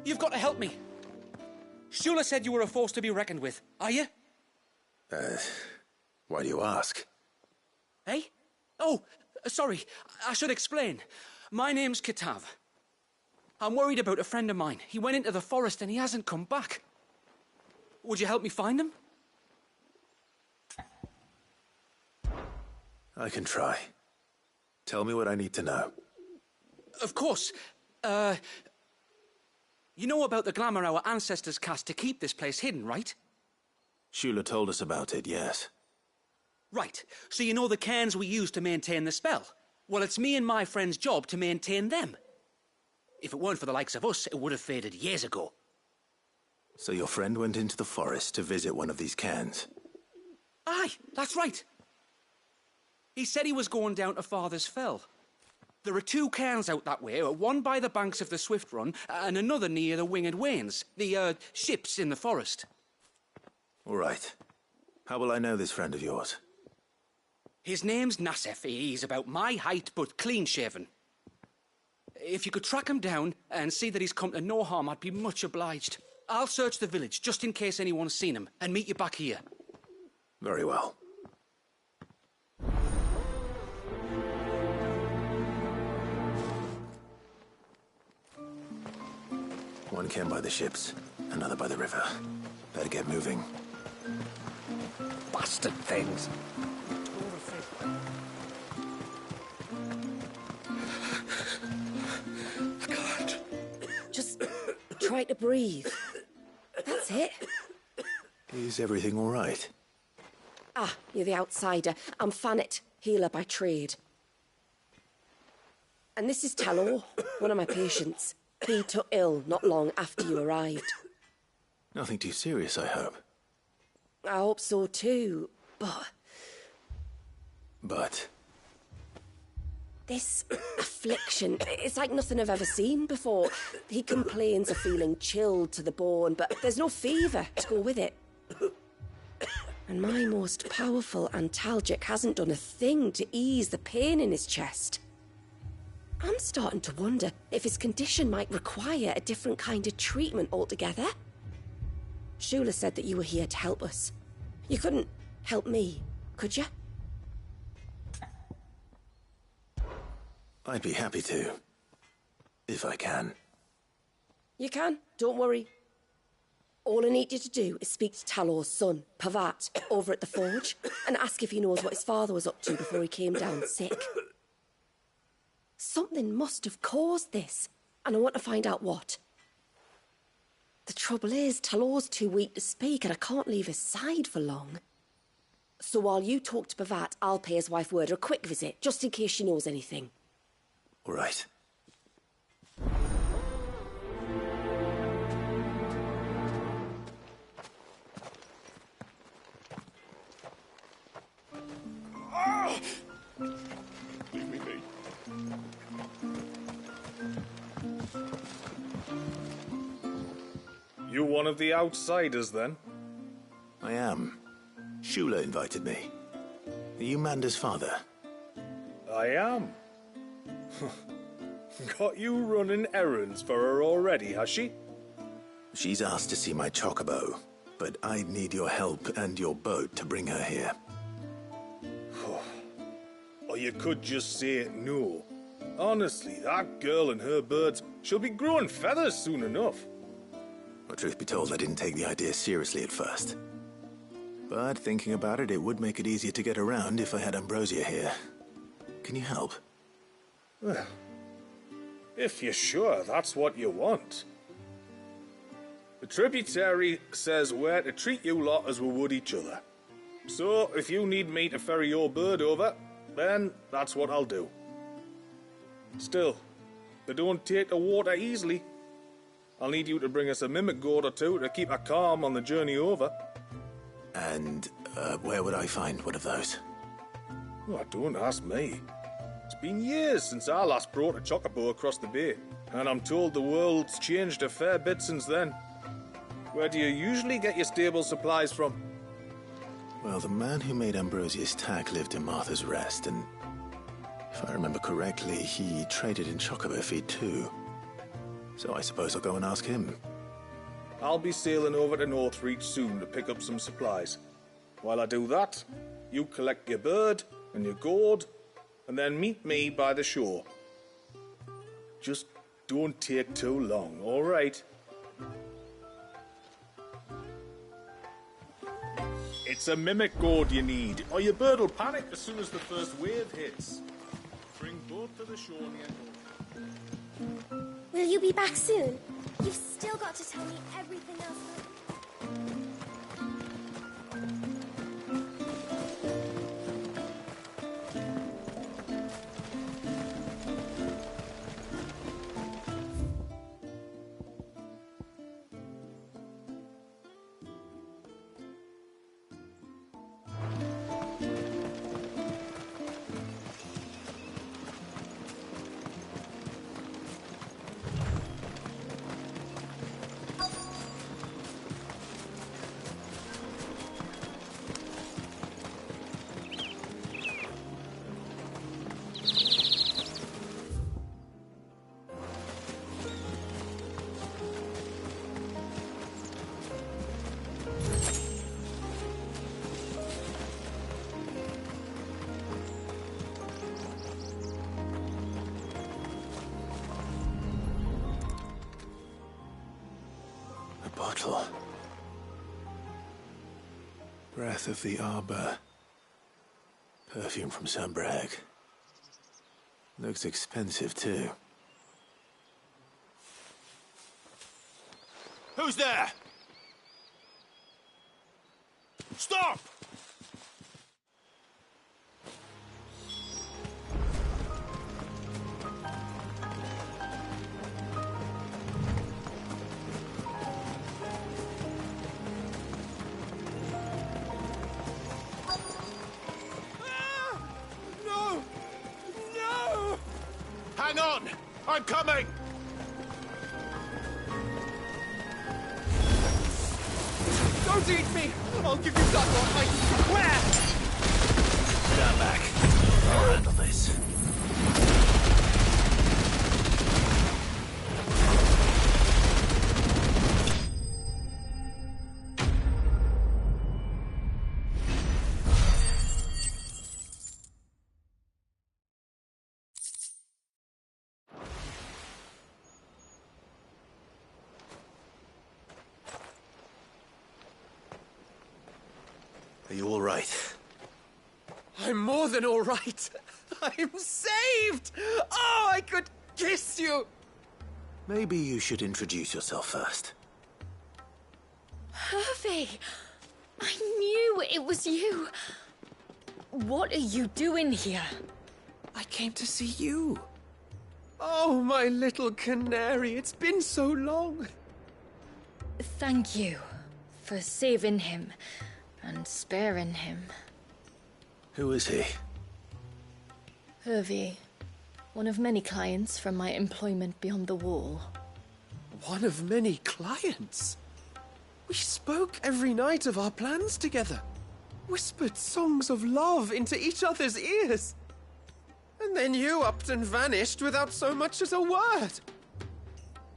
You've got to help me. Shula said you were a force to be reckoned with. Are you? Why do you ask? Hey? Oh, sorry. I should explain. My name's Kitav. I'm worried about a friend of mine. He went into the forest and he hasn't come back. Would you help me find him? I can try. Tell me what I need to know. Of course. You know about the glamour our ancestors cast to keep this place hidden, right? Shula told us about it, yes. Right. So you know the cairns we use to maintain the spell? Well, it's me and my friend's job to maintain them. If it weren't for the likes of us, it would have faded years ago. So your friend went into the forest to visit one of these cairns? Aye, that's right. He said he was going down to Father's Fell. There are 2 cairns out that way, one by the banks of the Swift Run and another near the Winged Wains, the ships in the forest. All right. How will I know this friend of yours? His name's Nassef. He's about my height, but clean-shaven. If you could track him down and see that he's come to no harm, I'd be much obliged. I'll search the village, just in case anyone's seen him, and meet you back here. Very well. One cairn by the ships, another by the river. Better get moving. Bastard things. I can't. Just try to breathe. That's it. Is everything all right? Ah, you're the outsider. I'm Fannet, healer by trade. And this is Talor, one of my patients. He took ill not long after you arrived. Nothing too serious, I hope. I hope so too, But? This affliction, it's like nothing I've ever seen before. He complains of feeling chilled to the bone, but there's no fever to go with it. And my most powerful antalgic hasn't done a thing to ease the pain in his chest. I'm starting to wonder if his condition might require a different kind of treatment altogether. Shula said that you were here to help us. You couldn't help me, could you? I'd be happy to. If I can. You can, don't worry. All I need you to do is speak to Talor's son, Pavat, over at the forge, and ask if he knows what his father was up to before he came down sick. Something must have caused this, and I want to find out what. The trouble is, Talor's too weak to speak, and I can't leave his side for long. So while you talk to Pavat, I'll pay his wife word a quick visit, just in case she knows anything. All right. Leave me be. You one of the outsiders, then? I am. Shula invited me. Are you Manda's father? I am. Got you running errands for her already, has she? She's asked to see my chocobo, but I'd need your help and your boat to bring her here. Or you could just say no. Honestly, that girl and her birds, she'll be growing feathers soon enough. Well, truth be told, I didn't take the idea seriously at first. But thinking about it, it would make it easier to get around if I had Ambrosia here. Can you help? Well, if you're sure that's what you want. The tributary says we're to treat you lot as we would each other. So, if you need me to ferry your bird over, then that's what I'll do. Still, they don't take the water easily. I'll need you to bring us a mimic gourd or two to keep her calm on the journey over. And, where would I find one of those? Oh, don't ask me. It's been years since I last brought a chocobo across the bay, and I'm told the world's changed a fair bit since then. Where do you usually get your stable supplies from? Well, the man who made Ambrosia's tack lived in Martha's Rest, and if I remember correctly, he traded in chocobo feed too. So I suppose I'll go and ask him. I'll be sailing over to Northreach soon to pick up some supplies. While I do that, you collect your bird and your gourd, and then meet me by the shore. Just don't take too long, all right? It's a mimic gourd you need, or your bird will panic as soon as the first wave hits. Bring both to the shore near North. Will you be back soon? You've still got to tell me everything else. bottle. Breath of the Arbor. Perfume from Sunbrag. Looks expensive, too. Who's there? Stop! No! No! Hang on! I'm coming! Don't eat me! I'll give you that one, I swear! Stand back. I'll handle this. Are you all right? I'm more than all right. I'm saved! Oh, I could kiss you! Maybe you should introduce yourself first. Hervey! I knew it was you. What are you doing here? I came to see you. Oh, my little canary, it's been so long. Thank you for saving him and sparing him. Who is he? Hervey, one of many clients from my employment beyond the wall. One of many clients? We spoke every night of our plans together. Whispered songs of love into each other's ears. And then you upped and vanished without so much as a word.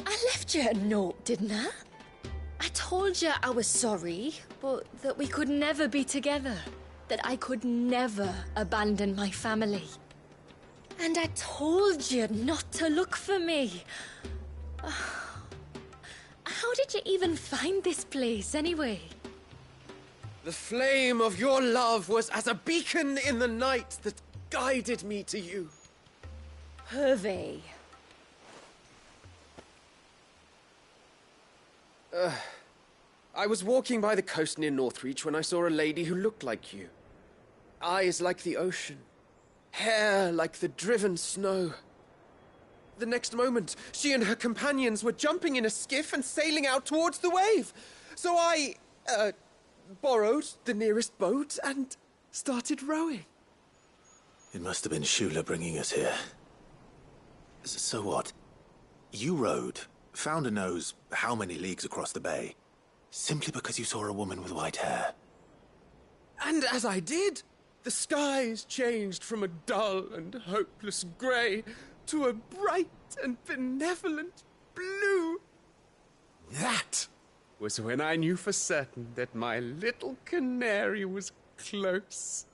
I left you a note, didn't I? I told you I was sorry, but that we could never be together. That I could never abandon my family. And I told you not to look for me. How did you even find this place, anyway? The flame of your love was as a beacon in the night that guided me to you. Hervey. I was walking by the coast near Northreach when I saw a lady who looked like you. Eyes like the ocean. Hair like the driven snow. The next moment, she and her companions were jumping in a skiff and sailing out towards the wave. So I, borrowed the nearest boat and started rowing. It must have been Shula bringing us here. So what? You rowed, found and knows how many leagues across the bay, simply because you saw a woman with white hair. And as I did, the skies changed from a dull and hopeless grey to a bright and benevolent blue. That was when I knew for certain that my little canary was close.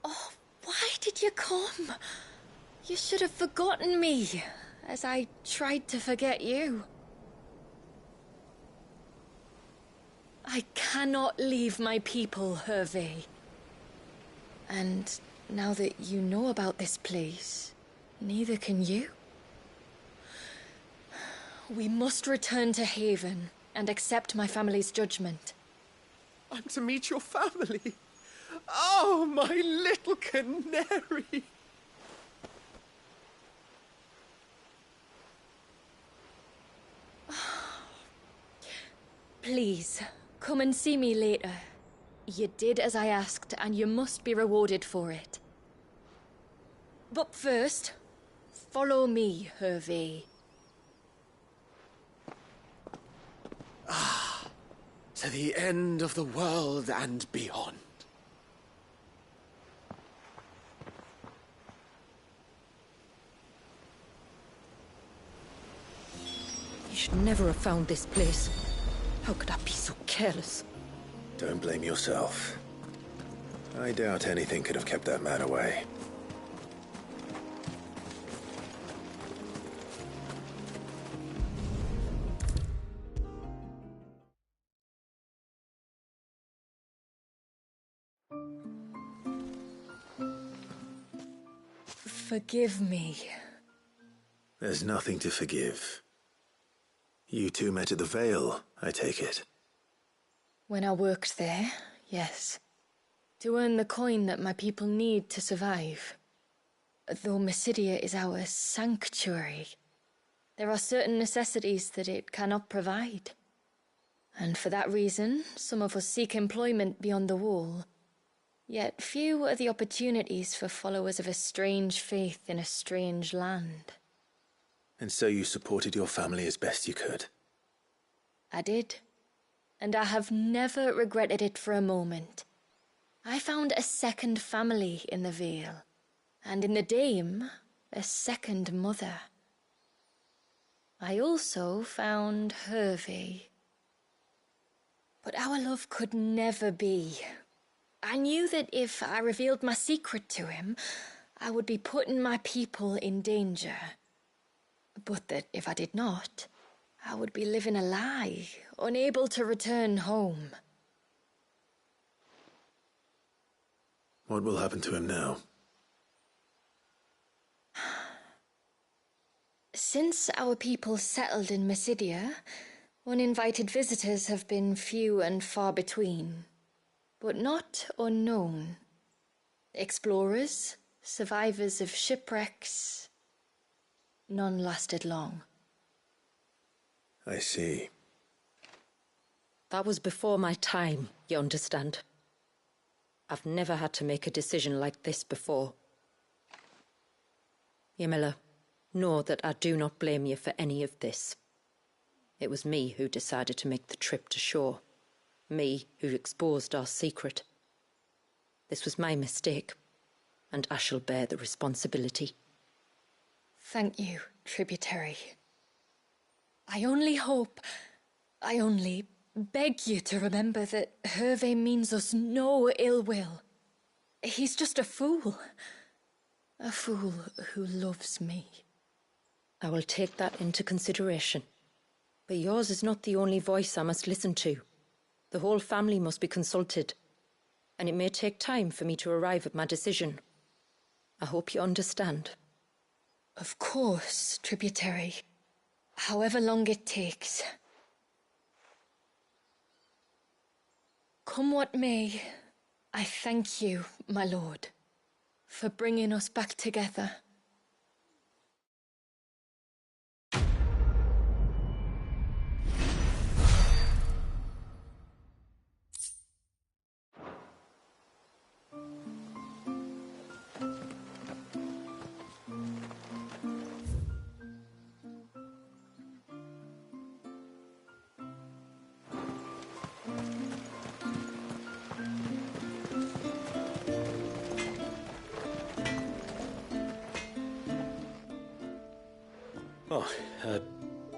Oh, why did you come? You should have forgotten me, as I tried to forget you. I cannot leave my people, Hervey. And now that you know about this place, neither can you. We must return to Haven and accept my family's judgment. I'm to meet your family. Oh, my little canary. Please, come and see me later. You did as I asked, and you must be rewarded for it. But first, follow me, Hervey. To the end of the world and beyond. You should never have found this place. How could I be so careless? Don't blame yourself. I doubt anything could have kept that man away. Forgive me. There's nothing to forgive. You two met at the Vale, I take it. When I worked there, yes. To earn the coin that my people need to survive. Though Mysidia is our sanctuary, there are certain necessities that it cannot provide. And for that reason, some of us seek employment beyond the wall. Yet few are the opportunities for followers of a strange faith in a strange land. And so you supported your family as best you could? I did. And I have never regretted it for a moment. I found a second family in the Vale, and in the Dame, a second mother. I also found Hervey. But our love could never be. I knew that if I revealed my secret to him, I would be putting my people in danger. But that if I did not, I would be living a lie, unable to return home. What will happen to him now? Since our people settled in Mysidia, uninvited visitors have been few and far between, but not unknown. Explorers, survivors of shipwrecks, none lasted long. I see. That was before my time, you understand? I've never had to make a decision like this before. Yamila, know that I do not blame you for any of this. It was me who decided to make the trip to shore. Me who exposed our secret. This was my mistake, and I shall bear the responsibility. Thank you, tributary. I only beg you to remember that Hervey means us no ill will. He's just a fool. A fool who loves me. I will take that into consideration. But yours is not the only voice I must listen to. The whole family must be consulted, and it may take time for me to arrive at my decision. I hope you understand. Of course, tributary. However long it takes. Come what may, I thank you, my lord, for bringing us back together.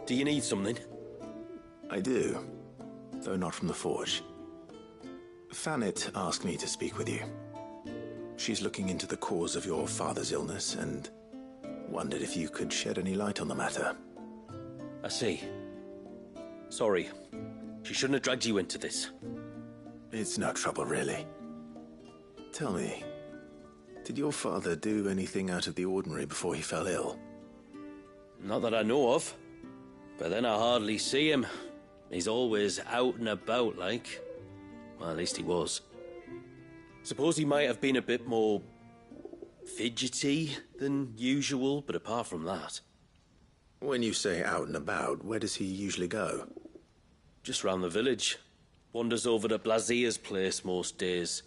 Do you need something? I do, though not from the forge. Fanit asked me to speak with you. She's looking into the cause of your father's illness and wondered if you could shed any light on the matter. I see. Sorry. She shouldn't have dragged you into this. It's no trouble, really. Tell me, did your father do anything out of the ordinary before he fell ill? Not that I know of. But then I hardly see him. He's always out and about, like. Well, at least he was. Suppose he might have been a bit more fidgety than usual, but apart from that... When you say out and about, where does he usually go? Just round the village. Wanders over to Blasia's place most days.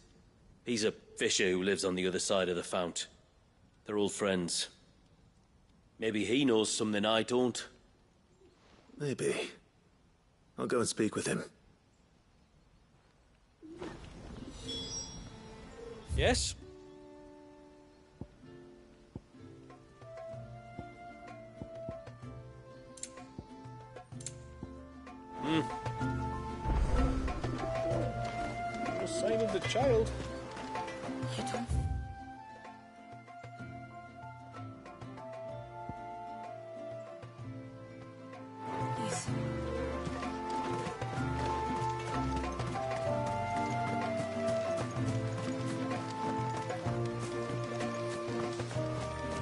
He's a fisher who lives on the other side of the fount. They're old friends. Maybe he knows something I don't. Maybe. I'll go and speak with him. Yes? No sign of the child. You don't... Please.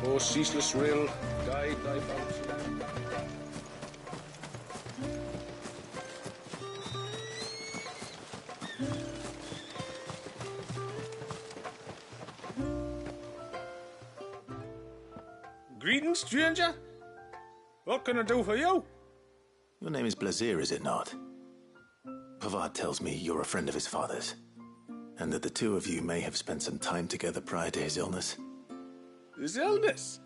Oh, ceaseless rill, guide thy bounty. Greetings, stranger. What can I do for you? Your name is Blazir, is it not? Pavad tells me you're a friend of his father's, and that the two of you may have spent some time together prior to his illness. His illness?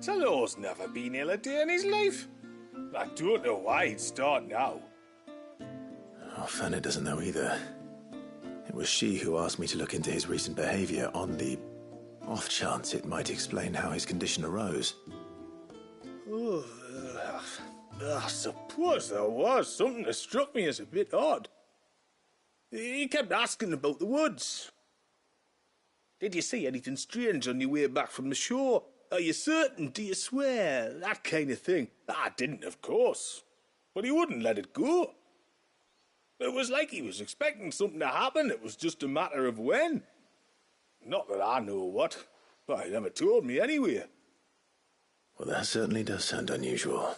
Talor's never been ill a day in his life. I don't know why he'd start now. Oh, Fanny doesn't know either. It was she who asked me to look into his recent behavior on the off chance it might explain how his condition arose. Oh, I suppose there was something that struck me as a bit odd. He kept asking about the woods. Did you see anything strange on your way back from the shore? Are you certain? Do you swear? That kind of thing. I didn't, of course. But he wouldn't let it go. It was like he was expecting something to happen. It was just a matter of when. Not that I know what. But he never told me anyway. Well, that certainly does sound unusual.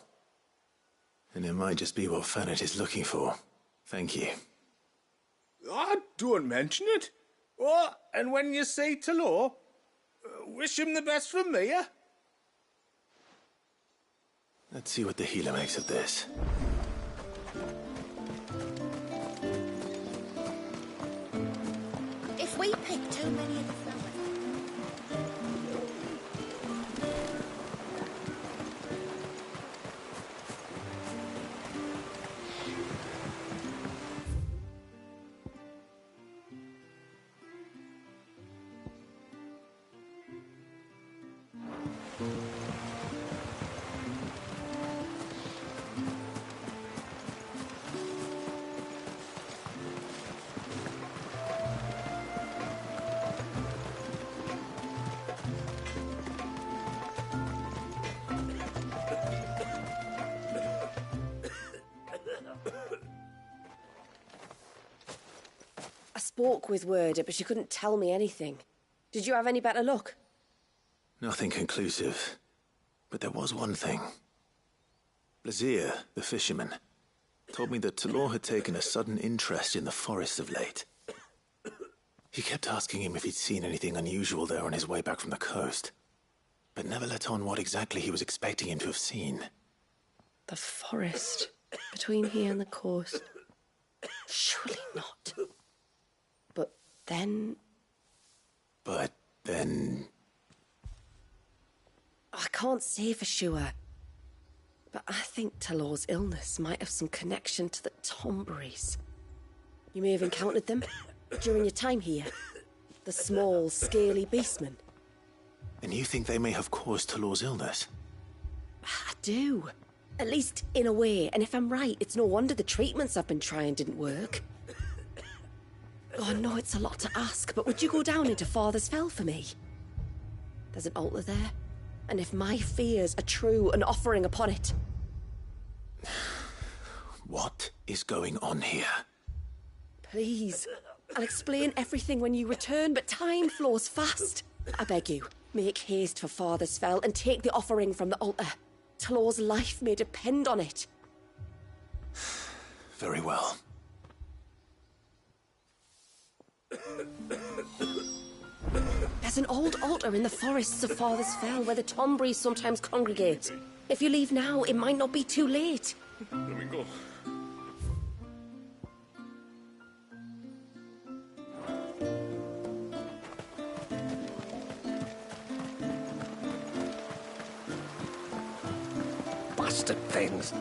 And it might just be what Fannet is looking for. Thank you. Don't mention it. Oh, and when you say Talor, wish him the best from me, eh? Let's see what the healer makes of this. If we pick too many of the flowers... I spoke with Werder, but she couldn't tell me anything. Did you have any better luck? Nothing conclusive. But there was one thing. Blazir, the fisherman, told me that Talor had taken a sudden interest in the forest of late. He kept asking him if he'd seen anything unusual there on his way back from the coast, but never let on what exactly he was expecting him to have seen. The forest between here and the coast. Surely not. But then... I can't say for sure. But I think Talor's illness might have some connection to the Tomberries. You may have encountered them during your time here. The small, scaly beastmen. And you think they may have caused Talor's illness? I do. At least in a way. And if I'm right, it's no wonder the treatments I've been trying didn't work. Oh, I know it's a lot to ask, but would you go down into Father's Fell for me? There's an altar there, and if my fears are true, an offering upon it. What is going on here? Please, I'll explain everything when you return, but time flows fast. I beg you, make haste for Father's Fell and take the offering from the altar. Talor's life may depend on it. Very well. There's an old altar in the forests of Father's Fell where the Tomberries sometimes congregate. If you leave now, it might not be too late. There we go. Bastard things.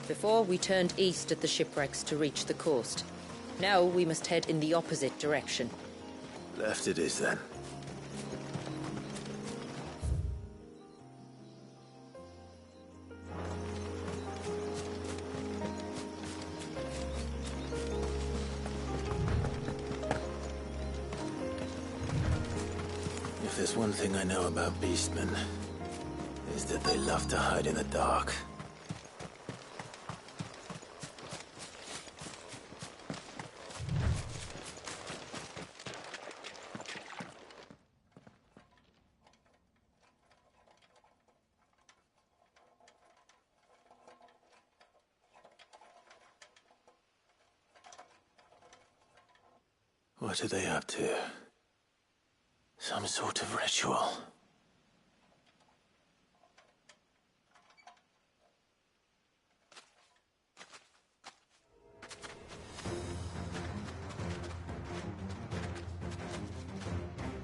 Before, we turned east at the shipwrecks to reach the coast. Now we must head in the opposite direction. Left it is, then. If there's one thing I know about beastmen, is that they love to hide in the dark. What are they up to? Some sort of ritual.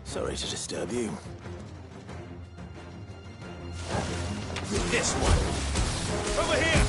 Sorry to disturb you. This one! Over here!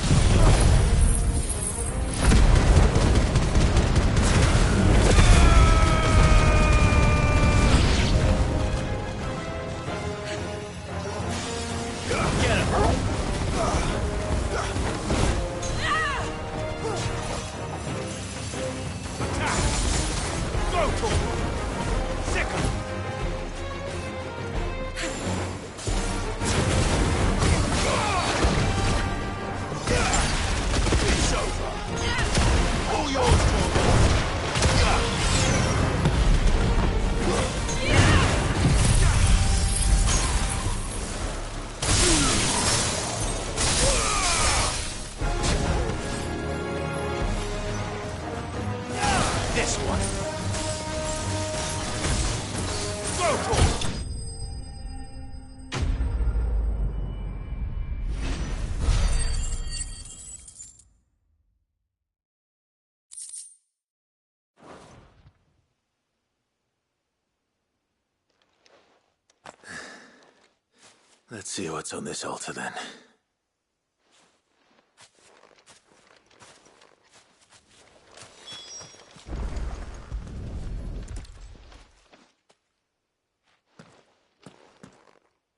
Let's see what's on this altar, then.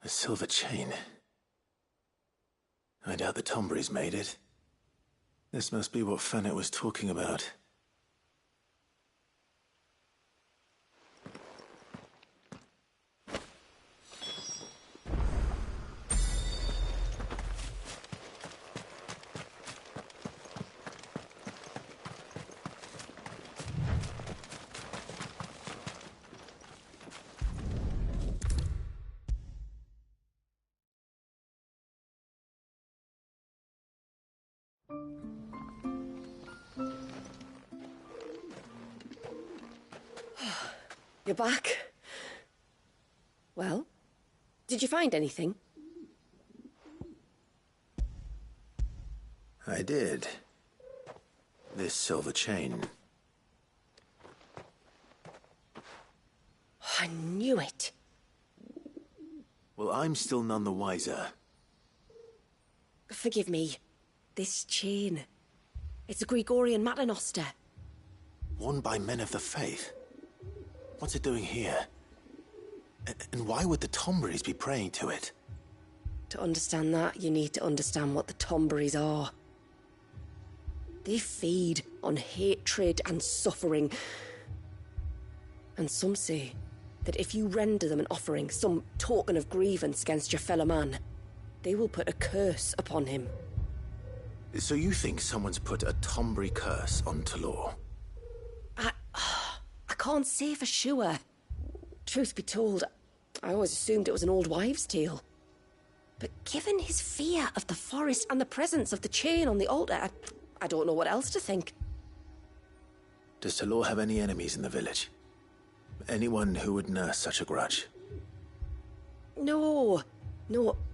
A silver chain. I doubt the Tomberries made it. This must be what Fannet was talking about. You're back. Well, did you find anything? I did. This silver chain. I knew it. Well, I'm still none the wiser. Forgive me. This chain. It's a Gregorian Maternoster. Worn by men of the faith. What's it doing here? And why would the Tomberries be praying to it? To understand that, you need to understand what the Tomberries are. They feed on hatred and suffering. And some say that if you render them an offering, some token of grievance against your fellow man, they will put a curse upon him. So you think someone's put a Tomberry curse on Talor? I can't say for sure. Truth be told, I always assumed it was an old wives' tale. But given his fear of the forest and the presence of the chain on the altar, I don't know what else to think. Does Talor have any enemies in the village? Anyone who would nurse such a grudge? No,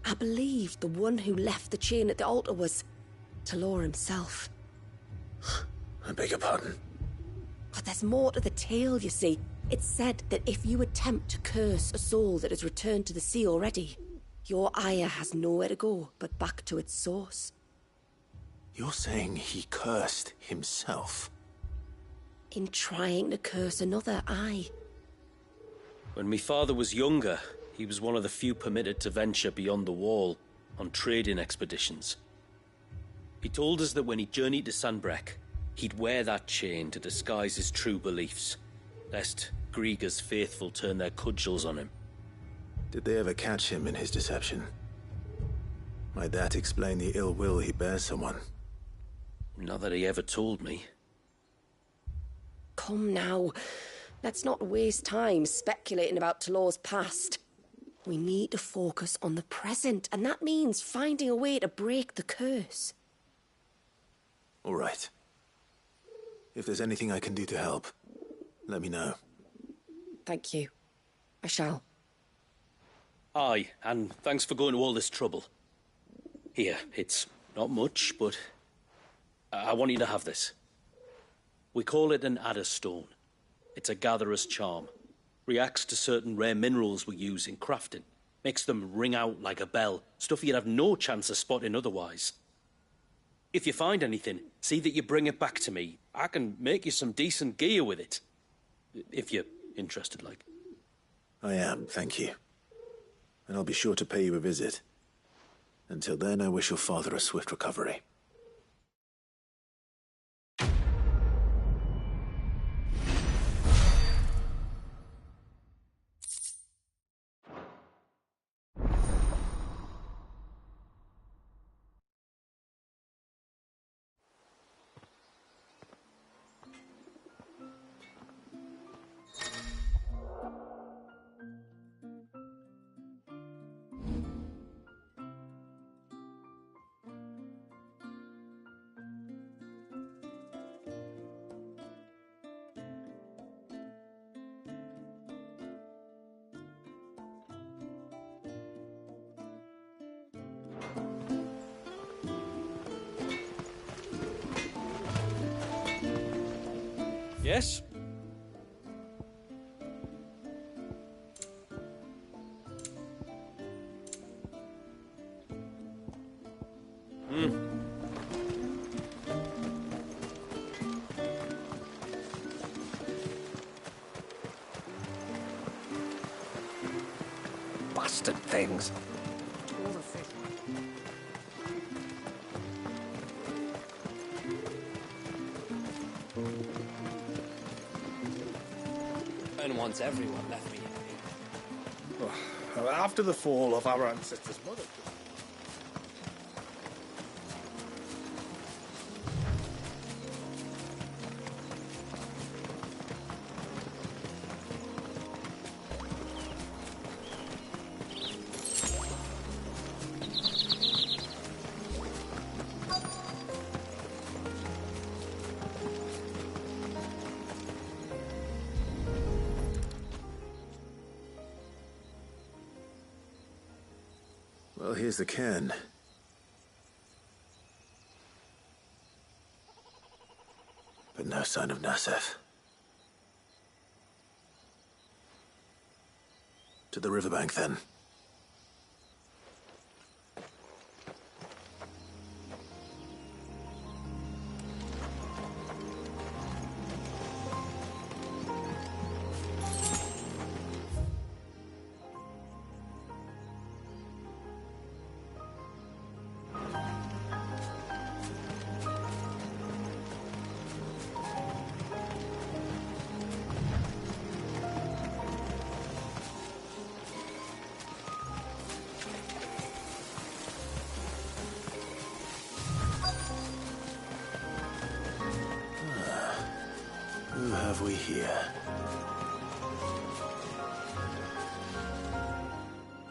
I believe the one who left the chain at the altar was Talor himself. I beg your pardon? But there's more to the tale, you see. It's said that if you attempt to curse a soul that has returned to the sea already, your ire has nowhere to go but back to its source. You're saying he cursed himself? In trying to curse another, aye. When my father was younger, he was one of the few permitted to venture beyond the wall on trading expeditions. He told us that when he journeyed to Sanbreque, he'd wear that chain to disguise his true beliefs, lest Griega's faithful turn their cudgels on him. Did they ever catch him in his deception? Might that explain the ill will he bears someone? Not that he ever told me. Come now. Let's not waste time speculating about Talor's past. We need to focus on the present, and that means finding a way to break the curse. All right. If there's anything I can do to help, let me know. Thank you. I shall. Aye, and thanks for going to all this trouble. Here, it's not much, but I want you to have this. We call it an adder stone. It's a gatherer's charm. Reacts to certain rare minerals we use in crafting. Makes them ring out like a bell, stuff you'd have no chance of spotting otherwise. If you find anything, see that you bring it back to me. I can make you some decent gear with it. If you're interested, like. I am, thank you. And I'll be sure to pay you a visit. Until then, I wish your father a swift recovery. Yes? Bastard things. And once everyone left me happy. After the fall of our ancestors' mother. Well, here's the cairn. But no sign of Nasef. To the riverbank, then. Who have we here?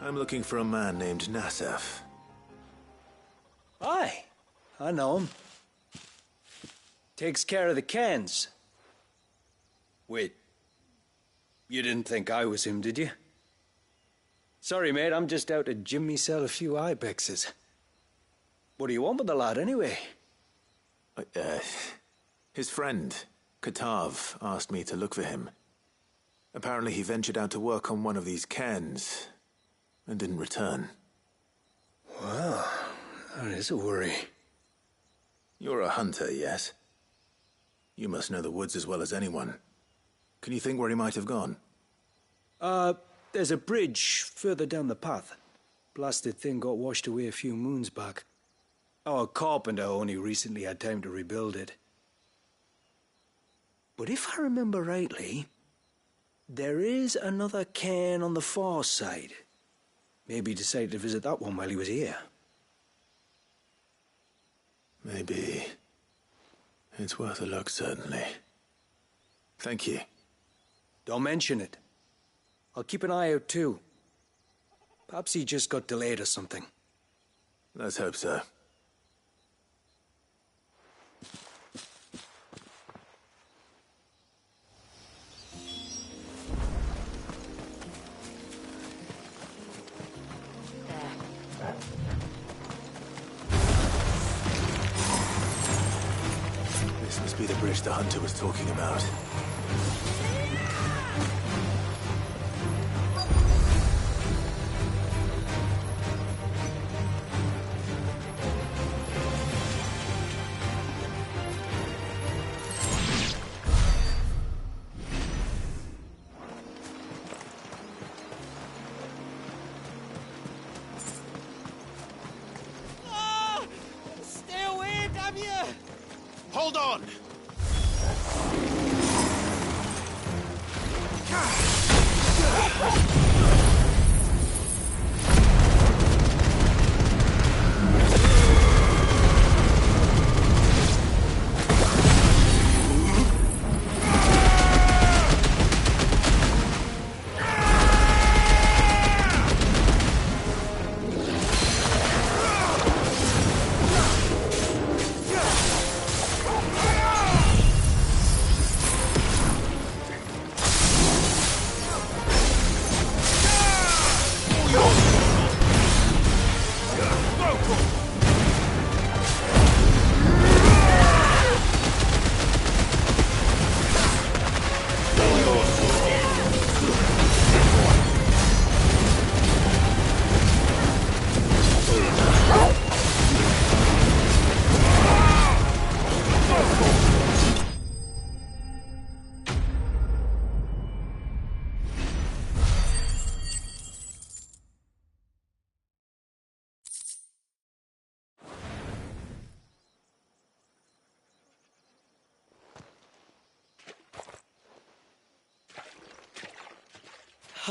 I'm looking for a man named Nasef. Aye, I know him. Takes care of the cans. Wait, you didn't think I was him, did you? Sorry, mate, I'm just out to gym myself a few ibexes. What do you want with the lad, anyway? His friend, Katav, asked me to look for him. Apparently he ventured out to work on one of these cairns and didn't return. Well, that is a worry. You're a hunter, yes? You must know the woods as well as anyone. Can you think where he might have gone? There's a bridge further down the path. Blasted thing got washed away a few moons back. Our carpenter only recently had time to rebuild it. But if I remember rightly, there is another cairn on the far side. Maybe he decided to visit that one while he was here. Maybe. It's worth a look, certainly. Thank you. Don't mention it. I'll keep an eye out too. Perhaps he just got delayed or something. Let's hope so. This must be the bridge the hunter was talking about. Stay away, damn you! Hold on!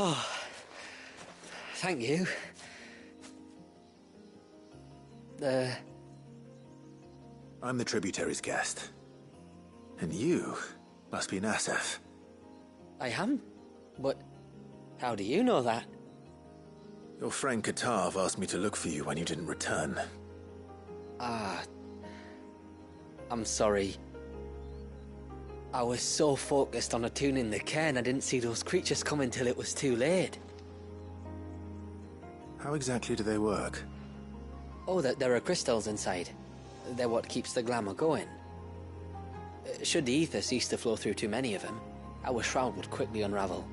Oh, thank you. I'm the tributary's guest. And you must be Nassef. I am? But how do you know that? Your friend Katav asked me to look for you when you didn't return. Ah, I'm sorry. I was so focused on attuning the cairn, I didn't see those creatures come until it was too late. How exactly do they work? Oh, there are crystals inside. They're what keeps the glamour going. Should the ether cease to flow through too many of them, our shroud would quickly unravel.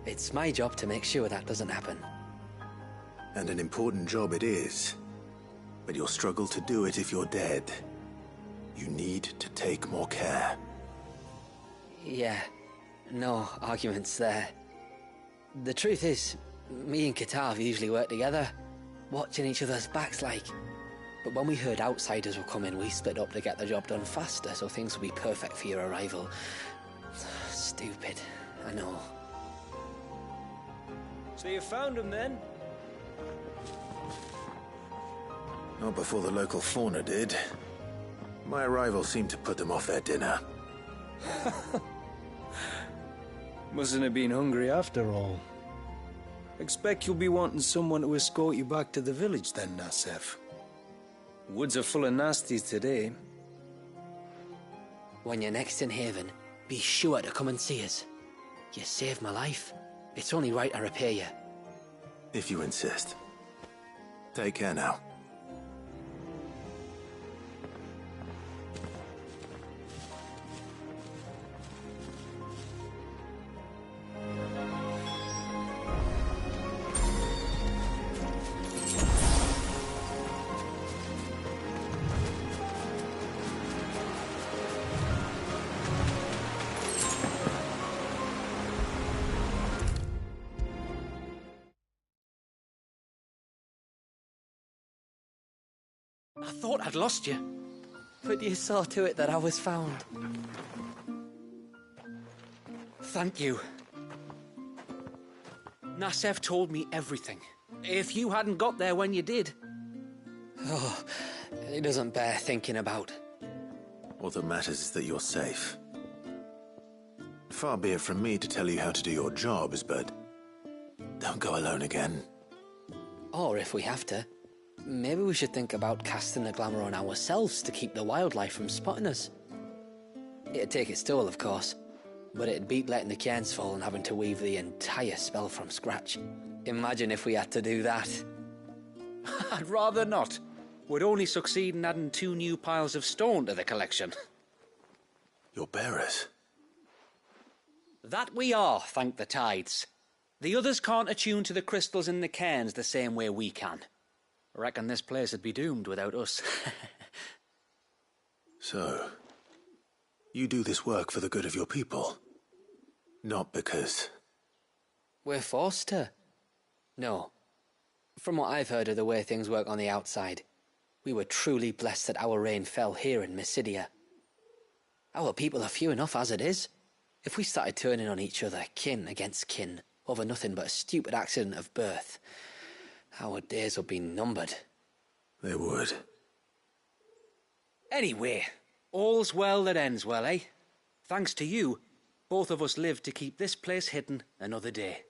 It's my job to make sure that doesn't happen. And an important job it is. But you'll struggle to do it if you're dead. You need to take more care. Yeah, no arguments there. The truth is, me and Katav usually work together, watching each other's backs like. But when we heard outsiders were coming, we split up to get the job done faster, so things would be perfect for your arrival. Stupid, I know. So you found him then? Not before the local fauna did. My arrival seemed to put them off their dinner. Mustn't have been hungry after all. Expect you'll be wanting someone to escort you back to the village then, Nassef. Woods are full of nasties today. When you're next in Haven, be sure to come and see us. You saved my life. It's only right I repay you. If you insist. Take care now. I thought I'd lost you. But you saw to it that I was found. Thank you. Nassef told me everything. If you hadn't got there when you did. Oh, it doesn't bear thinking about. All that matters is that you're safe. Far be it from me to tell you how to do your jobs, but don't go alone again. Or if we have to, maybe we should think about casting the glamour on ourselves to keep the wildlife from spotting us. It'd take its toll, of course, but it'd beat letting the cairns fall and having to weave the entire spell from scratch. Imagine if we had to do that. I'd rather not. We'd only succeed in adding 2 new piles of stone to the collection. Your bearers? That we are, thank the tides. The others can't attune to the crystals in the cairns the same way we can. I reckon this place would be doomed without us. So, you do this work for the good of your people? Not because... We're forced to. No. From what I've heard of the way things work on the outside, we were truly blessed that our rain fell here in Mysidia. Our people are few enough as it is. If we started turning on each other, kin against kin, over nothing but a stupid accident of birth, our days would be numbered. They would. Anyway, all's well that ends well, eh? Thanks to you, both of us lived to keep this place hidden another day.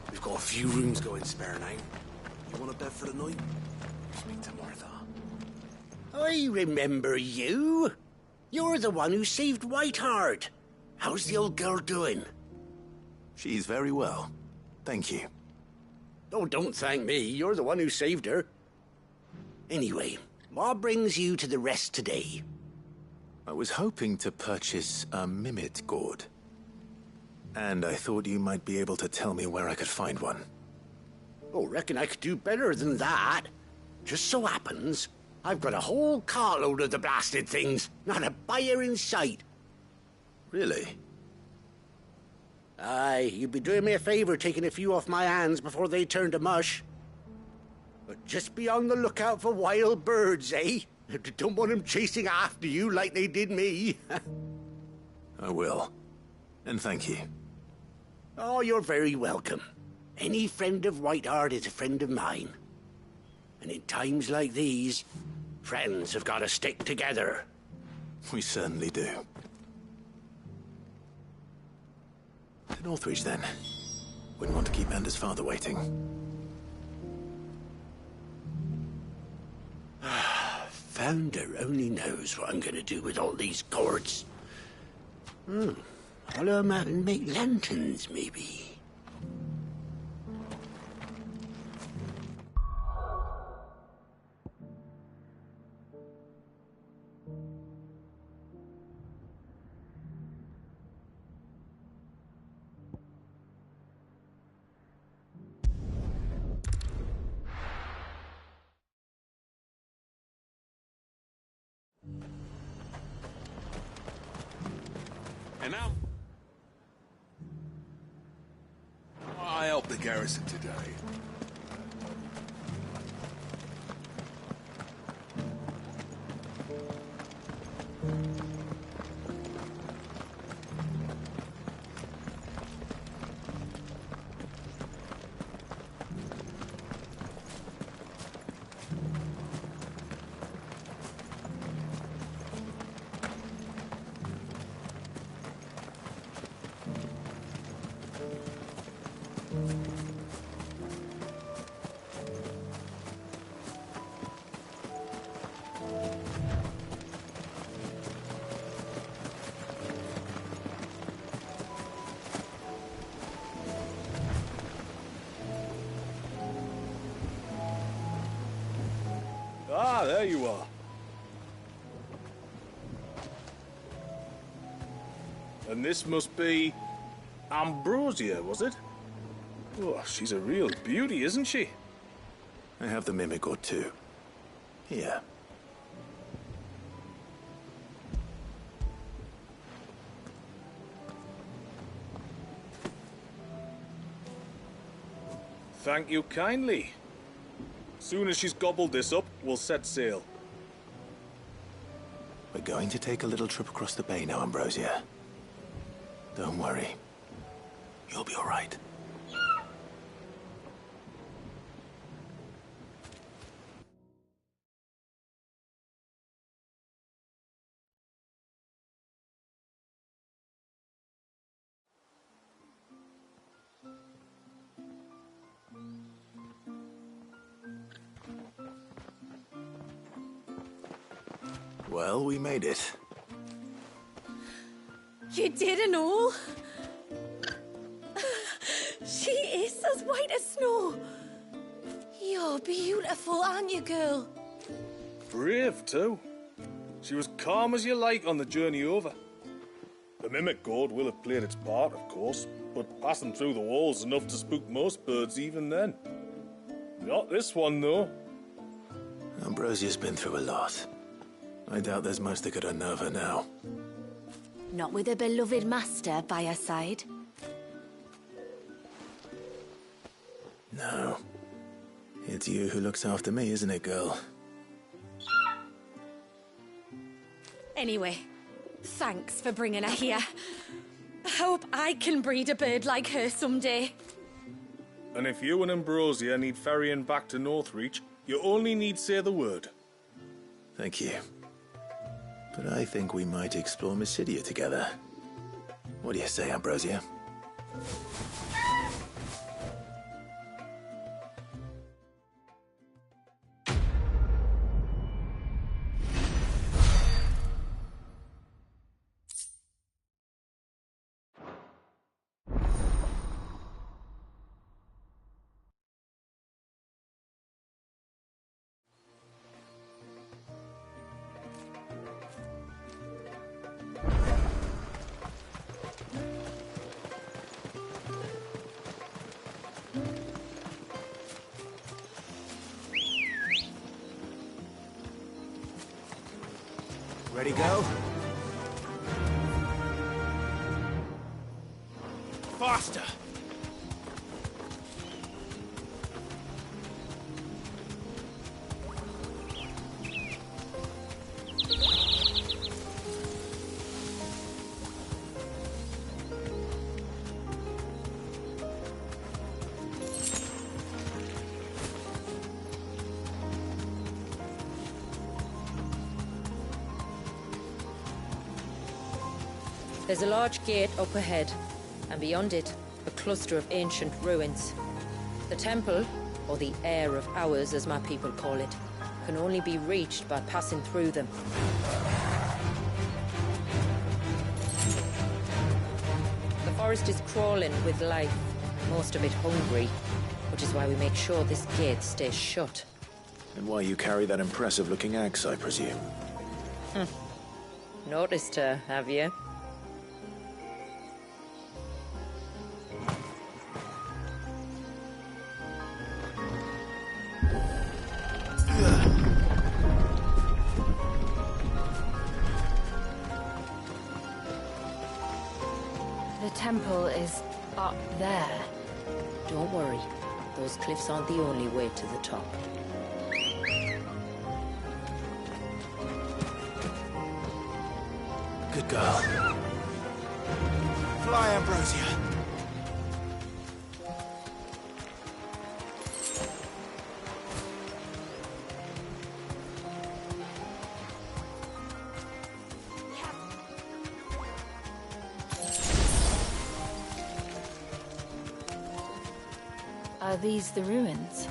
We've got a few rooms going spare now. You want a bed for the night? Speak to Martha. I remember you. You're the one who saved Whiteheart. How's the old girl doing? She's very well. Thank you. Oh, don't thank me. You're the one who saved her. Anyway, what brings you to the rest today? I was hoping to purchase a Mimit gourd. And I thought you might be able to tell me where I could find one. Oh, reckon I could do better than that. Just so happens, I've got a whole carload of the blasted things. Not a buyer in sight. Really? Aye, you'd be doing me a favor taking a few off my hands before they turn to mush. But just be on the lookout for wild birds, eh? Don't want them chasing after you like they did me. I will. And thank you. Oh, you're very welcome. Any friend of Whiteheart is a friend of mine. And in times like these, friends have got to stick together. We certainly do. To Northreach, then. Wouldn't want to keep Anders' father waiting. Founder only knows what I'm going to do with all these gourds. Hollow them out and make lanterns, maybe. And now... garrison today. Ah, there you are. And this must be Ambrosia, was it? Oh, she's a real beauty, isn't she? I have the mimic or two. Here. Thank you kindly. Soon as she's gobbled this up, we'll set sail. We're going to take a little trip across the bay now, Ambrosia. Don't worry. You'll be all right. Well, we made it. You didn't all? She is as white as snow. You're beautiful, aren't you, girl? Brave, too. She was calm as you like on the journey over. The mimic gourd will have played its part, of course, but passing through the walls enough to spook most birds even then. Not this one, though. Ambrosia's been through a lot. I doubt there's much that could unnerve her now. Not with a beloved master by her side. No. It's you who looks after me, isn't it, girl? Anyway, thanks for bringing her here. I hope I can breed a bird like her someday. And if you and Ambrosia need ferrying back to Northreach, you only need say the word. Thank you. But I think we might explore Mysidia together. What do you say, Ambrosia? Ready, go? Faster! There's a large gate up ahead, and beyond it, a cluster of ancient ruins. The temple, or the Heir of Hours as my people call it, can only be reached by passing through them. The forest is crawling with life, most of it hungry, which is why we make sure this gate stays shut. And why you carry that impressive-looking axe, I presume? Noticed her, have you? The temple is up there. Don't worry. Those cliffs aren't the only way to the top. Good girl. Fly, Ambrosia. Are these the ruins?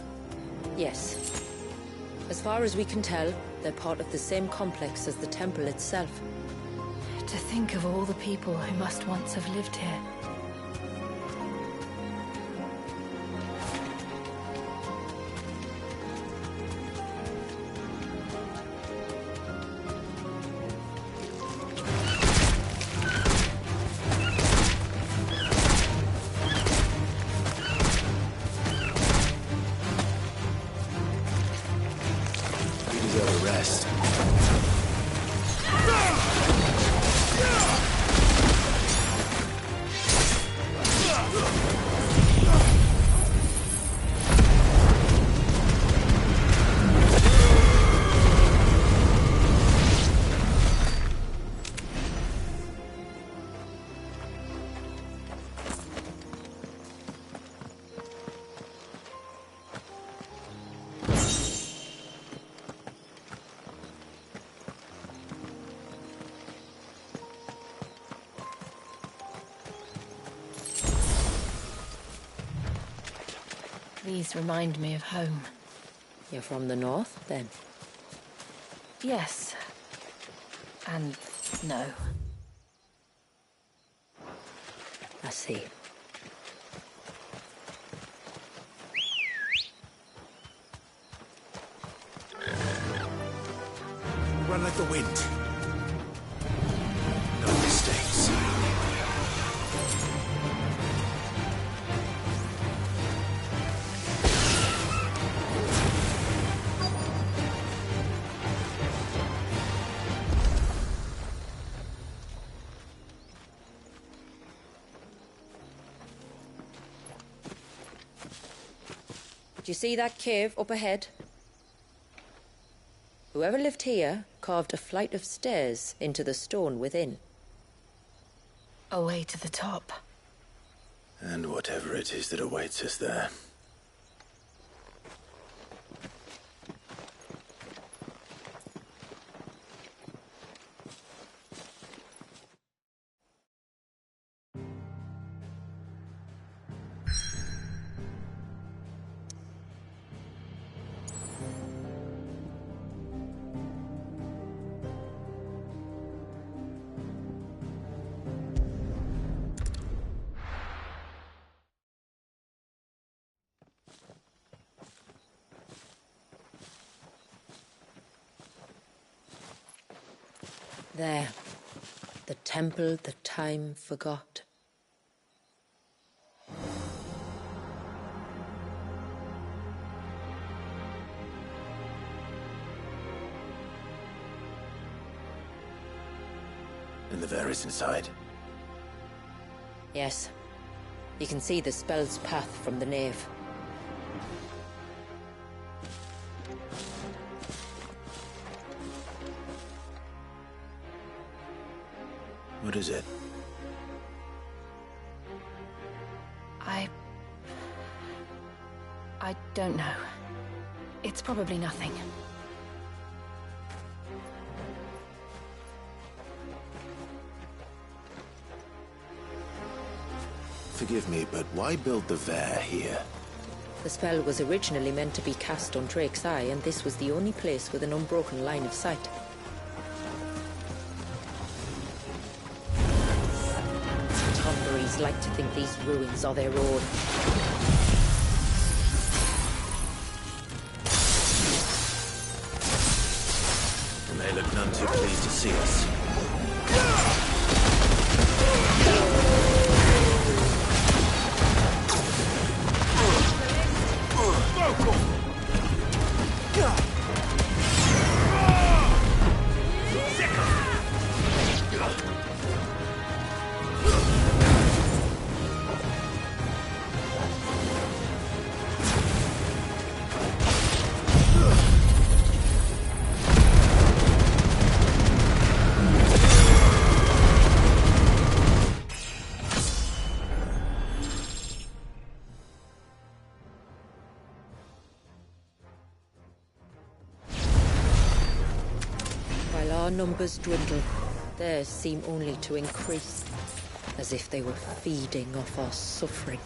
Yes. As far as we can tell, they're part of the same complex as the temple itself. To think of all the people who must once have lived here. We deserve a rest. These remind me of home. You're from the north, then? Yes. And no. I see. Run like the wind. No mistakes. Do you see that cave up ahead? Whoever lived here carved a flight of stairs into the stone within. A way to the top. And whatever it is that awaits us there. There. The temple that time forgot. And the Ver is inside. Yes. You can see the spell's path from the nave. What is it? I don't know. It's probably nothing. Forgive me, but why build the Ver here? The spell was originally meant to be cast on Drake's Eye, and this was the only place with an unbroken line of sight. Tomberries like to think these ruins are their own. And they look none too pleased to see us. While our numbers dwindle, theirs seem only to increase, as if they were feeding off our suffering.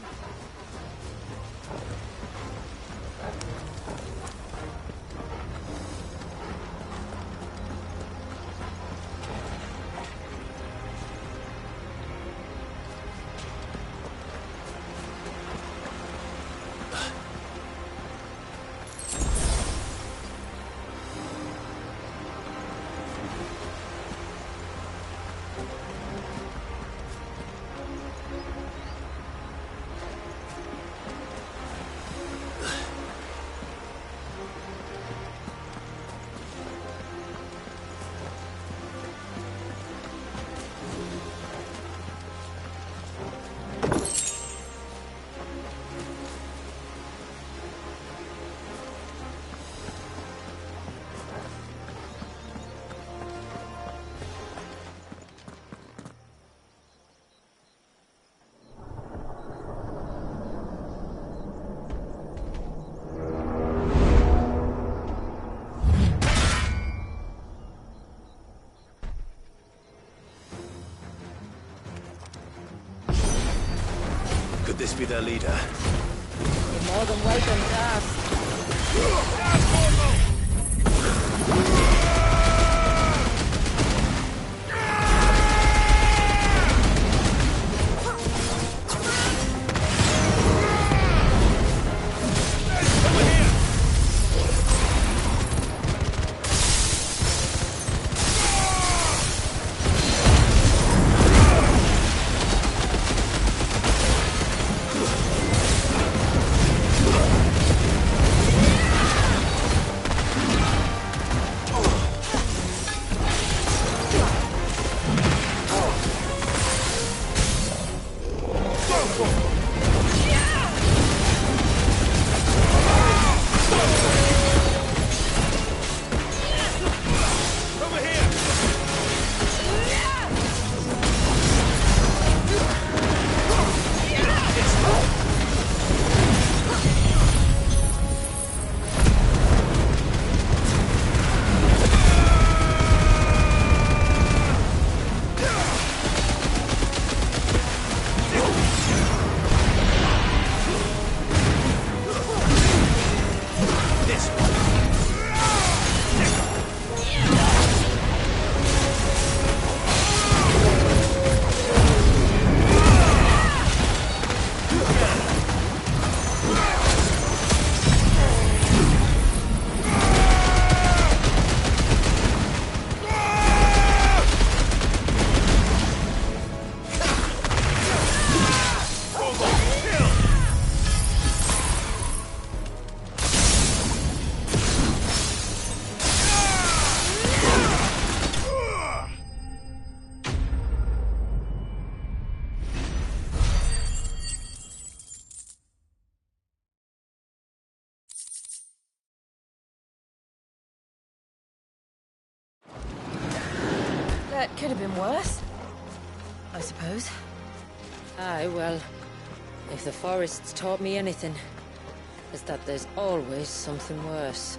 Could this be their leader? You're more than welcome to ask. That could have been worse, I suppose. Aye, well, if the forest's taught me anything, it's that there's always something worse.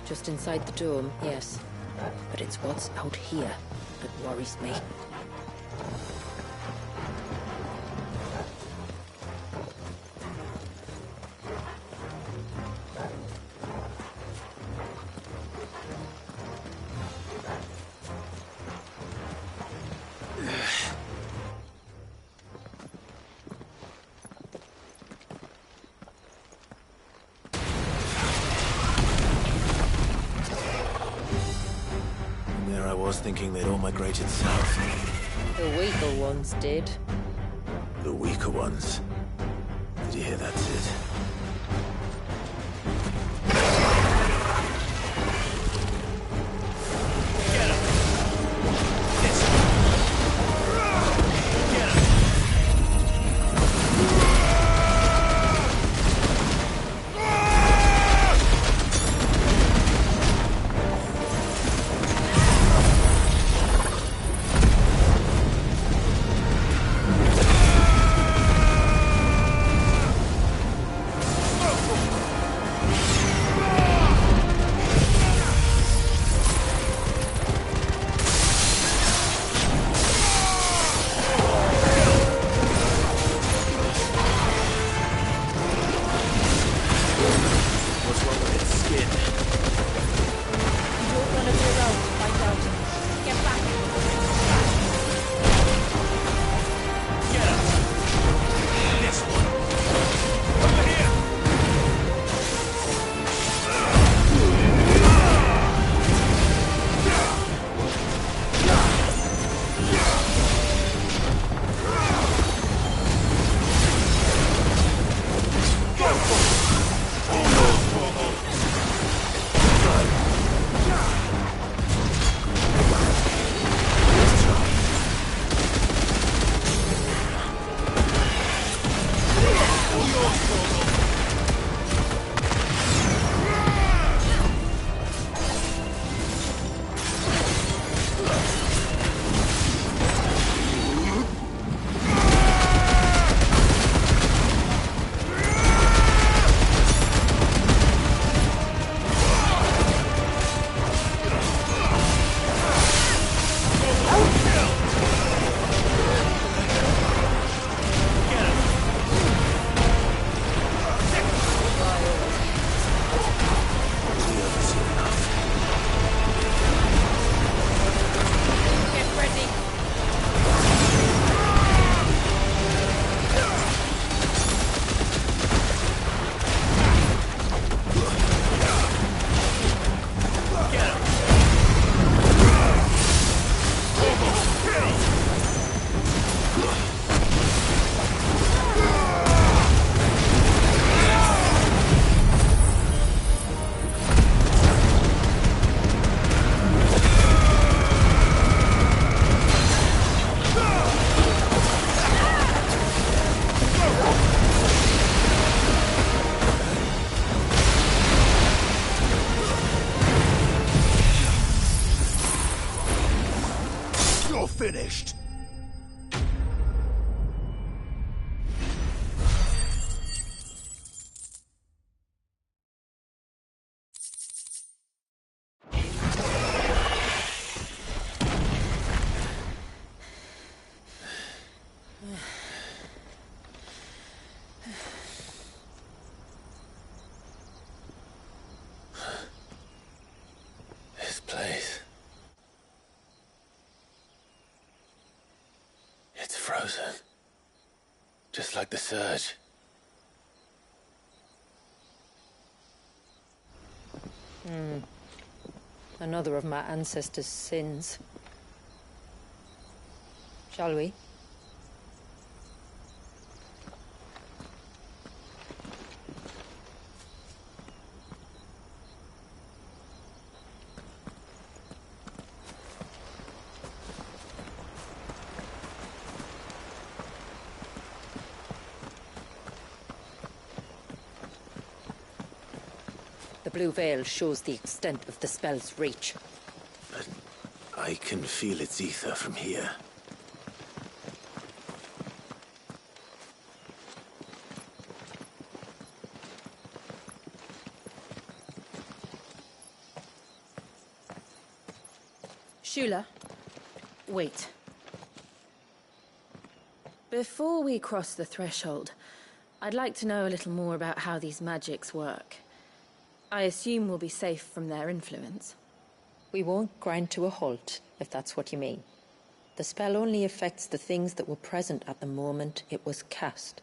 Just inside the dome, yes. But it's what's out here that worries me. Thinking they'd all migrated south. The weaker ones did. The weaker ones? Did you hear that, Sid? finished. This place. It's frozen. Just like the surge. Another of my ancestors' sins. Shall we? The blue veil shows the extent of the spell's reach. But I can feel its ether from here. Shula, wait. Before we cross the threshold, I'd like to know a little more about how these magics work. I assume we'll be safe from their influence. We won't grind to a halt, if that's what you mean. The spell only affects the things that were present at the moment it was cast.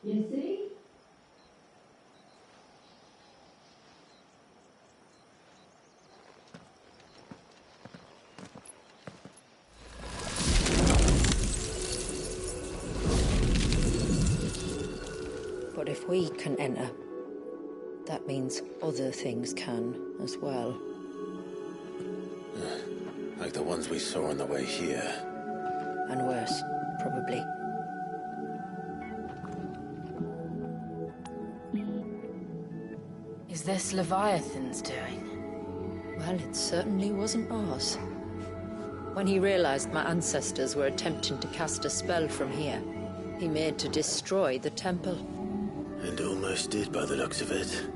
You see? But if we can enter, that means other things can as well. Like the ones we saw on the way here. And worse, probably. Is this Leviathan's doing? Well, it certainly wasn't ours. When he realized my ancestors were attempting to cast a spell from here, he made to destroy the temple. And almost did by the looks of it.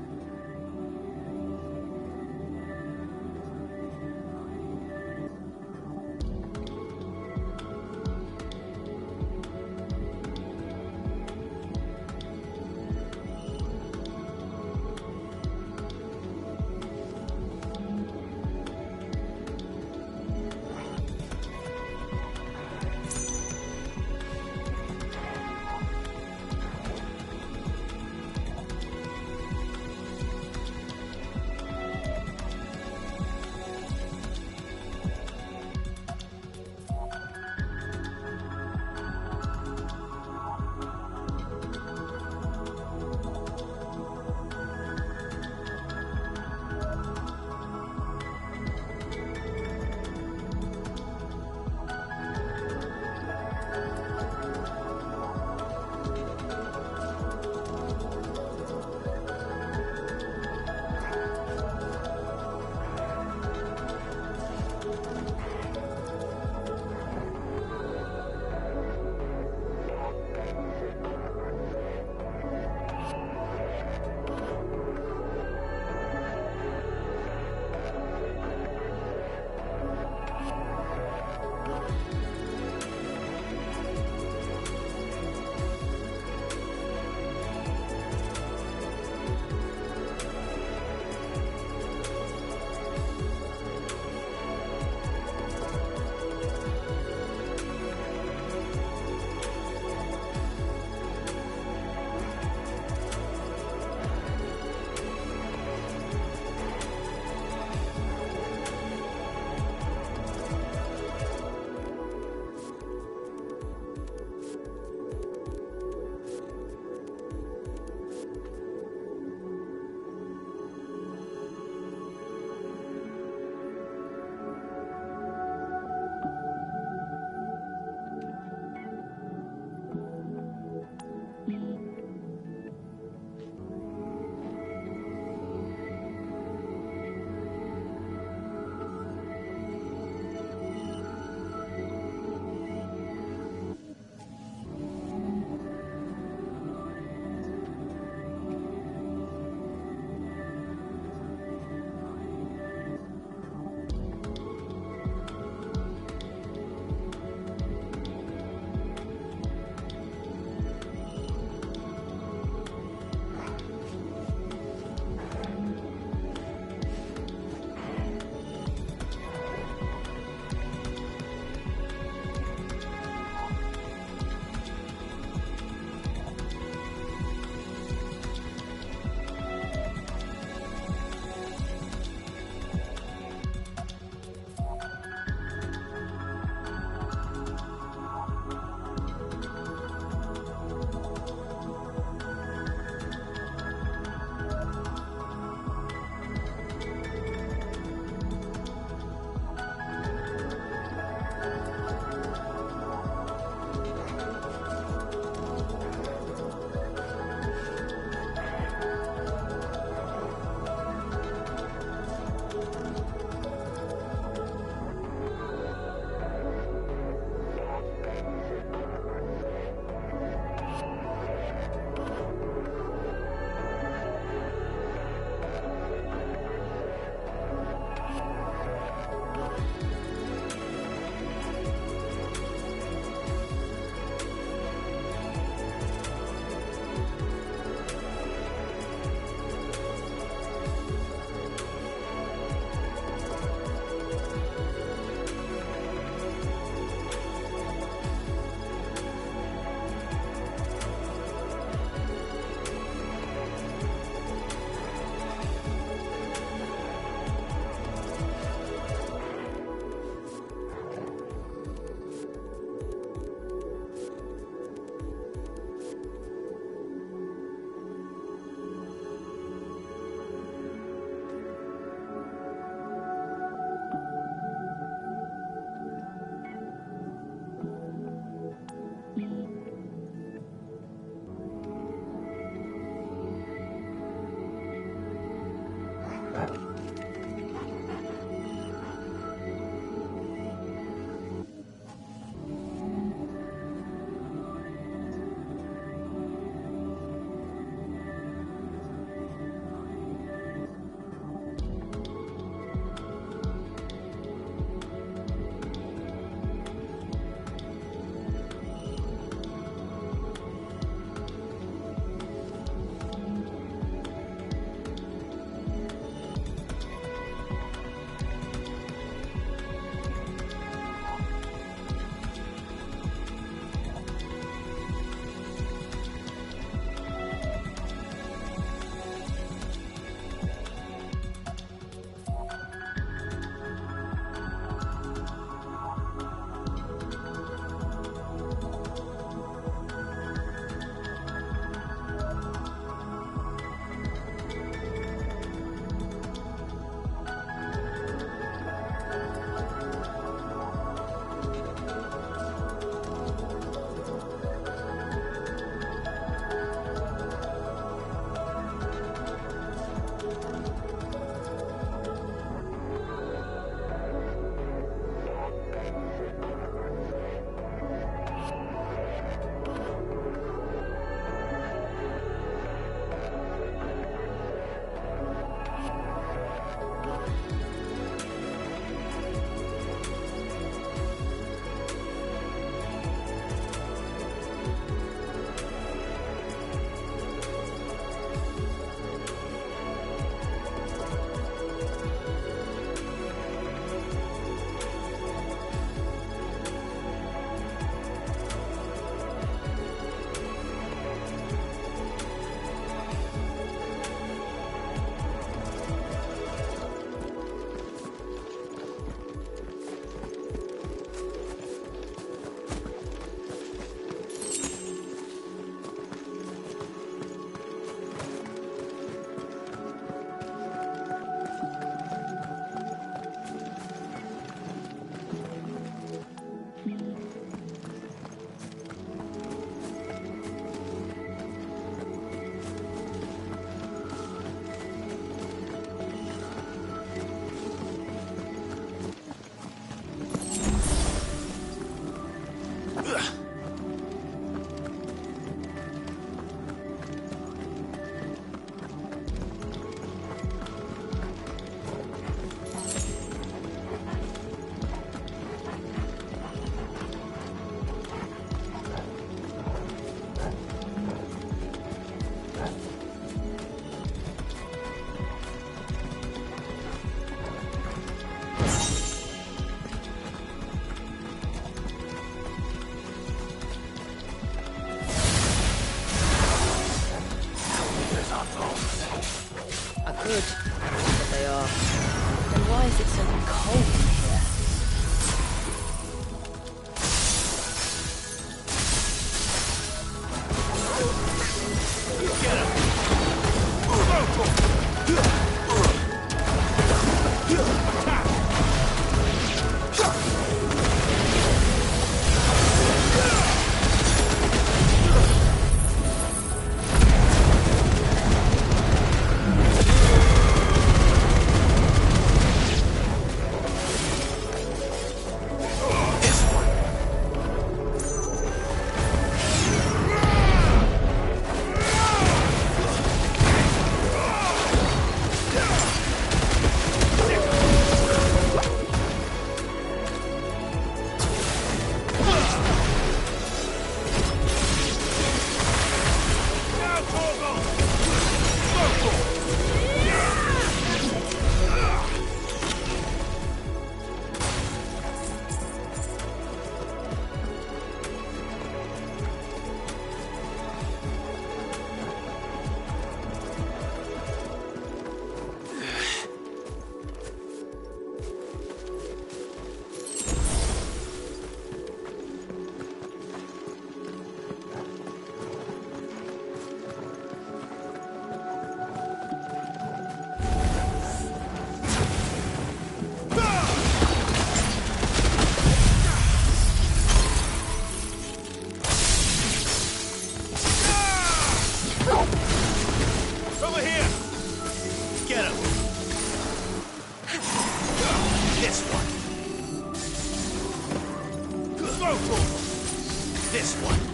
This one.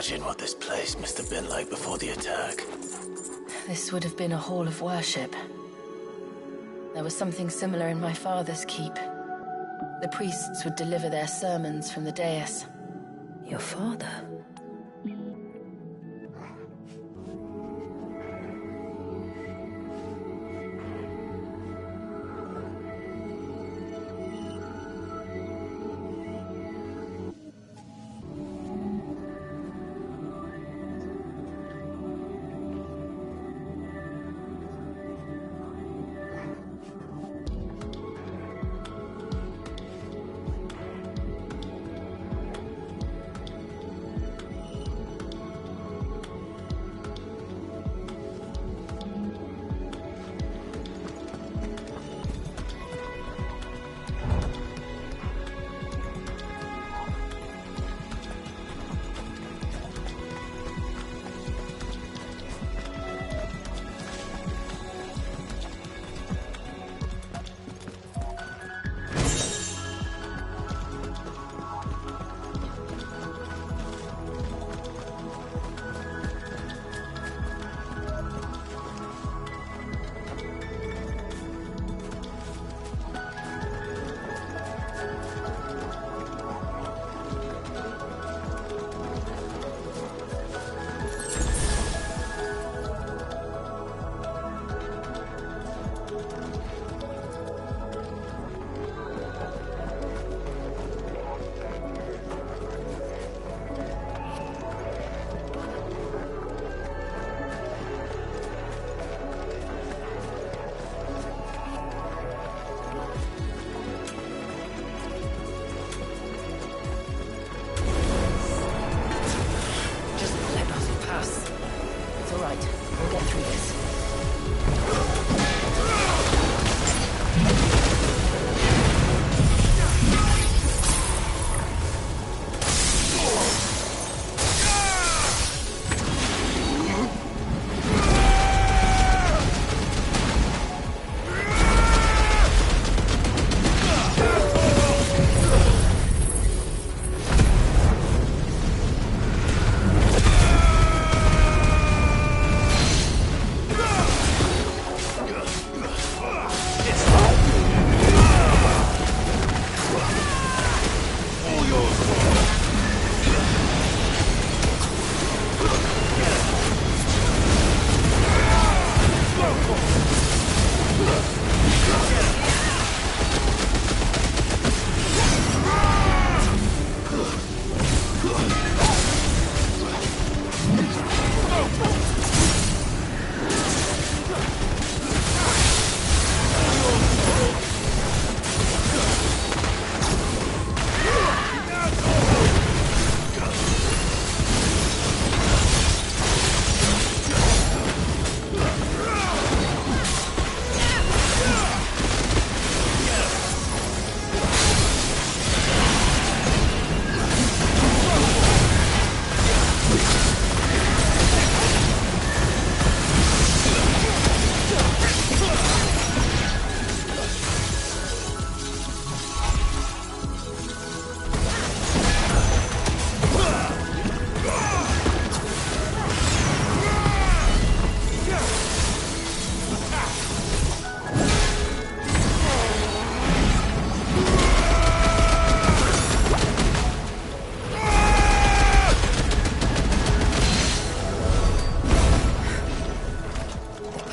Imagine what this place must have been like before the attack. This would have been a hall of worship. There was something similar in my father's keep. The priests would deliver their sermons from the dais. Your father?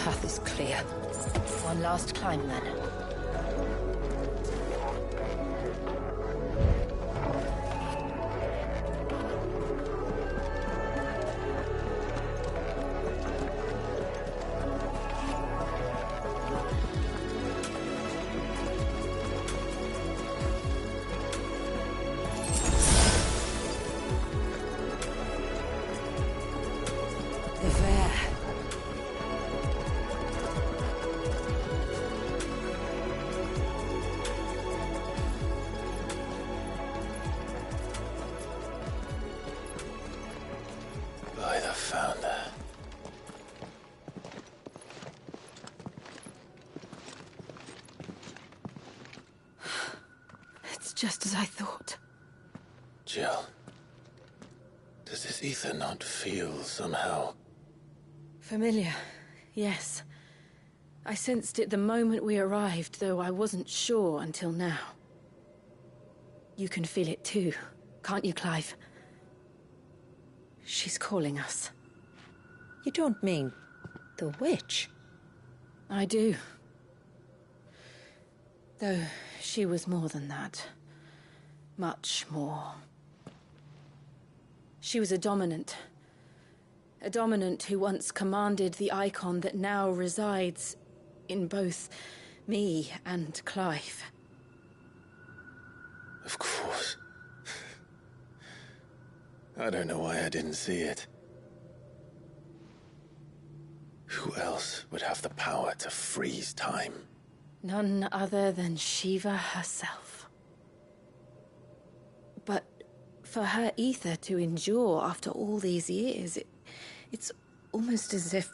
path is clear. One last climb, then. By the Founder. It's just as I thought. Jill, does this ether not feel somehow? Familiar, yes. I sensed it the moment we arrived, though I wasn't sure until now. You can feel it too, can't you, Clive? She's calling us. You don't mean the witch? I do. Though she was more than that. Much more. She was a dominant. A dominant who once commanded the icon that now resides in both me and Clive. Of course. I don't know why I didn't see it. Who else would have the power to freeze time? None other than Shiva herself. But for her ether to endure after all these years, it's almost as if...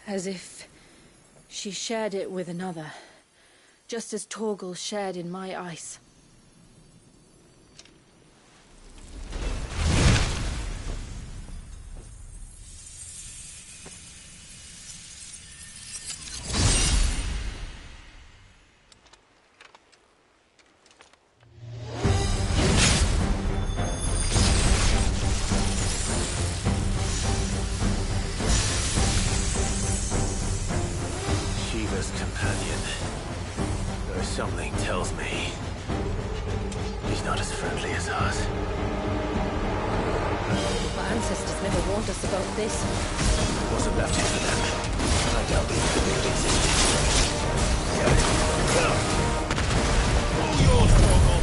As if she shared it with another, just as Torgal shared in my ice. Companion. Though something tells me he's not as friendly as us. Our ancestors never warned us about this. It wasn't left here for them. I doubt they knew it existed. All yours, Torgal!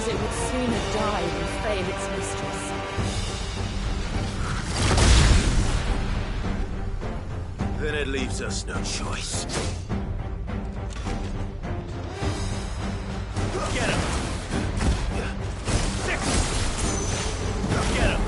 It would sooner die than fail its mistress. That leaves us no choice. Get him! Get him!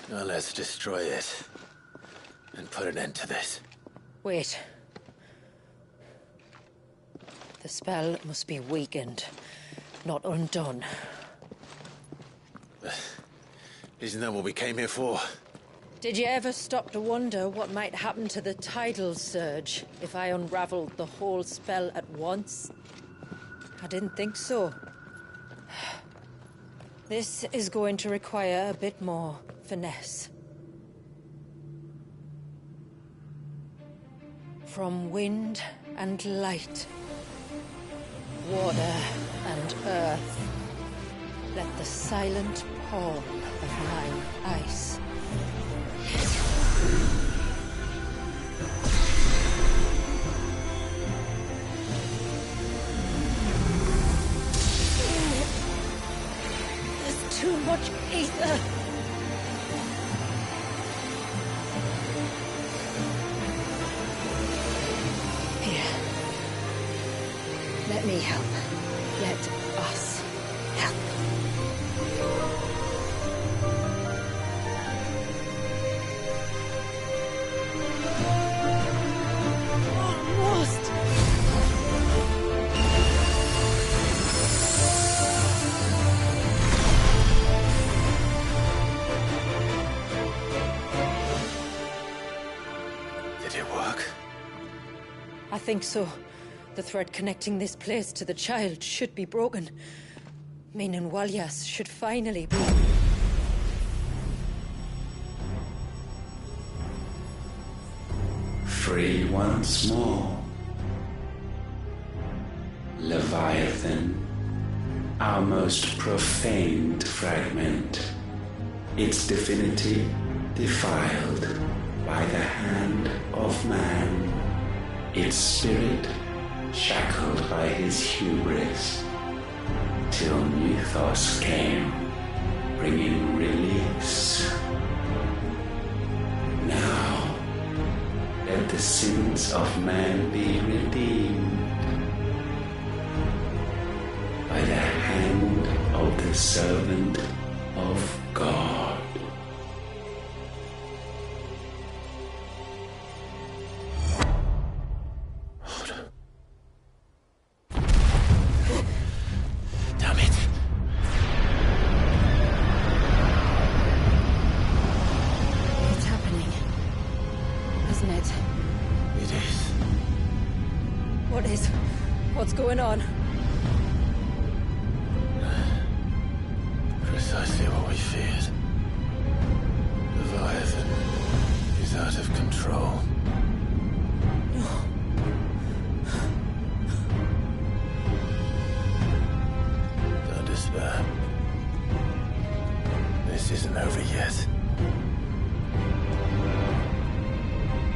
Now let's destroy it. And put an end to this. Wait. The spell must be weakened, not undone. Isn't that what we came here for? Did you ever stop to wonder what might happen to the tidal surge if I unraveled the whole spell at once? I didn't think so. This is going to require a bit more finesse. From wind and light, water and earth, let the silent palm of mine ice. There's too much ether. Here. Let me help. Let us help. Almost. Did it work? I think so. The thread connecting this place to the child should be broken. Meaning Walyas should finally be... Free once more. Leviathan, our most profaned fragment, its divinity defiled by the hand of man, its spirit shackled by his hubris, till Mythos came, bringing release. Now, let the sins of man be redeemed by the hand of the servant of God. Damn it. It's happening. Isn't it? It is. What is? What's going on? Precisely what we feared. Leviathan is out of control. Don't despair. This isn't over yet.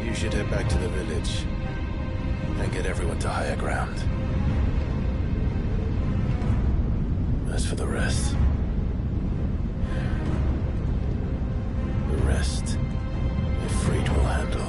You should head back to the village and get everyone to higher ground. As for the rest, Ifrit will handle.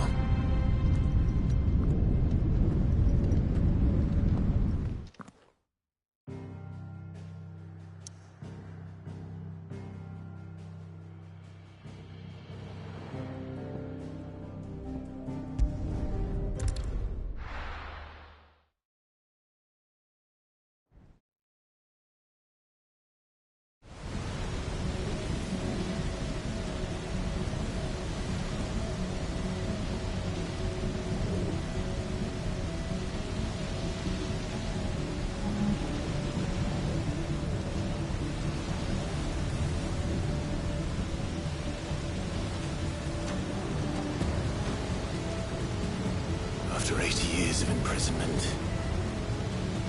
After 80 years of imprisonment,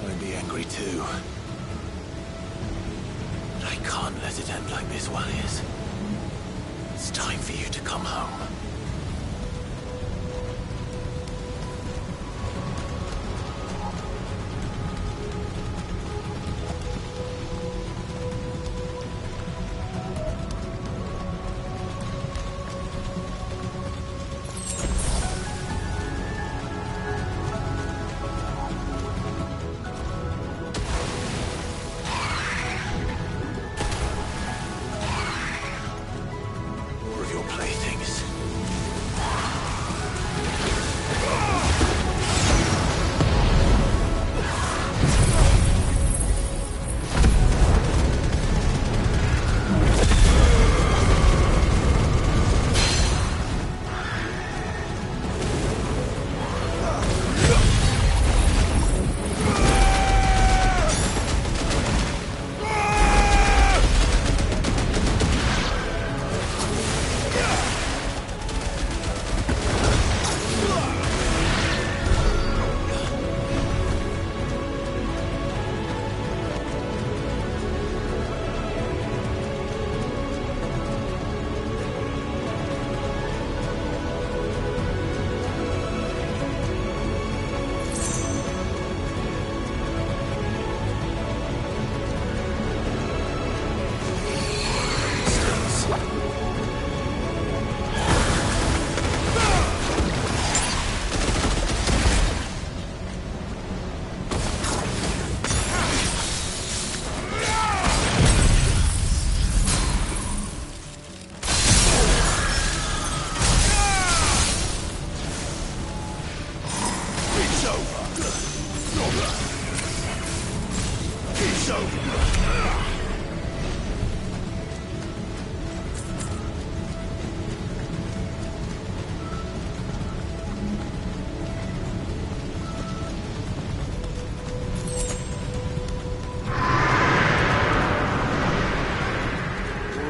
I'd be angry too. But I can't let it end like this, Walyas. It's time for you to come home.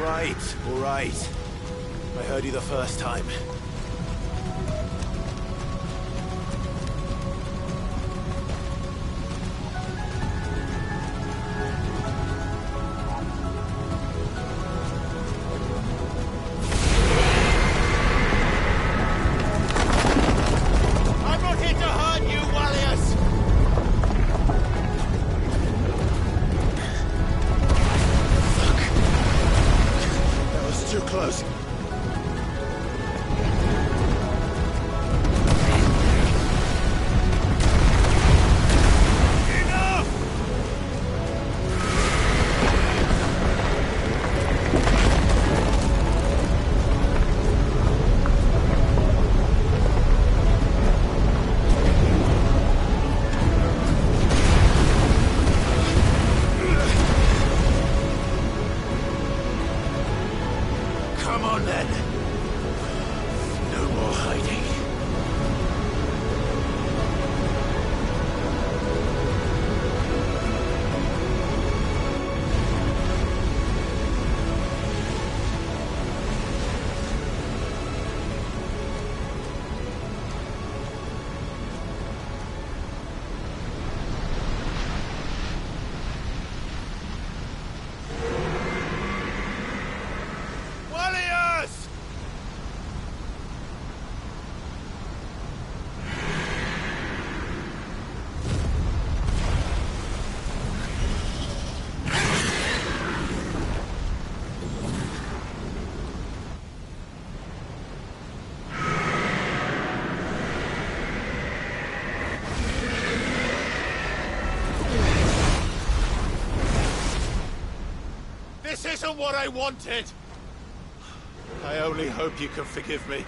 All right. I heard you the first time. I'm not here to hurt you, Wallius! That was too close. Come on then. No more hiding. Wallius! This isn't what I wanted! I only hope you can forgive me.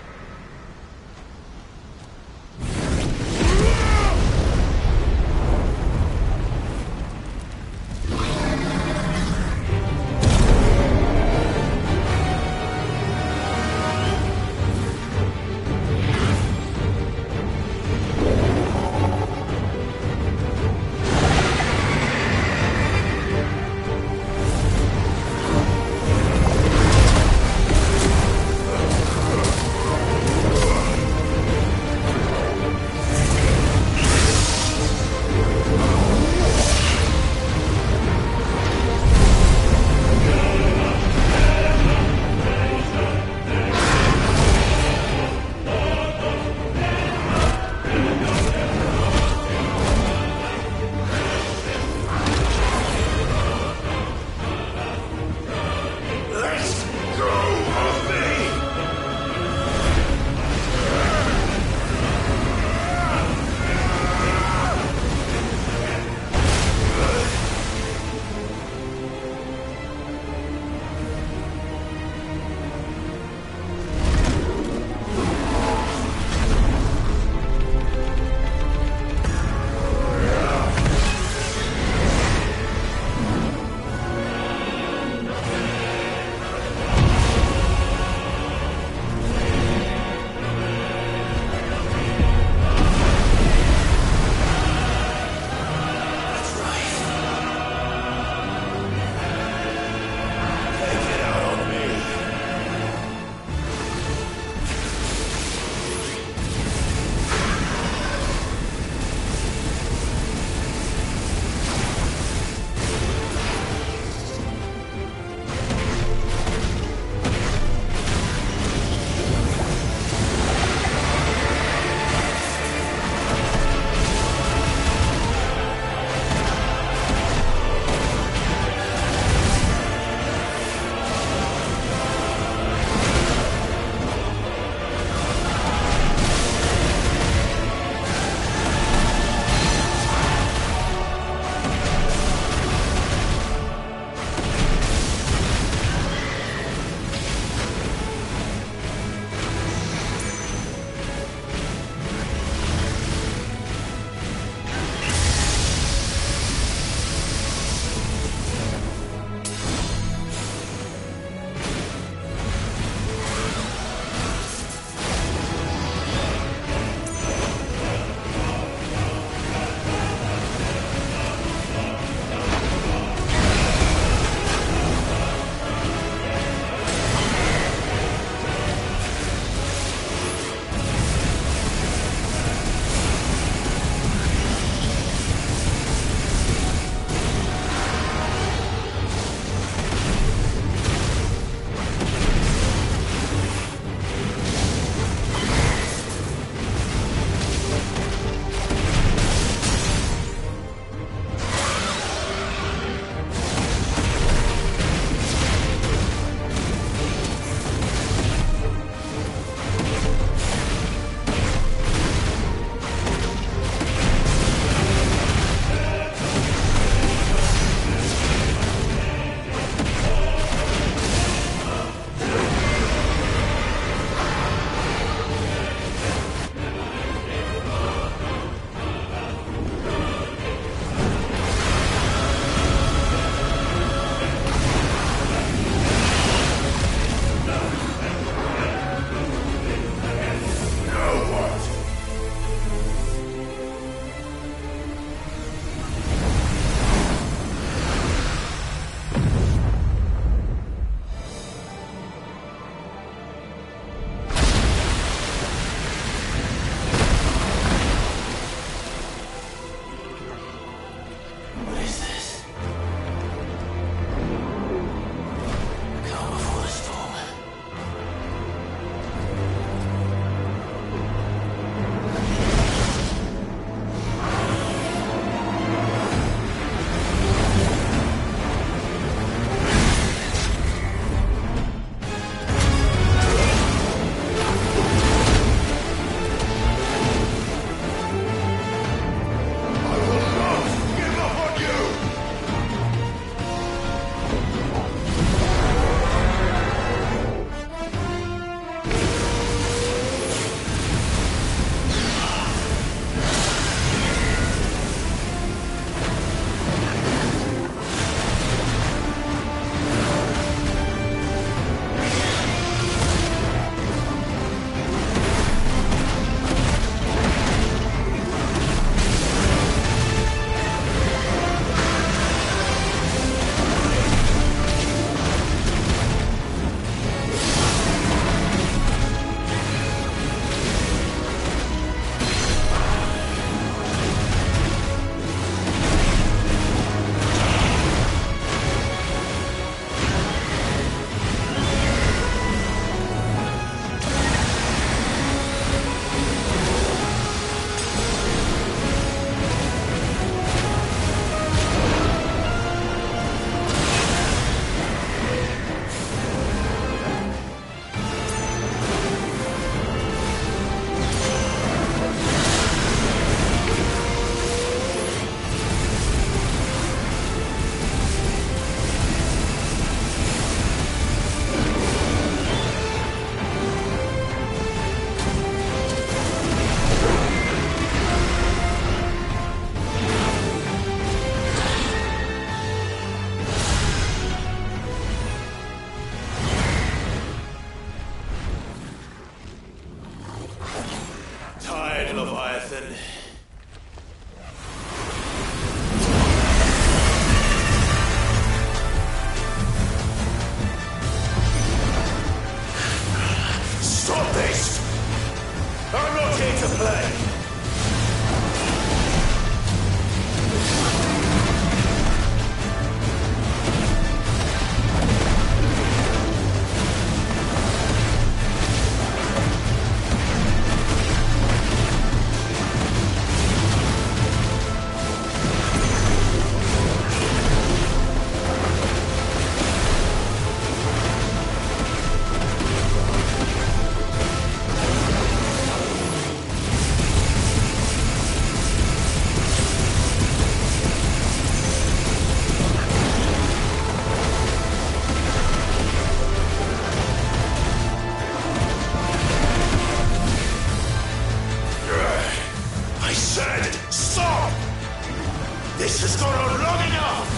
This has gone on long enough!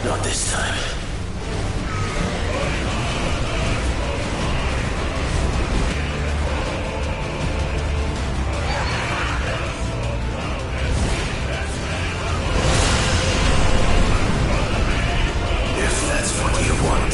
Not this time. If that's what you want.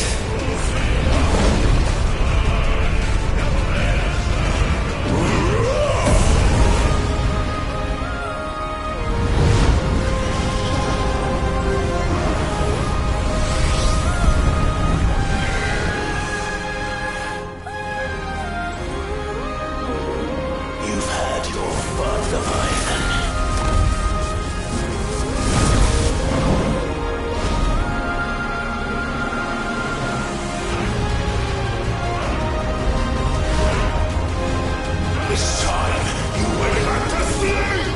You've had your fun, Leviathan. This time, you went back to sleep!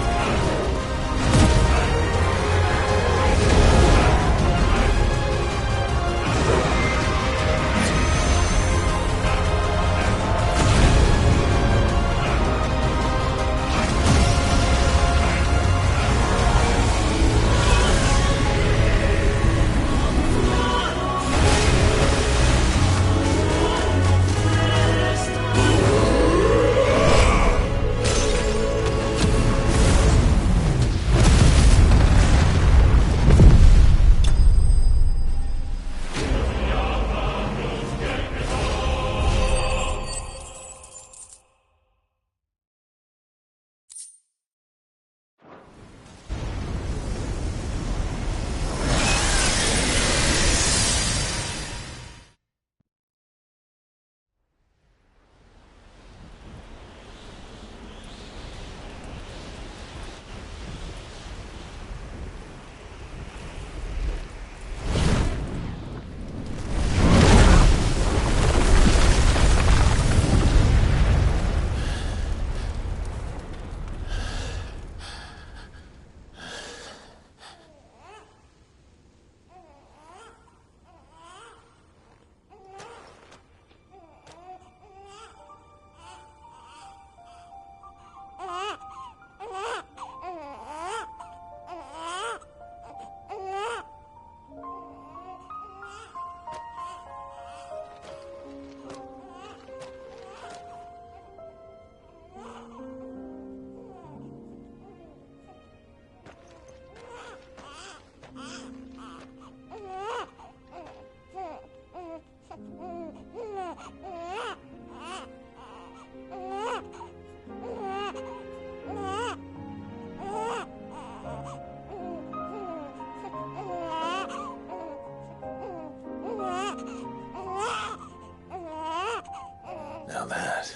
Now that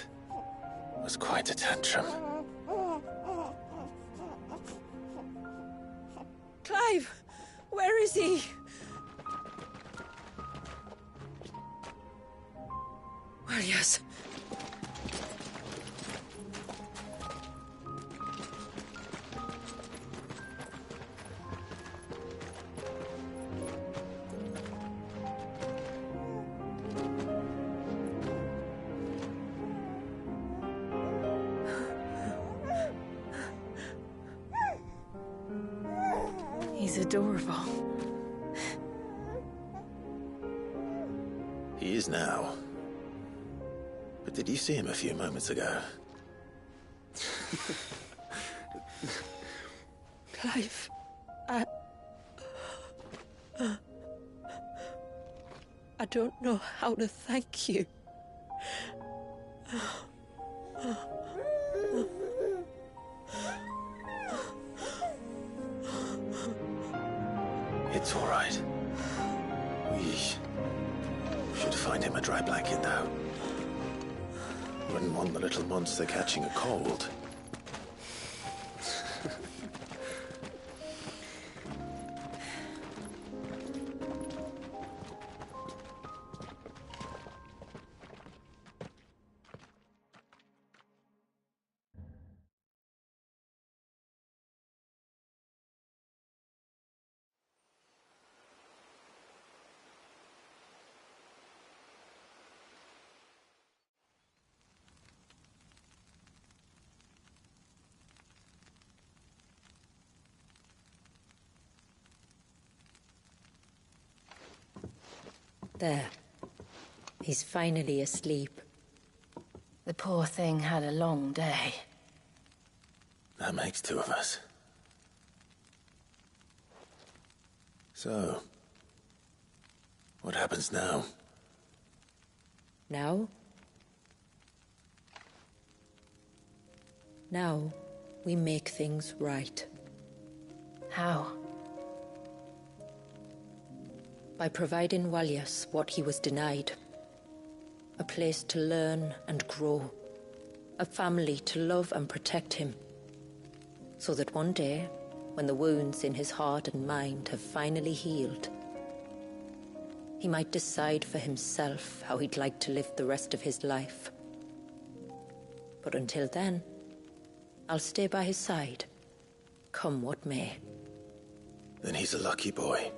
was quite a tantrum. Clive! Where is he? Well, yes. He's adorable. He is now. But did you see him a few moments ago? Clive, I don't know how to thank you. It's all right. We should find him a dry blanket now. Wouldn't want the little monster catching a cold. There. He's finally asleep. The poor thing had a long day. That makes two of us. So, what happens now? Now? Now, we make things right. How? By providing Walyas what he was denied. A place to learn and grow. A family to love and protect him. So that one day, when the wounds in his heart and mind have finally healed, he might decide for himself how he'd like to live the rest of his life. But until then, I'll stay by his side, come what may. Then he's a lucky boy.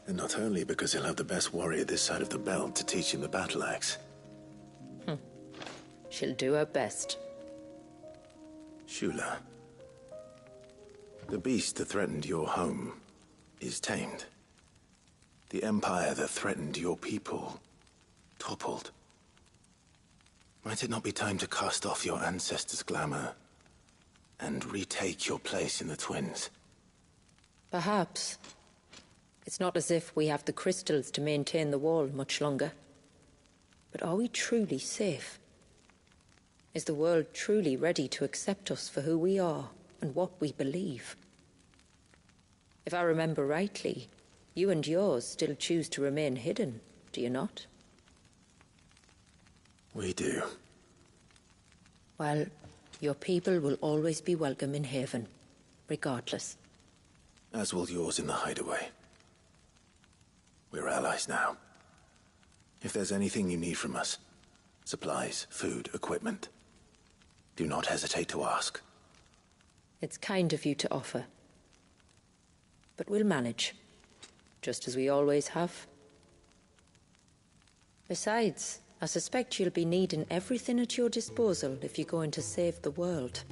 And not only because he'll have the best warrior this side of the belt to teach him the battle axe. She'll do her best. Shula. The beast that threatened your home is tamed. The empire that threatened your people toppled. Might it not be time to cast off your ancestors' glamour and retake your place in the Twins? Perhaps. It's not as if we have the crystals to maintain the wall much longer. But are we truly safe? Is the world truly ready to accept us for who we are and what we believe? If I remember rightly, you and yours still choose to remain hidden, do you not? We do. Well, your people will always be welcome in Haven, regardless. As will yours in the hideaway. We're allies now. If there's anything you need from us, supplies, food, equipment, do not hesitate to ask. It's kind of you to offer. But we'll manage, just as we always have. Besides, I suspect you'll be needing everything at your disposal if you're going to save the world.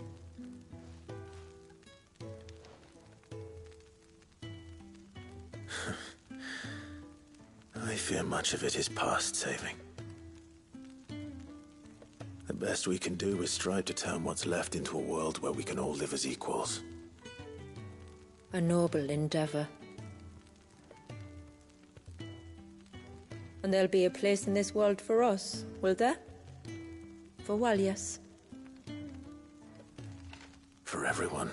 I fear much of it is past saving. The best we can do is strive to turn what's left into a world where we can all live as equals. A noble endeavor. And there'll be a place in this world for us, will there? For Walyas? For everyone.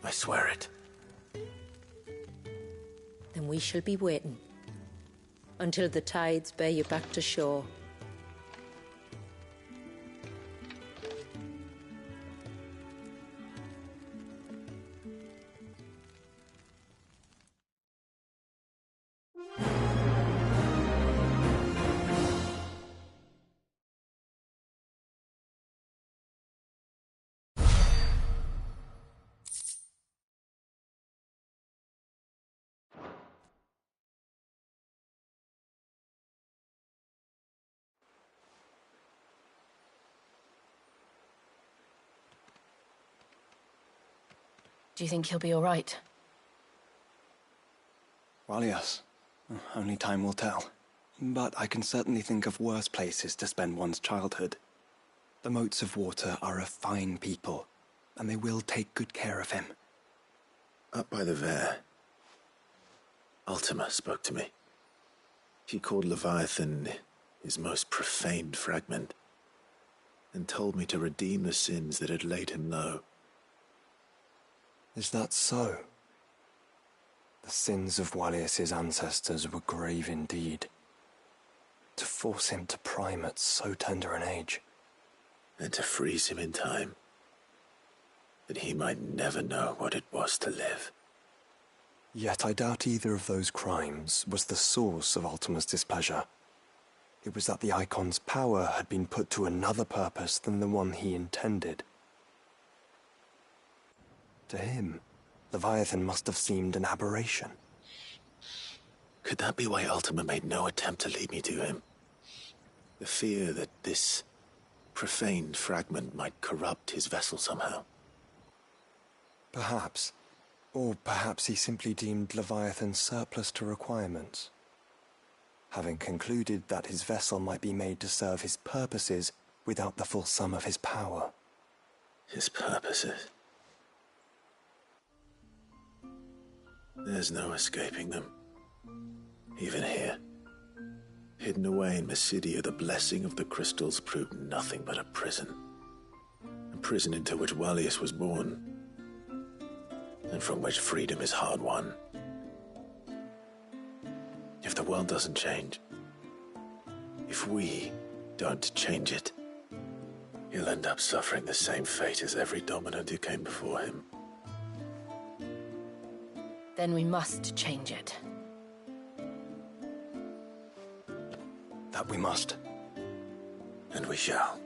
I swear it. Then we shall be waiting. Until the tides bear you back to shore. Do you think he'll be all right? Well, yes. Only time will tell. But I can certainly think of worse places to spend one's childhood. The Moats of Water are a fine people, and they will take good care of him. Up by the Vare, Ultima spoke to me. He called Leviathan his most profaned fragment, and told me to redeem the sins that had laid him low. Is that so? The sins of Walyas's ancestors were grave indeed. To force him to prime at so tender an age. And to freeze him in time, that he might never know what it was to live. Yet I doubt either of those crimes was the source of Ultima's displeasure. It was that the Icon's power had been put to another purpose than the one he intended. To him, Leviathan must have seemed an aberration. Could that be why Ultima made no attempt to lead me to him? The fear that this profaned fragment might corrupt his vessel somehow. Perhaps. Or perhaps he simply deemed Leviathan surplus to requirements. having concluded that his vessel might be made to serve his purposes without the full sum of his power. His purposes? There's no escaping them. Even here. Hidden away in Mysidia, the blessing of the crystals proved nothing but a prison. A prison into which Wallius was born, and from which freedom is hard won. If the world doesn't change, if we don't change it, he'll end up suffering the same fate as every dominant who came before him. Then we must change it. That we must. And we shall.